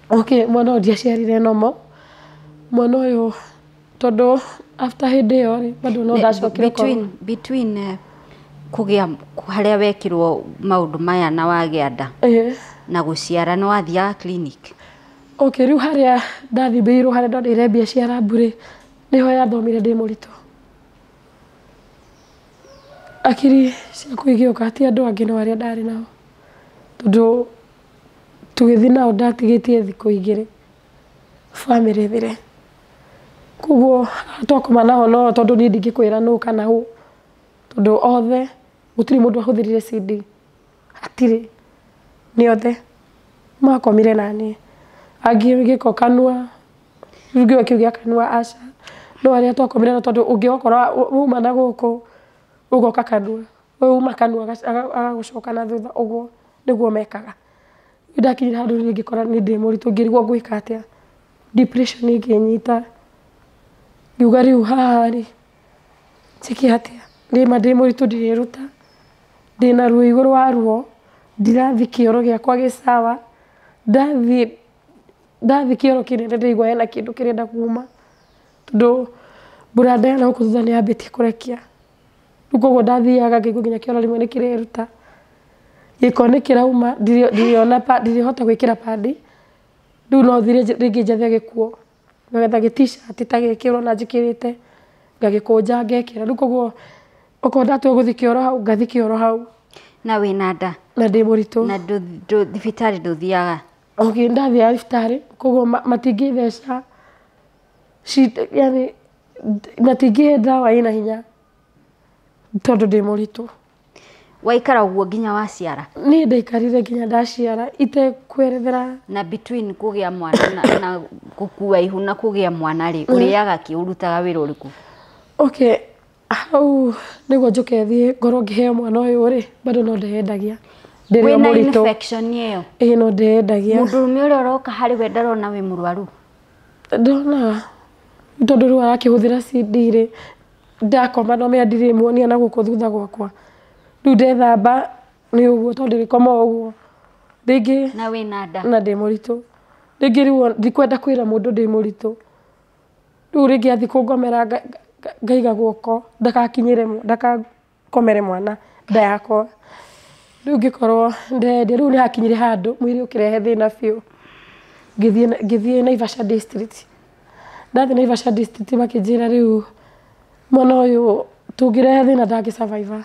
Okay, mwana ũyũ ndiaciarire nomo, mwana ũyũ tondũ after hĩndĩ ĩyo rĩ bado no ndacokire between kũgĩa harĩa wekirwo maũndũ maya na wagĩa nda na gũciara nĩ wathiaga clinic? Okay, rĩu harĩa ndathimbĩirwo harĩa ndonire mbia cia rabu rĩ nĩho yathomire ndĩ mũritũ, akiri ciakwa igĩũka ti andũ angĩ no arĩa ndarĩ nao tondũ tũgĩthi nao ndatigĩtie thikũ igĩrĩ bamĩrĩ thire, koguo twakoma nao no tondũ niĩ ndingĩkwĩra nũ kana ũ tondũ othe gũtirĩ mũndũ ahũthĩrire CD, hatirĩ, nĩ othe makomire na niĩ, angĩ gĩko kanua, rĩu kĩu kanua aca, no arĩa twakomire na tondũ ũngĩokora uma na gũkũ ũgoka kanua, uma kanua agagũcoka na thutha, ũguo nĩguo mekaga. Ndakinyire handũ niĩ ngĩkora nĩ ndĩ mũritũ ngĩrigwo ngwĩka atĩa, depression ĩkĩnyita, ngiuga rĩu haha rĩ njĩke atĩa, nĩma ndĩ mũritũ ndĩreruta, ndĩna ruo igũrũ wa ruo, ndirathi kĩoro gĩakwa gĩ sawa, ndathi kĩoro kĩnene ndĩigua hena kĩndũ kĩrenda kuma tondũ brada yana gũkũ thutha nĩ ambĩtie kũrekia, rĩu koguo ndathiaga ngĩigua nginya kĩoro rĩmwe nĩ kĩreruta, gĩko nĩ kĩrauma, ndirĩhota gwĩkĩra padi, rĩu no thire rĩngĩ njethe gĩkuo ngetha gĩ-t-shirt ta gĩkĩ ũrona njĩkĩrĩte ngagĩkũnja ngekĩra, rĩu koguo okorwo ndatua gũthi kĩoro hau ngathi kĩoro hau. Na wĩna nda? Na ndĩ mũritũ. Na thibitarĩ ndũthiaga? Okay, ndathiaga thibitarĩ koguo matingĩtheca yani matingĩhe ndawa ĩna hinya tondũ ndĩ mũritũ. Waikara ũguo nginya waciara? Niĩ ndaikarire nginya ndaciara itekwerethera. Na between kũgĩa mwana na gũkua ihu na kũgĩa mwana rĩ ũrĩaga kĩ, ũrutaga wĩra ũrĩkũ? Okay, hau nĩguo njoke thiĩ ngorwo ngĩheo mwana ũyũ rĩ bado no ndeyendagia ndĩrĩ mũritũ. Wĩna infection ĩyo? Ĩĩ no ndeyendagia. Mũndũrũme ũrĩa ũroka harĩ we ndarona wĩ mũrwaru? Ndona tondũ rĩu arakĩhũthĩra CD rĩ ndakoma no mĩa ndirĩmuonia na gũkũ thutha gwakwa, rĩu ndethamba nĩ ũguo tondũ ndĩrĩkoma ũguo rĩngĩ. Na wĩna nda? Na ndĩ mũritũ rĩngĩ, rĩu ndikwenda kwĩra mũndũ ndĩ mũritũ, rĩu rĩngĩ athi kũngomera ngaiga guoko ndakakomere mwana nda yakwa, rĩu ngĩkorwo ndendia, rĩu nĩ hakinyire handũ mwĩrĩ ũkĩrehe thĩna biũ, ngĩthiĩ Naivasha district, ndathi Naivasha district makĩnjĩra rĩu mwana ũyũ tũngĩrehe thĩna ndangĩ survive,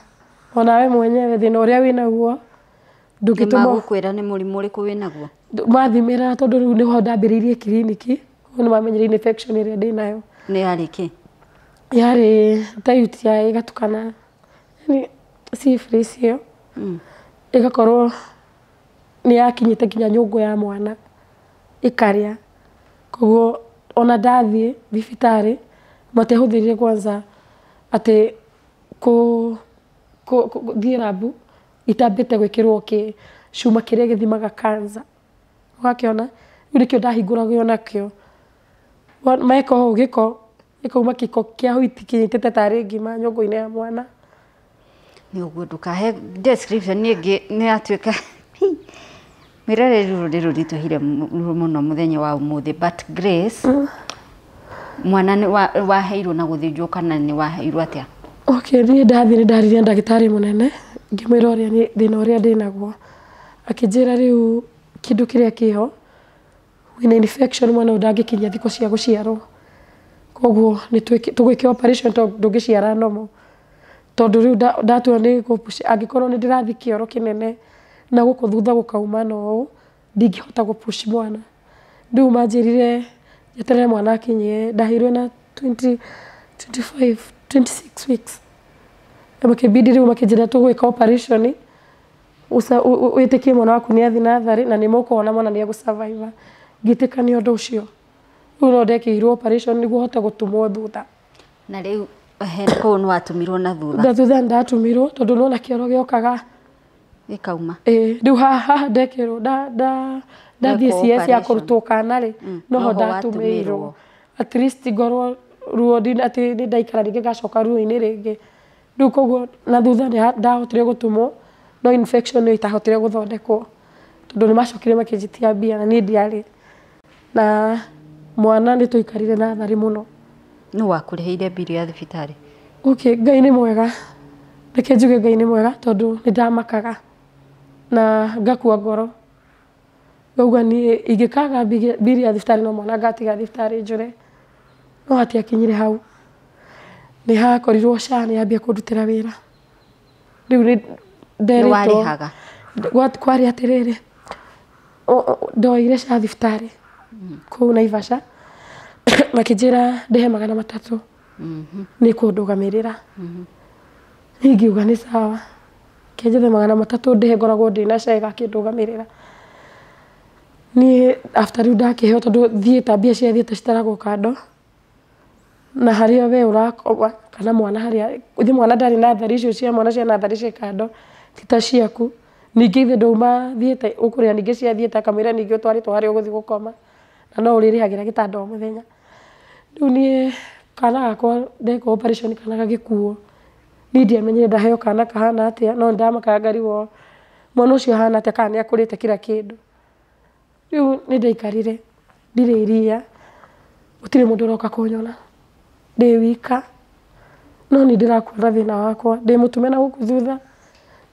onawe mwenyewe thĩna ũrĩa wĩnaguo ndũngĩtũma. Nĩmagũkwĩra nĩ mũrimũ ũrĩkũ wĩnaguo? Mathimĩra tondũ rĩu nĩho ndambĩrĩirie kiriniki, nĩ mamenyire infection ĩrĩa ndĩnayo. Nĩ yarĩ kĩ? Yarĩ ta UTI ĩgatukana syphilis ĩyo ĩgakorwo nĩ yakinyĩte nginya nyũngũ ya mwana ĩkarĩa, koguo ona ndathiĩ thibitarĩ matehũthĩrire kwanza atĩ thiĩ rabu itambĩte gwĩkĩrwo cuma kĩrĩa gĩthimaga cancer, ũgakĩona, rĩu nĩkĩo ndahingũragio nakĩo, Maeko giko ikauma kiko kia huiti kinyitete tari ngima nyongo-inĩ ya mwana. Nĩ ũguo ndũkahe description nĩ atuĩka mirare rũrũ ritũhire mũno mũthenya wa ũmũthĩ, but Grace mwana nĩ waheirwo na gũthĩnjwo kana nĩ waheirwo atĩa? Okay, niĩ ndathiĩ ndarĩria ndagĩtarĩ mũnene ngĩmwĩra ũrĩa thĩna ũrĩa ndĩnaguo, akĩnjĩra rĩu kĩndũ kĩrĩa kĩho wĩna infection mwana ndangĩkinyia thikũ cia gũciarwo, koguo tũgwĩke operation tondũ ndũngĩciara normal, tondũ rĩu ndatua nĩ angĩkorwo nĩ ndĩrathiĩ kĩoro kĩnene na gũkũ thutha gũkauma no ndingĩhota gũpush mwana. Rĩu manjĩrire njeterere mwana akinyie, ndaheirwo na 26 weeks, makĩbidi rĩu makĩnjĩra tũgwĩka operation wĩtĩkie mwana waku nĩ athiĩ natharĩ na nĩ mũkuona mwana nĩ egũsurvive. Ngĩtĩkania ũndũ ũcio, rĩu no ndekĩirwo operation nĩguo hote gũtũmwo thutha. Na rĩu kũu nĩ watũmirwo na thutha? Thutha ndatũmirwo tondũ nona kĩoro gĩokaga gĩkauma. Rĩu haha ndekĩrwo ndathiĩ CS ya kũrutwo kana rĩ noho ndatũmĩirwo at least ngorwo ruo atĩ nĩ ndaikara rĩngĩ ngacoka ruo-inĩ rĩngĩ. Rĩu koguo na thutha ndahotire gũtũmwo no infection nĩ itahotire gũthondekwo tondũ nĩ macokire makĩnjitia mbia na niĩ ndiarĩ na mwana nĩ tũikarire natharĩ mũno. Nĩ wakũrĩhĩire mbiri ya thibitarĩ? Okay, Ngai nĩ mwega, reke njuge Ngai nĩ mwega tondũ nĩ ndamakaga na ngakua ngoro, ngauga niĩ ingĩkaga mbiri ya thibitarĩ no mwana ngatiga thibitarĩ njũre, no hatiakinyire hau. Nĩ hakorirwo SHA nĩ yambia kũndutĩra wĩra, rĩu nĩ nderĩtwo kwarĩ atĩrĩrĩ ndoire SHA thibitarĩ kũu Naivasha makĩnjĩra ndĩhe 300 nĩ kũndũgamĩrĩra. Niĩ ngiuga nĩ sawa, kĩnjethe 300 ndĩhe ngoragwo ndĩna SHA ĩgakĩndũgamĩrĩra. Niĩ after rĩu ndakĩheo tondũ thiĩta mbia cia thiĩta citaragwo kando na harĩa we ũrakoma kana mwana harĩa ũthĩ mwana ndarĩ natharĩ icio cia mwana cia natharĩ ciĩ kando ti ta ciaku. Ningĩ ithe ndauma thiĩta ũkũrĩa ningĩ cia thiĩta kamwĩra ningĩ ũtwarĩtwo harĩa ũgũthiĩ gũkoma na no ũrĩrĩhagĩra gĩtanda o mũthenya. Rĩu niĩ kana gakwa ndekwo operation kana gagĩkuo, niĩ ndiamenyire ndaheo kana kahana atĩa, no nĩndamakaga ngarigwo mwana ũcio ahana atĩa kana nĩ akũrĩte kila kĩndũ. Rĩu nĩ ndaikarire ndirĩ iria, gũtirĩ mũndũ ũroka kũnyona, ndĩ wika no nĩ ndĩrakuona thĩna wakwa, ndĩ mũtume na gũkũ thutha,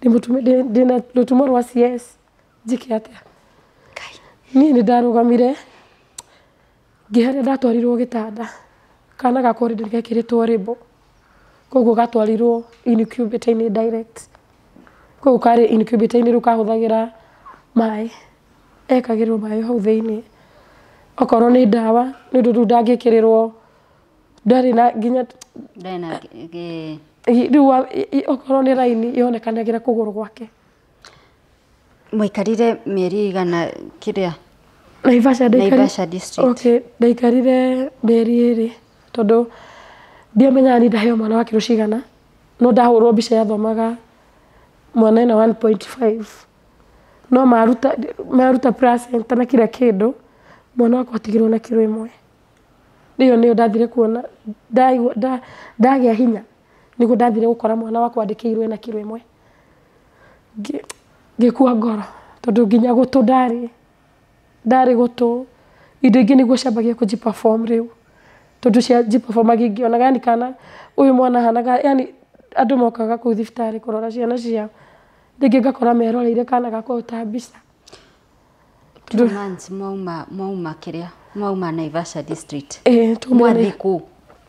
ndĩna rũtumo rwa CS, njĩke atĩa? Niĩ nĩ ndarũgamire ngĩharĩa ndatwarirwo gĩtanda, kana gakwa already gekĩrĩtwo rĩbũ, koguo gatwarirwo incubator-inĩ direct. Koguo karĩ incubator-inĩ rĩu kahũthagĩra maĩ, ekagĩrwo maĩ hau thĩinĩ, okorwo nĩ ndawa nĩ ũndũ rĩu ndangĩkĩrĩrwo ndarĩ na nginya rĩu okorwo nĩ raini yonekanagĩra kũgũrũ gwake. Mwaikarire mĩeri igana kĩrĩa? Naivasha District. Okay, ndaikarire mĩeri 2 tondũ ndiamenyaga ni ndaheo mwana wa kiro cigana, no ndahũrwo mbica yathomaga mwana ena 1.5 no maruta placenta na kila kĩndũ mwana wakwa atigirwo na kiro 1. Nĩyo ndathire kuona ndagĩa hinya nĩguo ndathire gũkora mwana wakwa andĩkĩirwo ena kiro 1. Ngĩkua ngoro tondũ nginya gũtũ ndarĩ gũtũ indo ingĩ nĩguo ciambagia kũjiperform rĩu tondũ cia jiperform agĩngĩonaga yani kana ũyũ mwana hanaga yani andũ mokaga kũu thibitarĩ kũrora ciana ciao, rĩngĩ ngakora meroreire kana gakwa ta mbica. 2 months mauma kĩrĩa mauma Naivasha District.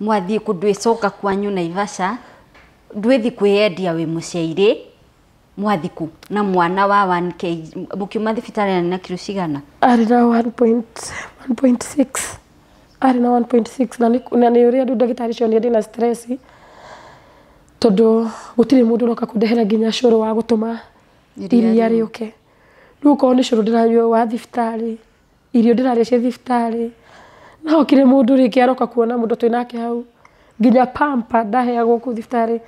Mwathiĩ kũ ndwĩcoka kwanyu Naivasha, ndwĩthi kwĩyendia wĩ mũciairĩ, mwathiĩ kũ na mwana wa 1K mũkiuma thibitarĩ na kiro cigana? Arĩ na 1.6 arĩ na 1.6 na nĩ ũrĩa ndagĩtarĩ cio nĩ ndĩna stress tondũ gũtirĩ mũndũ ũroka kũndehera nginya cũrũ wa gũtũma iria rĩũke. Rĩu okorwo nĩ cũrũ ndĩranyua wa thibitarĩ, irio ndĩrarĩa cia thibitarĩ, no kire mũndũ rĩngĩ aroka kuona mũndũ twĩnake hau, nginya pamper ndaheagwo kũu thibitarĩ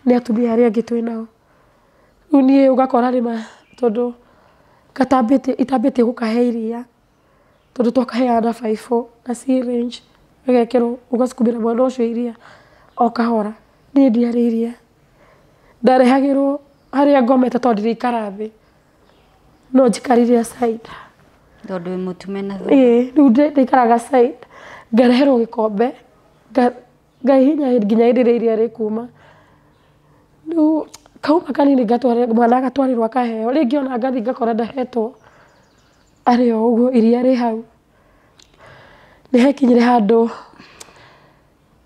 nĩ atumia arĩa angĩ twĩnao. Rĩu niĩ ũgakora rĩma tondũ itambĩtie gũkahe iria tondũ twakaheana 5 na syringe agekĩrwo ũgacukumĩra mwana ũcio iria o kahora. Niĩ ndiarĩ iria, ndarehagĩrwo harĩa ngomete tondũ ndiraikara thĩ, no njikarire side. Tondũ wĩ mũtume na thũ. Rĩu ndaikaraga side, ngareherwo gĩkombe, ngahihinya nginya hĩndĩ ĩrĩa iria rĩkuma. Rĩu kauma kanini mwana agatwarĩrwo akaheo, rĩngĩ ona ngathi ngakora ndahetwo arĩ o ũguo iria rĩ hau. Nĩ hekinyire handũ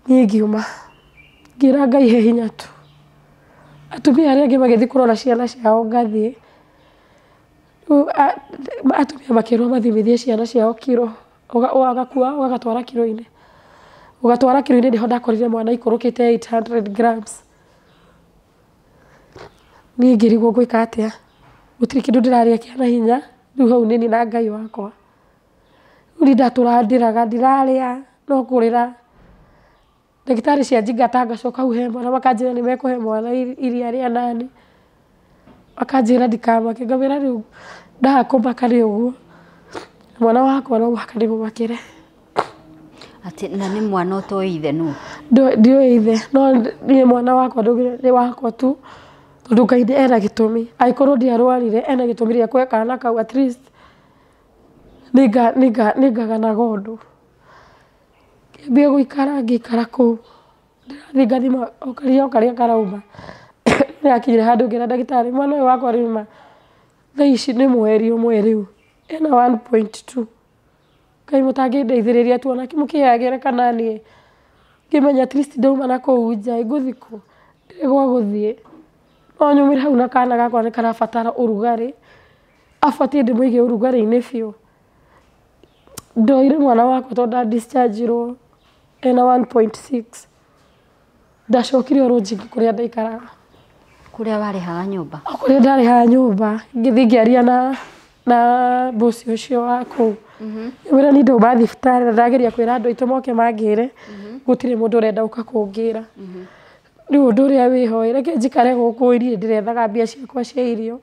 niĩ ngiuma, ngĩra Ngai he hinya tu. Atumia arĩa angĩ magĩthiĩ kũrora ciana ciao ngathiĩ. Rĩu atumia makĩrwo mathimithie ciana ciao kiro, ũgakua ũgatwara kiro-inĩ. Ũgatwara kiro-inĩ nĩho ndakorire mwana ikũrũkĩte 800 grams. Niĩ ngĩrigwo ngwĩka atĩa, gũtirĩ kĩndũ ndĩrarĩa kĩna hinya, rĩu hau nĩ niĩ na Ngai wakwa. Rĩu ndatũraga ndĩraga ndirarĩa, no kũrĩra. Ndagĩtarĩ cianjingata ngacoka hau he mwana, makanjĩra nĩ mekũhe mwana iria rĩa nani. Makanjĩra ndikamake, ngamera rĩu ndaga kũmaka nĩ ũguo, mwana wakwa no mũhaka ndĩmũmakĩre. Atĩ na nĩ mwana ũtoĩ ithe nũ? Ndiũĩ ithe, no niĩ mwana wakwa nĩ wakwa tu, tondũ Ngai ena gĩtũmi. Angĩkorwo ndiarwarire ena gĩtũmi gĩa kũhe kana kau, at least nĩngaganaga ũndũ. Ngĩambia gũikara ngĩikara kũu, ndĩrathiĩ ngathima o karĩa karauma. Nĩyakinyire handũ ngĩra ndagĩtarĩ, mwana ũyũ wakwa rĩuma thaa ici nĩ mweri ũmwe rĩu, ena 1.2. Ngai mũtangĩndeithĩrĩria tu ona mũkĩheagĩre kanani ngĩmenya at least ndauma na kũu nja ngũthiĩ kũ, ndirĩ gwa gũthiĩ. No nyumĩre hau na kana gakwa nĩ karabatara ũrugarĩ, abatiĩ ndĩmũige ũrugarĩ-inĩ biũ. Ndoire mwana wakwa tondũ nda-discharge-irwo ena 1.6. Ndacokire o Rũnjigi kũrĩa ndaikaraga. Kũrĩa warĩhaga nyũmba? Kũrĩa ndarĩhaga nyũmba, ngĩthiĩ ngĩaria na bosi ũcio wa kũu. Ngĩmwĩra niĩ ndauma thibitarĩ na ndageria kwĩra andũ aitũ moke mangĩre, gũtirĩ mũndũ ũrenda gũka kũngĩra. Rĩu ũndũ ũrĩa wĩho, reke njikare gũkũ irio ndĩrethaga mbia ciakwa cia irio.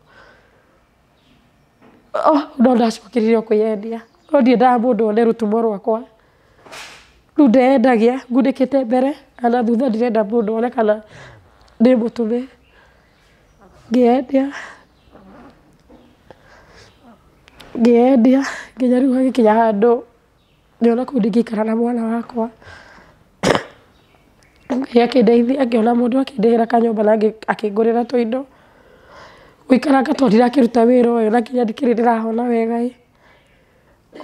No ndacokire o kwĩyendia, no ndiendaga mũndũ one rũtumo rwakwa. Rĩu ndeyendagia ngundĩkĩte mbere, na thutha ndirenda mũndũ one kana ndĩmũtũme. Ngĩyendia nginya rĩu hagĩkinya handũ ngĩona kũu ndingĩikara na mwana wakwa. Ngai akĩndeithia ngĩona mũndũ akĩndĩhĩra kanyũmba na akĩngũrĩra tũindo. Gũikaranga tondũ ndirakĩruta wĩra ũyũ na nginya ndikĩrĩ ndĩrahona wega.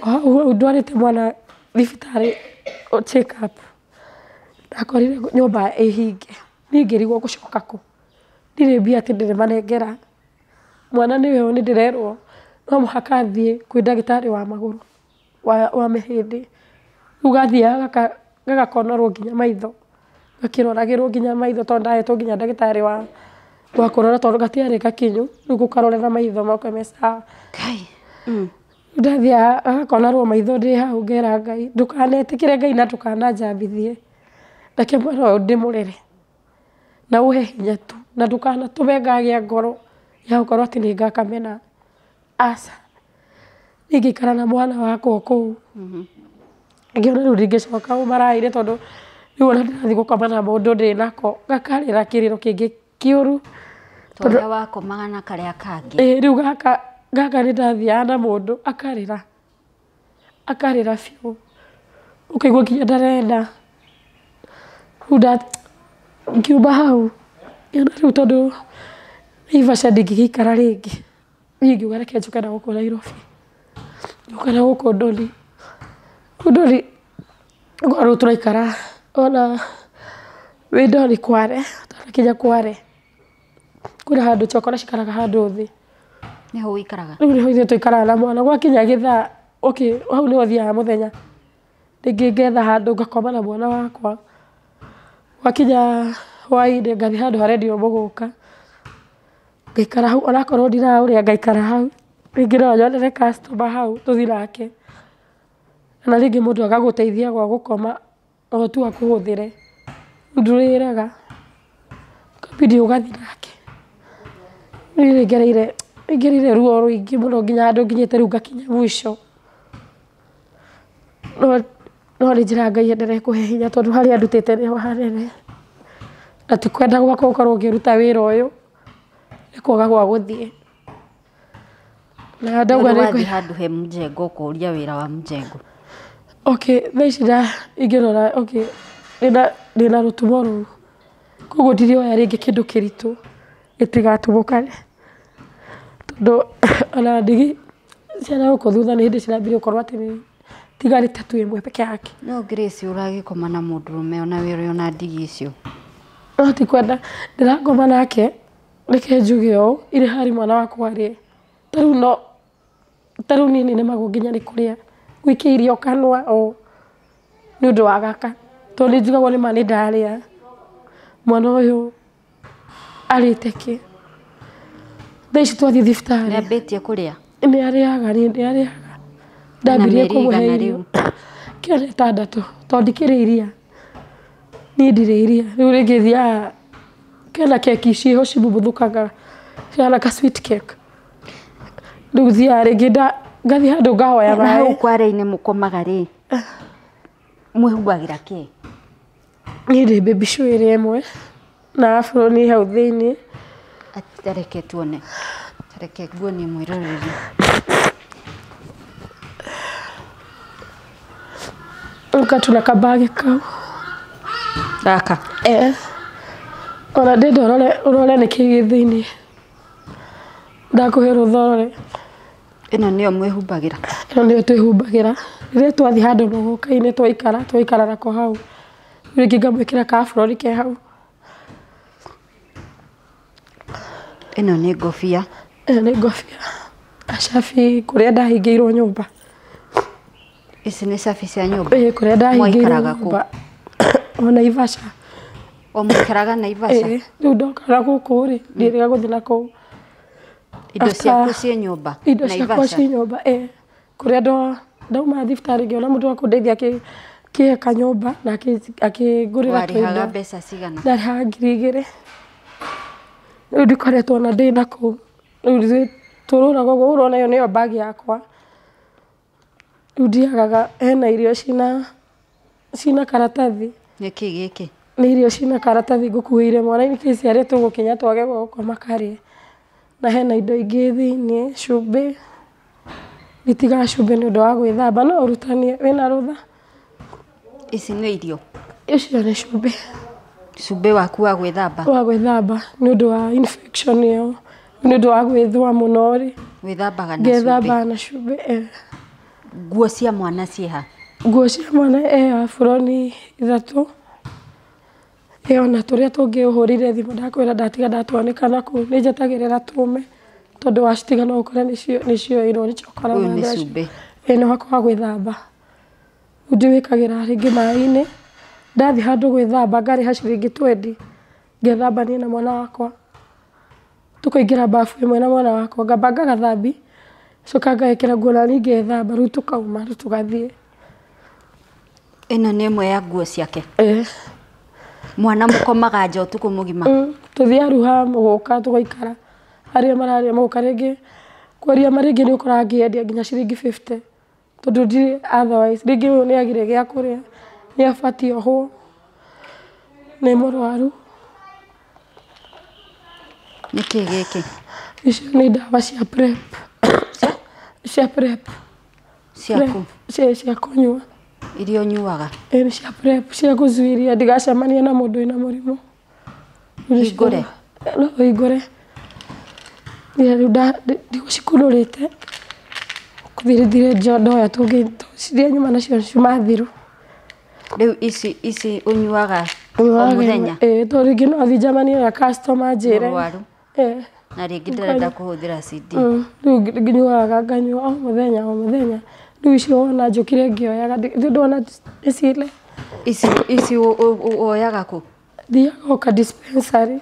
Hau ndwarĩte mwana thibitarĩ check up, ndakorire nyũmba ĩhinge. Niĩ ngĩrigwo gũcoka kũ, ndirĩ mbia atĩ ndĩrĩmanengera. Mwana nĩwe ũyũ nĩ ndĩrerwo no mũhaka thiĩ kwĩ ndagĩtarĩ wa magũrũ wa mĩhĩndĩ. Rĩu gathiaga gagakonorwo nginya maitho, gakĩroragĩrwo nginya maitho tondũ ndahetwo nginya ndagĩtarĩ wa kũrora tondũ gatiarĩ gakinyu, rĩu gũkarorera maitho moke me sawa. Ndathiaga gagakonorwo maitho ndĩ hau ngera Ngai ndũkanetĩkĩre Ngai na ndũkananjambithie, reke mwana ũyũ ndĩmũrere na ũhe hinya tu, na ndũkanatũme ngagĩa ngoro ya gũkorwo atĩ nĩ ngakamena. Aca, niĩ ngĩikara na mwana wakwa kũu, ngĩona rĩu ndingĩcoka ũmaraĩ-inĩ tondũ rĩu ona ndĩrathiĩ gũkoma na mũndũ ndĩ nako, gakarĩra kĩrĩro kĩngĩ kĩũru. Tondũ wakomaga na karĩa kangĩ. Rĩu gaka nĩ ndathiaga na mũndũ akarĩra biũ, ũkaigua nginya ndarenda. Rĩu ngiuma hau, ngĩona rĩu tondũ Naivasha ndingĩgĩikara rĩngĩ, niĩ ngiuga reke njũke na gũkũ Nairobi, njũke na gũkũ Ndoni. Ndoni rĩu tũraikara ona wĩ Ndoni Kware, tũrakinya Kware kwĩna handũ chokora cikaraga handũ thĩ. Nĩho ũikaraga? Rĩu nĩho ithuĩ tũikaraga na mwana, gwakinya gĩthaa hau nĩho thiaga mũthenya, rĩngĩ ngetha handũ ngakoma na mwana wakwa. Gwakinya hwaĩ-inĩ ngathiĩ handũ harendio mũgũka, ngaikara hau onakorwo ndiraũrĩa ngaikara hau, rĩngĩ no nyonere customer hau tũthiĩ nake, kana rĩngĩ mũndũ agagũteithia gwa gũkoma o tu akũhũthĩre, ndũrĩraga ũkambidi ũgathiĩ nake. Niĩ ngereire ruo rũingĩ mũno nginya handũ nginyĩte rĩu ngakinya mũico, no no nĩ njĩra Ngai endelee kũhe hinya tondũ harĩa ndutĩte nĩ hanene na ti kwenda gwakwa ũkorwo ũkĩruta wĩra ũyũ nĩ kwaga gwa gũthiĩ na ndauga nĩ wathiĩ handũ he mũjengo ũkũria wĩra wa mũjengo. Okay, thaa ici ingĩrora okay ndĩna rũtumo rũu koguo ndirĩoya rĩngĩ kĩndũ kĩritũ gĩtigatũmũkane tondũ ona ndigi ciana gũkũ thutha nĩ hĩndĩ cirambirie gũkorwo atĩ nĩ tigarĩte tu ĩmwe peke yake. No Grace ũragĩkoma na mũndũrũme ona wĩra ona ndigi icio. No ti kwenda ndĩrakoma nake reke njuge ũũ irĩ harĩ mwana wakwa rĩ tarĩu nini nĩ magũ nginya nĩ kũrĩa gũikia irio kanua o nĩ ũndũ wa gaka tondũ nĩ njugagwo nĩ ma nĩ ndarĩa mwana ũyũ arĩte kĩ thaa ici twathiĩ thibitarĩ nĩambĩtie kũrĩa nĩ arĩaga ndambirie kũmũhe irio kĩona 6 tondũ ndikĩrĩ iria niĩ ndirĩ iria rĩu rĩngĩ thiaga kena keki ciĩho cibuthũkaga ciana ka sweet cake rĩu thiaga rĩngĩ ngathiĩ handũ ngahoya na hau kware-inĩ mũkomaga rĩ mwĩhumbagĩra kĩ? Niĩ ndĩ baby shower ĩmwe na afro nĩ hau thĩinĩ. Tareke tuone tareke nguonie mwĩroreri tuna kabage kau gaka ona ndĩnda ũrore nĩkĩ gĩ thĩinĩ ndakũhe rũthore. Ĩno nĩyo mwĩhumbagĩra? Ĩno nĩyo twĩhumbagĩra rĩrĩa twathiĩ handũ mũgũka-inĩ twaikara nako hau rĩngĩ ngamwĩkĩra ka burori ke hau. Ĩno nĩ ngobia? Ĩno nĩ ngobia acabi kũrĩa ndahingĩirwo nyũmba. Ici nĩ cabi cia nyũmba? Kũrĩa ndahingĩirwo nyũmba o Naivasha. O mũikaraga Naivasha? Rĩu ndokara gũkũ rĩ ndirĩga gũthiĩ na kũu. Indo ciaku ciĩ nyũmba Naivasha? Indo ciakwa ciĩ nyũmba kũrĩa ndauma thibitarĩ ngĩona mũndũ wa kũndeithia akĩhe kanyũmba na akĩngũrĩra tũindo. Warĩhaga mbeca cigana? Ndarĩhaga 2,000. Rĩu ndikoretwo ona ndĩ na kũu rĩu tũrũraga ũguo ũrona ĩyo nĩyo bag yakwa. Rĩu ndiagaga hena irio cina karatathi. Nĩkĩ gĩkĩ? Nĩ irio cina karatathi ngũkuĩire mwana in case arĩa tũgũkinya twage gũkoma karĩe. Na hena indo ingĩ thĩinĩ cumbĩ nditigaga cumbĩ nĩ ũndũ wa gwĩthamba no ũrutanie wĩna rũtha. Ici nĩ irio? Icio nĩ cumbĩ. Cumbĩ waku wa gwĩthamba? Wa gwĩthamba nĩ ũndũ wa infection ĩyo nĩ ũndũ wa gwĩthũa mũno rĩ. Wĩthambaga na cumbĩ? Ngethambaga na cumbĩ. Nguo cia mwana ciĩha? Nguo cia mwana buroni 3 ona tũrĩa tũngĩ ũhũrire thimũ ndakwĩra ndatiga ndatwanĩka nakũu nĩ njetagĩrĩra tũme tondũ wacitiga no ũkore nĩcio ino nĩcio ũkoraga. Ũyũ nĩ cumbĩ? Nĩ wakwa wa gwĩthamba ndĩwĩkagĩra rĩngĩ maĩ-inĩ ndathiĩ handũ gwĩthamba ngarĩha ciringi 20 ngethamba niĩ na mwana wakwa tũkaingĩra bafu ĩmwe na mwana wakwa ngamba ngagathambi coka ngagĩkĩra nguo na niĩ ngethamba rĩu tũkauma rĩu tũgathiĩ. Ĩno nĩ ĩmwe ya nguo ciake? Mwana mũkomaga nja ũtukũ mũgima? Tũthiaga rĩu mũgũka tũgaikara arĩa mararĩa mũgũka rĩngĩ kũaria marĩngĩ nĩ ũkoraga ngĩendia nginya ciringi 50 tondũ ndirĩ otherwise rĩngĩ ũyũ nĩ agire gĩa kũrĩa nĩ abatiĩ ohwo nĩ mũrwaru. Nĩkĩ gĩkĩ? Icio nĩ ndawa cia PrEP. Cia PrEP ciaku? Cia kũnyua. Irio nyuaga? Nĩ cia PrEP cia kũzuiria ndigacemania na mũndũ wĩna mũrimũ. Hingũre? No hingũre. Rĩu ndigũcikunũrĩte thire ndoya tũngĩ nyuma nacio ciumathiru. Rĩu ici ũnyuaga o mũthenya? Tondũ rĩngĩ no thiĩ njemanie na customer njĩre mũrwaru na rĩngĩ ndarenda kũhũthĩra CD. Rĩu nyuaga nganyua o mũthenya rĩu icio wona njũkire ngĩoyaga ndona icile. Ici woyaga kũ? Thiaga o ka dispensary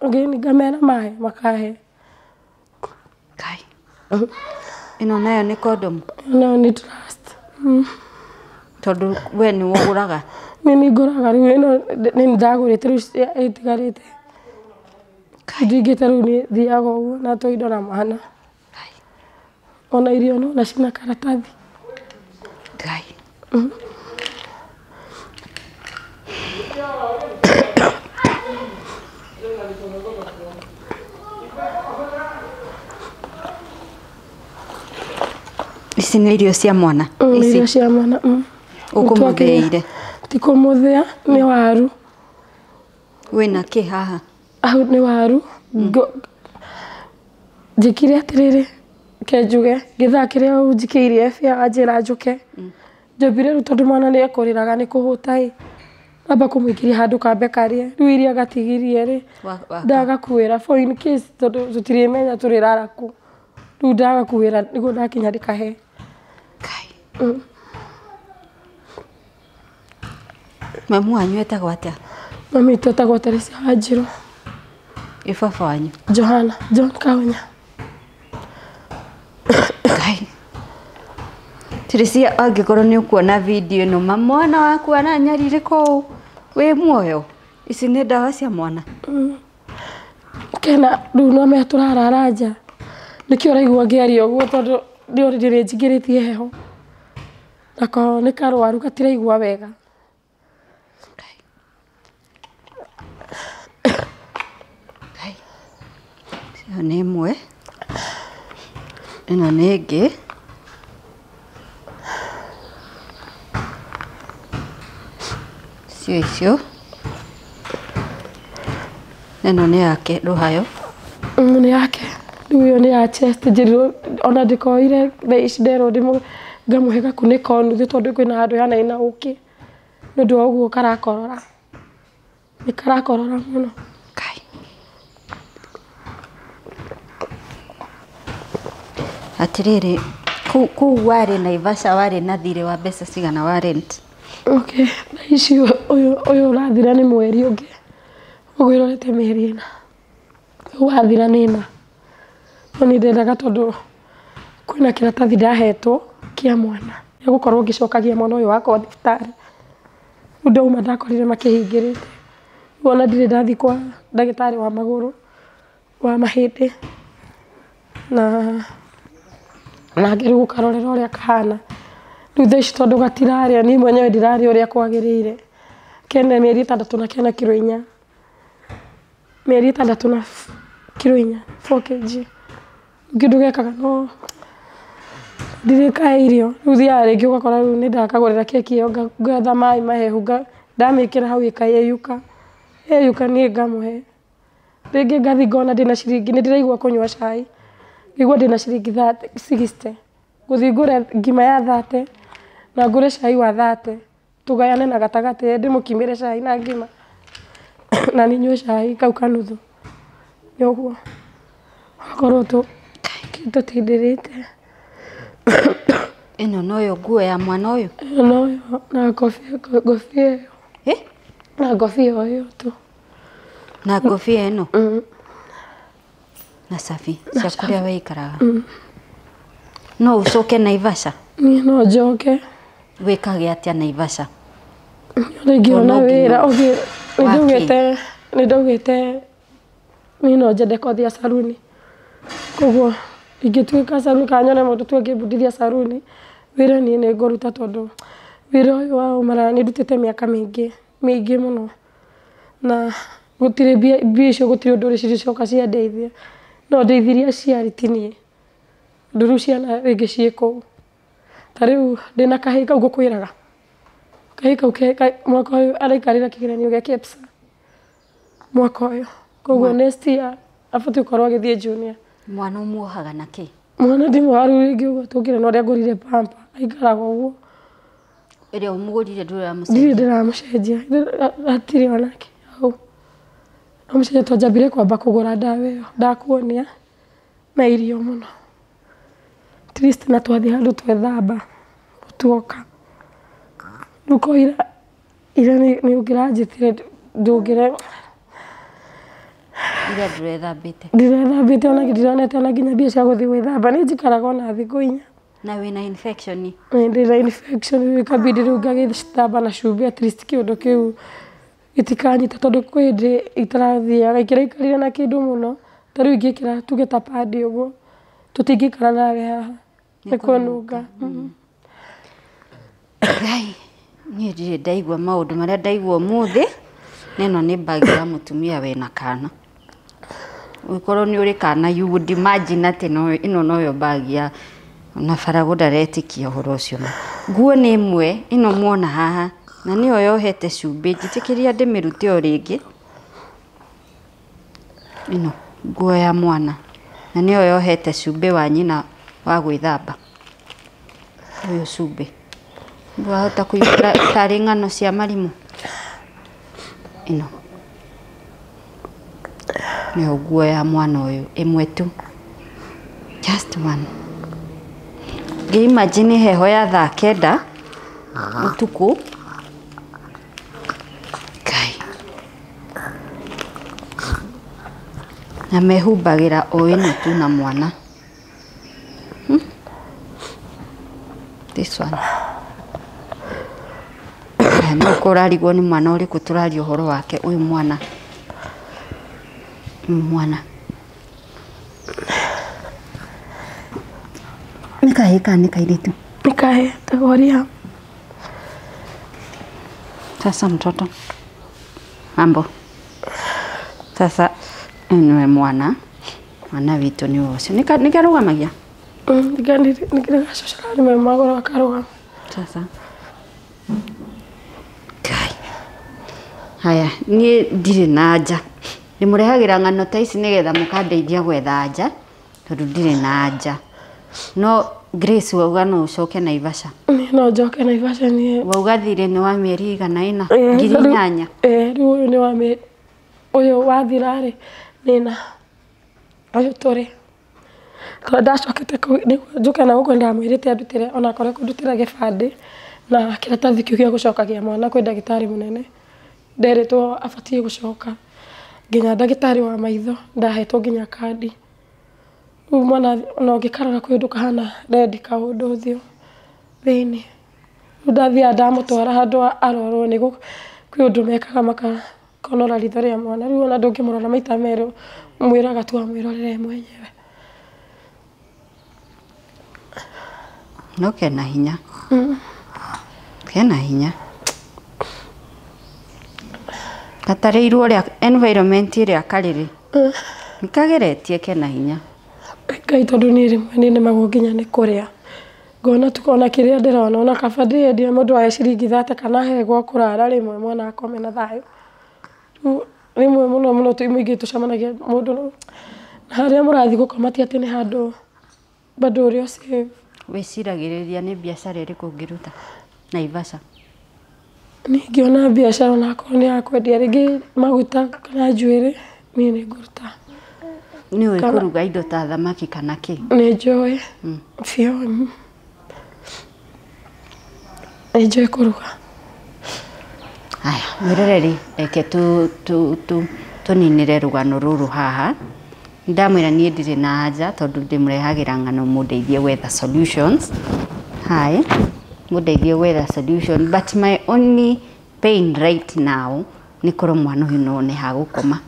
ngamera maĩ makahe. Kai ĩno nayo nĩ condom? No nĩ trust. Tondũ we nĩ ũgũraga? Nĩ ngũraga rĩu ĩno nĩ ndagũrĩte rĩu ĩtigarĩte ndingĩte rĩu nĩ thiaga ũguo na tũindo na mwana ona irio no na cina karatathi. Ngai Ici nĩ irio cia mwana. Irio cia mwana. Ũkũmũthĩire. Ti kũmũthĩa nĩ waru. Wĩna kĩ haha? Au nĩ waru. Njĩkire atĩrĩrĩ kenjuge gĩthaa kĩrĩa ũnjikĩirie bĩa anjĩra njuke. Njambire rĩu tondũ mwana nĩ ekũrĩraga nĩ kũhũta amba kũmũingĩria handũ kambe karĩe. Rĩu iria gatigirie rĩ ndagakuĩra for in case tondũ tũtirimenya tũrĩrara kũ. Rĩu ndagakuĩra nĩguo ndakinya ndĩkahe. Mamu wanyu etagwo atĩa? Mami witũ etagwo Teresia Wanjirũ. Baba wanyu? Johana, John Kaũnya. Teresia, angĩkorwo nĩ ũkuona video ĩno, mwana waku aranyarire kũu wĩ muoyo? Ici nĩ ndawa cia mwana? Kena rĩu no me tũrarara nja. Nĩkĩo ũraigua ngĩaria ũguo tondũ nĩ njingĩrĩtie heho. Nako nĩ karwaru gatiraigua wega. Ĩyo nĩ ĩmwe. Ĩno nĩ ĩngĩ. Cio icio. Ĩno nĩ yake Rũhayo. Nĩ yake. Rĩu ĩyo nĩ ya chest njĩrirwo ona ndĩkoire thaa ici nderwo ngamũhe gakunĩko nuthu tondũ kwĩna handũ hanaina ũkĩ. Nĩ ũndũ wa ũguo karakorora. Nĩ karakorora mũno. Atĩrĩrĩ, kũu warĩ Naivasha warĩ na thirĩ wa mbeca cigana wa rent? Okay, thaa ici ũyũ ũrathira nĩ mweri ũngĩ. Ũguo ĩrorete mĩeri ĩna. Ũyũ wathira nĩ ĩna. No nĩ ndendaga tondũ kwĩna kĩratathi ndahetwo kĩa mwana. Nĩ gũkorwo ngĩcokagia mwana ũyũ wakwa thibitarĩ. Rĩu ndauma ndakorire makĩhingĩrĩte. Rĩu ona ndirĩ ndathiĩ kwa ndagĩtarĩ wa magũrũ wa mahĩndĩ. Na rĩu gũkarorera ũrĩa kahana. Rĩu thaa ici tondũ gatirarĩa niĩ mwenyewe ndirarĩa ũrĩa kwagĩrĩire. Kena mĩeri 6 na kena kiro 4. Mĩeri 6 na kiro 4, 4 kg. Kĩndũ gĩakaga no ndirĩkahe irio. Rĩu thiaga rĩngĩ ũgakora rĩu nĩ ndakagũrĩra keki ĩyo ngetha maĩ mahehu ndamĩkĩra hau ĩkayeyuka. Yeyuka niĩ ngamũhe. Rĩngĩ ngathi ngona ndĩna ciringi nĩ ndĩraigua kũnyua cai. Ngĩigua ndĩna ciringi 60. Gũthiĩ ngũre ngima ya 30 na ngũre cai wa 30. Tũgayane na gatagatĩ ndĩmũkimĩre cai na ngima. Na nĩ nyue cai kau kanuthu. Nĩ ũguo. Korwo tũtindĩrĩte. Ĩno noyo nguo ya mwana ũyũ? Noyo na ngobia ĩyo. Na ngobia ĩyo tu. Na ngobia ĩno? Na cabi cia kũrĩa waikaraga? No ũcoke Naivasha? Niĩ no njoke. Wĩkage atĩa Naivasha? Rĩngĩona wĩra nĩ ndaugĩte niĩ no njende kothi ya saruni. Koguo ingĩtuĩka saruni kana nyone mũndũ tu angĩmbundithia saruni wĩra niĩ nĩ ngũruta tondũ wĩra ũyũ wa ũmaraya nĩ ndutĩte mĩaka mĩingĩ mũno. Na gũtirĩ mbia icio gũtirĩ ũndũ ũrĩcicoka ciandeithie. No ndeithirie aciari ti niĩ. Ũndũ rĩu ciana rĩngĩ ciĩ kũu. Ta rĩu ndĩna kahĩĩ kau ngũkwĩraga. Kahĩĩ kau mwaka ũyũ araikarĩra kĩgeranio gĩa KPSA. Mwaka ũyũ. Koguo next year abatiĩ gũkorwo agĩthiĩ junior. Mwana ũmuohaga na kĩ? Mwana ndĩmuohaga rĩu rĩngĩ ũguo tũngĩrĩ na ũrĩa ngũrire pamper. Aikaraga ũguo. Ĩrĩa ũmũgũrire ndũramũcenjia? Ndirĩ ndĩramũcenjia. Hatirĩ onake hau. Amũcenjia tondũ njambire kwamba kũgũra ndawa ĩyo. Ndakuonia na irio mũno. At least na twathiĩ handũ twethamba tuoka. Rĩu kwa ira nĩ ũngĩranjĩtire ndũngĩre. Ira ndũrethambĩte? Ndirethambĩte ona ndironete ona nginya mbia cia gũthiĩ gwĩthamba. Nĩ njikaraga ona thikũ 4. Na wĩna infection? Ndĩna infection ikabidi rĩu ngagĩthamba na cumbĩ at least kĩũndũ kĩu gĩtikanyita tondũ kwĩ hĩndĩ itarathiaga ikĩraikarire na kĩndũ mũno. Ta rĩu ingĩkĩra tuge ta padi ũguo tũtingĩikara nawe haha. Nĩ kũnunga. Ngai, niĩ ndirĩ ndaigua maũndũ marĩa ndaigua ũmũthĩ. Neno nĩ bagi ya mutumia wena kana. Ukorwo ni uri kana, you would imagine ati no ino noyo bagi ya na Farago ndaretikia uhoro ucio. Nguo ni imwe ino muona haha na niyo yohete cumbi njitikiria ndimirute o ringi. Ino nguo ya mwana na niyo yohete cumbi wa nyina wa gwithamba. Uyu cumbi wahota kuigura tari ng'ano cia marimu. Ino niyo nguo ya mwana uyu imwe tu, just one. Imagine heho ya thaa kenda utuku kai na mehumbagira o ino tu na mwana. This one no kurarigwo ni mwana uriku turario horo wake. Uyu mwana nikahe nikairitu nikahe tagoria. Sasa mtoto mambo sasa enwe mwana witu ni ucio nikarugamagia nikirigacocora ni magoro akaruga. Sasa kai haya ni ndire na nja nimurehagira ng'ano ta ici nigetha mukandeithia gwetha nja tondu ndire na nja. No Grace wauga no ucoke Naivasha? No njoke Naivasha ni wauga thire ni wa mieri igana ina ngiri 8. Riu ni wa me uyu wathira ri nina ayo tore ko ndacokete njuke na guko ndamwirite andutire ona kore kundutira gibande na kiratathi kiu gia gucokagia mwana kwi ndagitari munene. Nderetwo abatie gucoka nginya ndagitari wa maitho ndahetwo nginya kandi. Mwana no gikarora kwindu kahana ready ka undu uthio thini. Ndathia ndamutwara handu arorwo ni kwi undu mekaga maka konora ritho ria mwana. Riu ona ndungimurora maita meru mwiraga tu amwirorere mwenyewe. No kena hinya. Kena hinya. Katareirwo ria environment ria kariri. Nikageretie kena hinya. Kai tondu ni rimwe ni nemago nginya ni kuria. Ngona tukona kiria ndirona ona kabandi endia mundu aya ciringi 30 kana hegwo kurara rimwe mwana akome na thayo. Rimwe muno tuimuingi tucamanagia mundu haria murathi gukoma ti ati ni handu bado rio save. Wiciragiriria ni biashara iriku ngiruta Naivasha? Ningiona biashara nako ni akwendia ringi maguta kana njuiri ni nguruta. Ni we kuruga indo ta thamaki kana ki? Ni njoe fio njoe kuruga. Haya mwirereri eke tuninire rugano ruru haha. Ndamwira nie ndire na haja tondu ndimrehagira ng'ano mundeithie wetha solutions. Hai mundeithie wetha solution, but my only pain right now ni koro mwana uyu no ne hagukoma.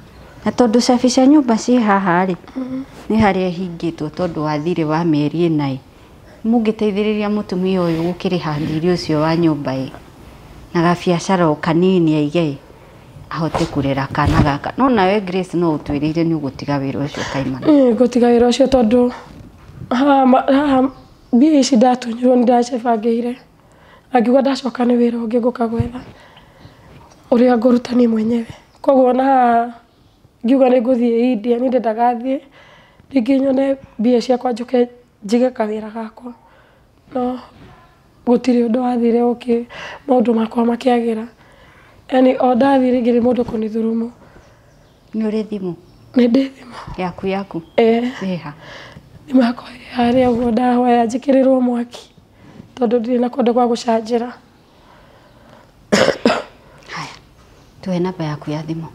Na tondu cabica nyumba ci haha ri ni haria hingitwo tondu wathire wa mieri 4 mungiteithiriria mutumia uyu gukiriha ndiri ucio wa nyumba na gabiacara kanini aige ahote kurera kana gaka. No nawe Grace no utwirire ni gutiga wira ucio kaimana? Gutiga wira ucio tondu mbia ici ndatunyirwo ndacebangĩire angiuga ndacoka ni wira ungi nguka gwetha uria nguruta ni mwenyewe. Koguo na ngiuga ni nguthie India ni ndagathie ringi nyone mbia ciakwa njuke njige kawira gakwa. No gutiri undu wathire uki maundu makwa makiagira. Yani o ndathire ngiri mundu kunithurumu. Ni uri thimu? Ni ndi thimu yaku ha ni makwa haria uguo ndahoya njikirirwo mwaki tondu ndiri na kundu kwa gucanjira. Haya tuhe namba yaku ya thimu.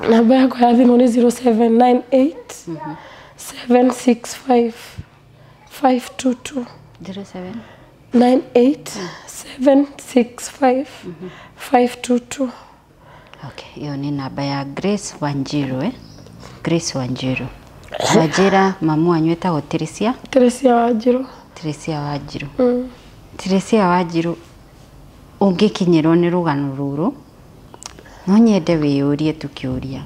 Namba yaku ya thimu ni 0798 765 522. 0798 765 522. Okay, hiyo ni namba ya Grace Wanjiru Grace Wanjiru. Wajira mamu anyweta go Teresia Wanjiru. Teresia Wanjiru ungikinyirwo ni rugano ruru no nyende wĩyũrie tukiuria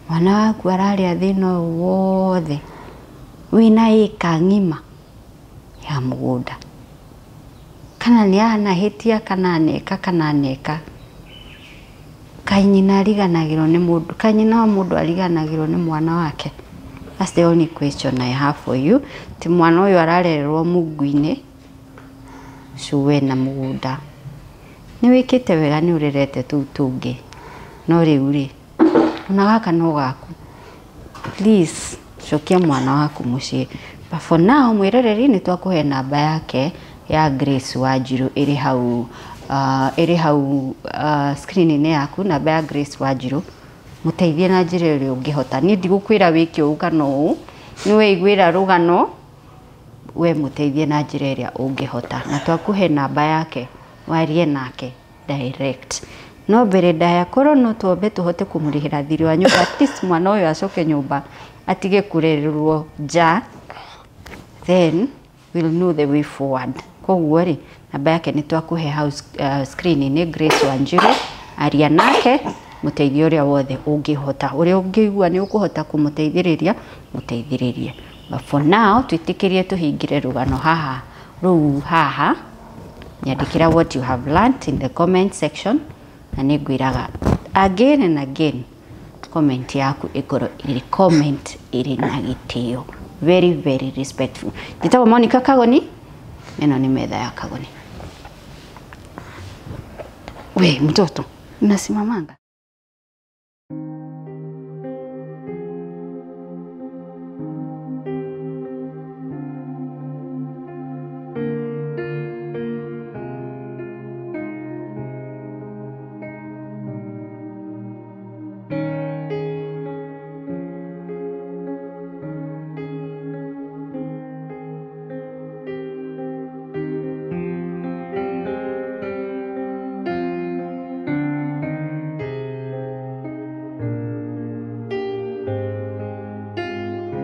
mwana waku ararĩa thĩna wothe wĩna ĩka ng'ima ya mũgũnda kana nĩ anahĩtia kana neka kanyina ariganagĩrwo nĩ mũndũ kanyina wa mũndũ ariganagĩrwo nĩ mwana wake. That's the only question I have for you. Ti mwana ũyũ ararererwo mungu-inĩ cuwe na mũgũnda nĩ wĩkĩte wega nĩ ũrerete tũu tũngĩ no rĩu rĩ ona gaka no gaku. Please cokia mwana waku mũciĩ. But for now mwĩroreri nĩ twakũhe namba yake ya Grace Wanjiru ĩrĩ hau screen-inĩ yaku. Namba ya Grace Wanjiru mũteithie na njĩra ĩrĩa ũngĩhota. Niĩ ndigũkwĩra wĩke ũũ kana ũũ, nĩ weiguĩra rũgano we mũteithie na njĩra ĩrĩa ũngĩhota na twakũhe namba yake warie nake direct. No mbere ndaya korwo no tuombe tuhote kumurihira thiri wa nyumba, at least mwana ũyũ acoke nyumba atige kurererwo nja, then we'll know the way forward. Koguo ri namba yake ni twakuhe house screen ni Grace Wanjiru, aria nake muteithie ũrĩa wothe ũngĩhota, ũrĩa ũngĩigua ni ũkũhota kumuteithĩrĩria muteithĩrĩrie. But for now twitikirie tuhingire rugano haha rũu haha. Nyandikira what you have learned in the comment section na nĩngwĩraga again and again comment yaku ĩkorwo ĩrĩ comment ĩrĩ na gĩtĩo, very very respectful. Njĩtagwo Monica Kagoni, ĩno nĩ metha ya Kagoni. We mtoto unasimamanga?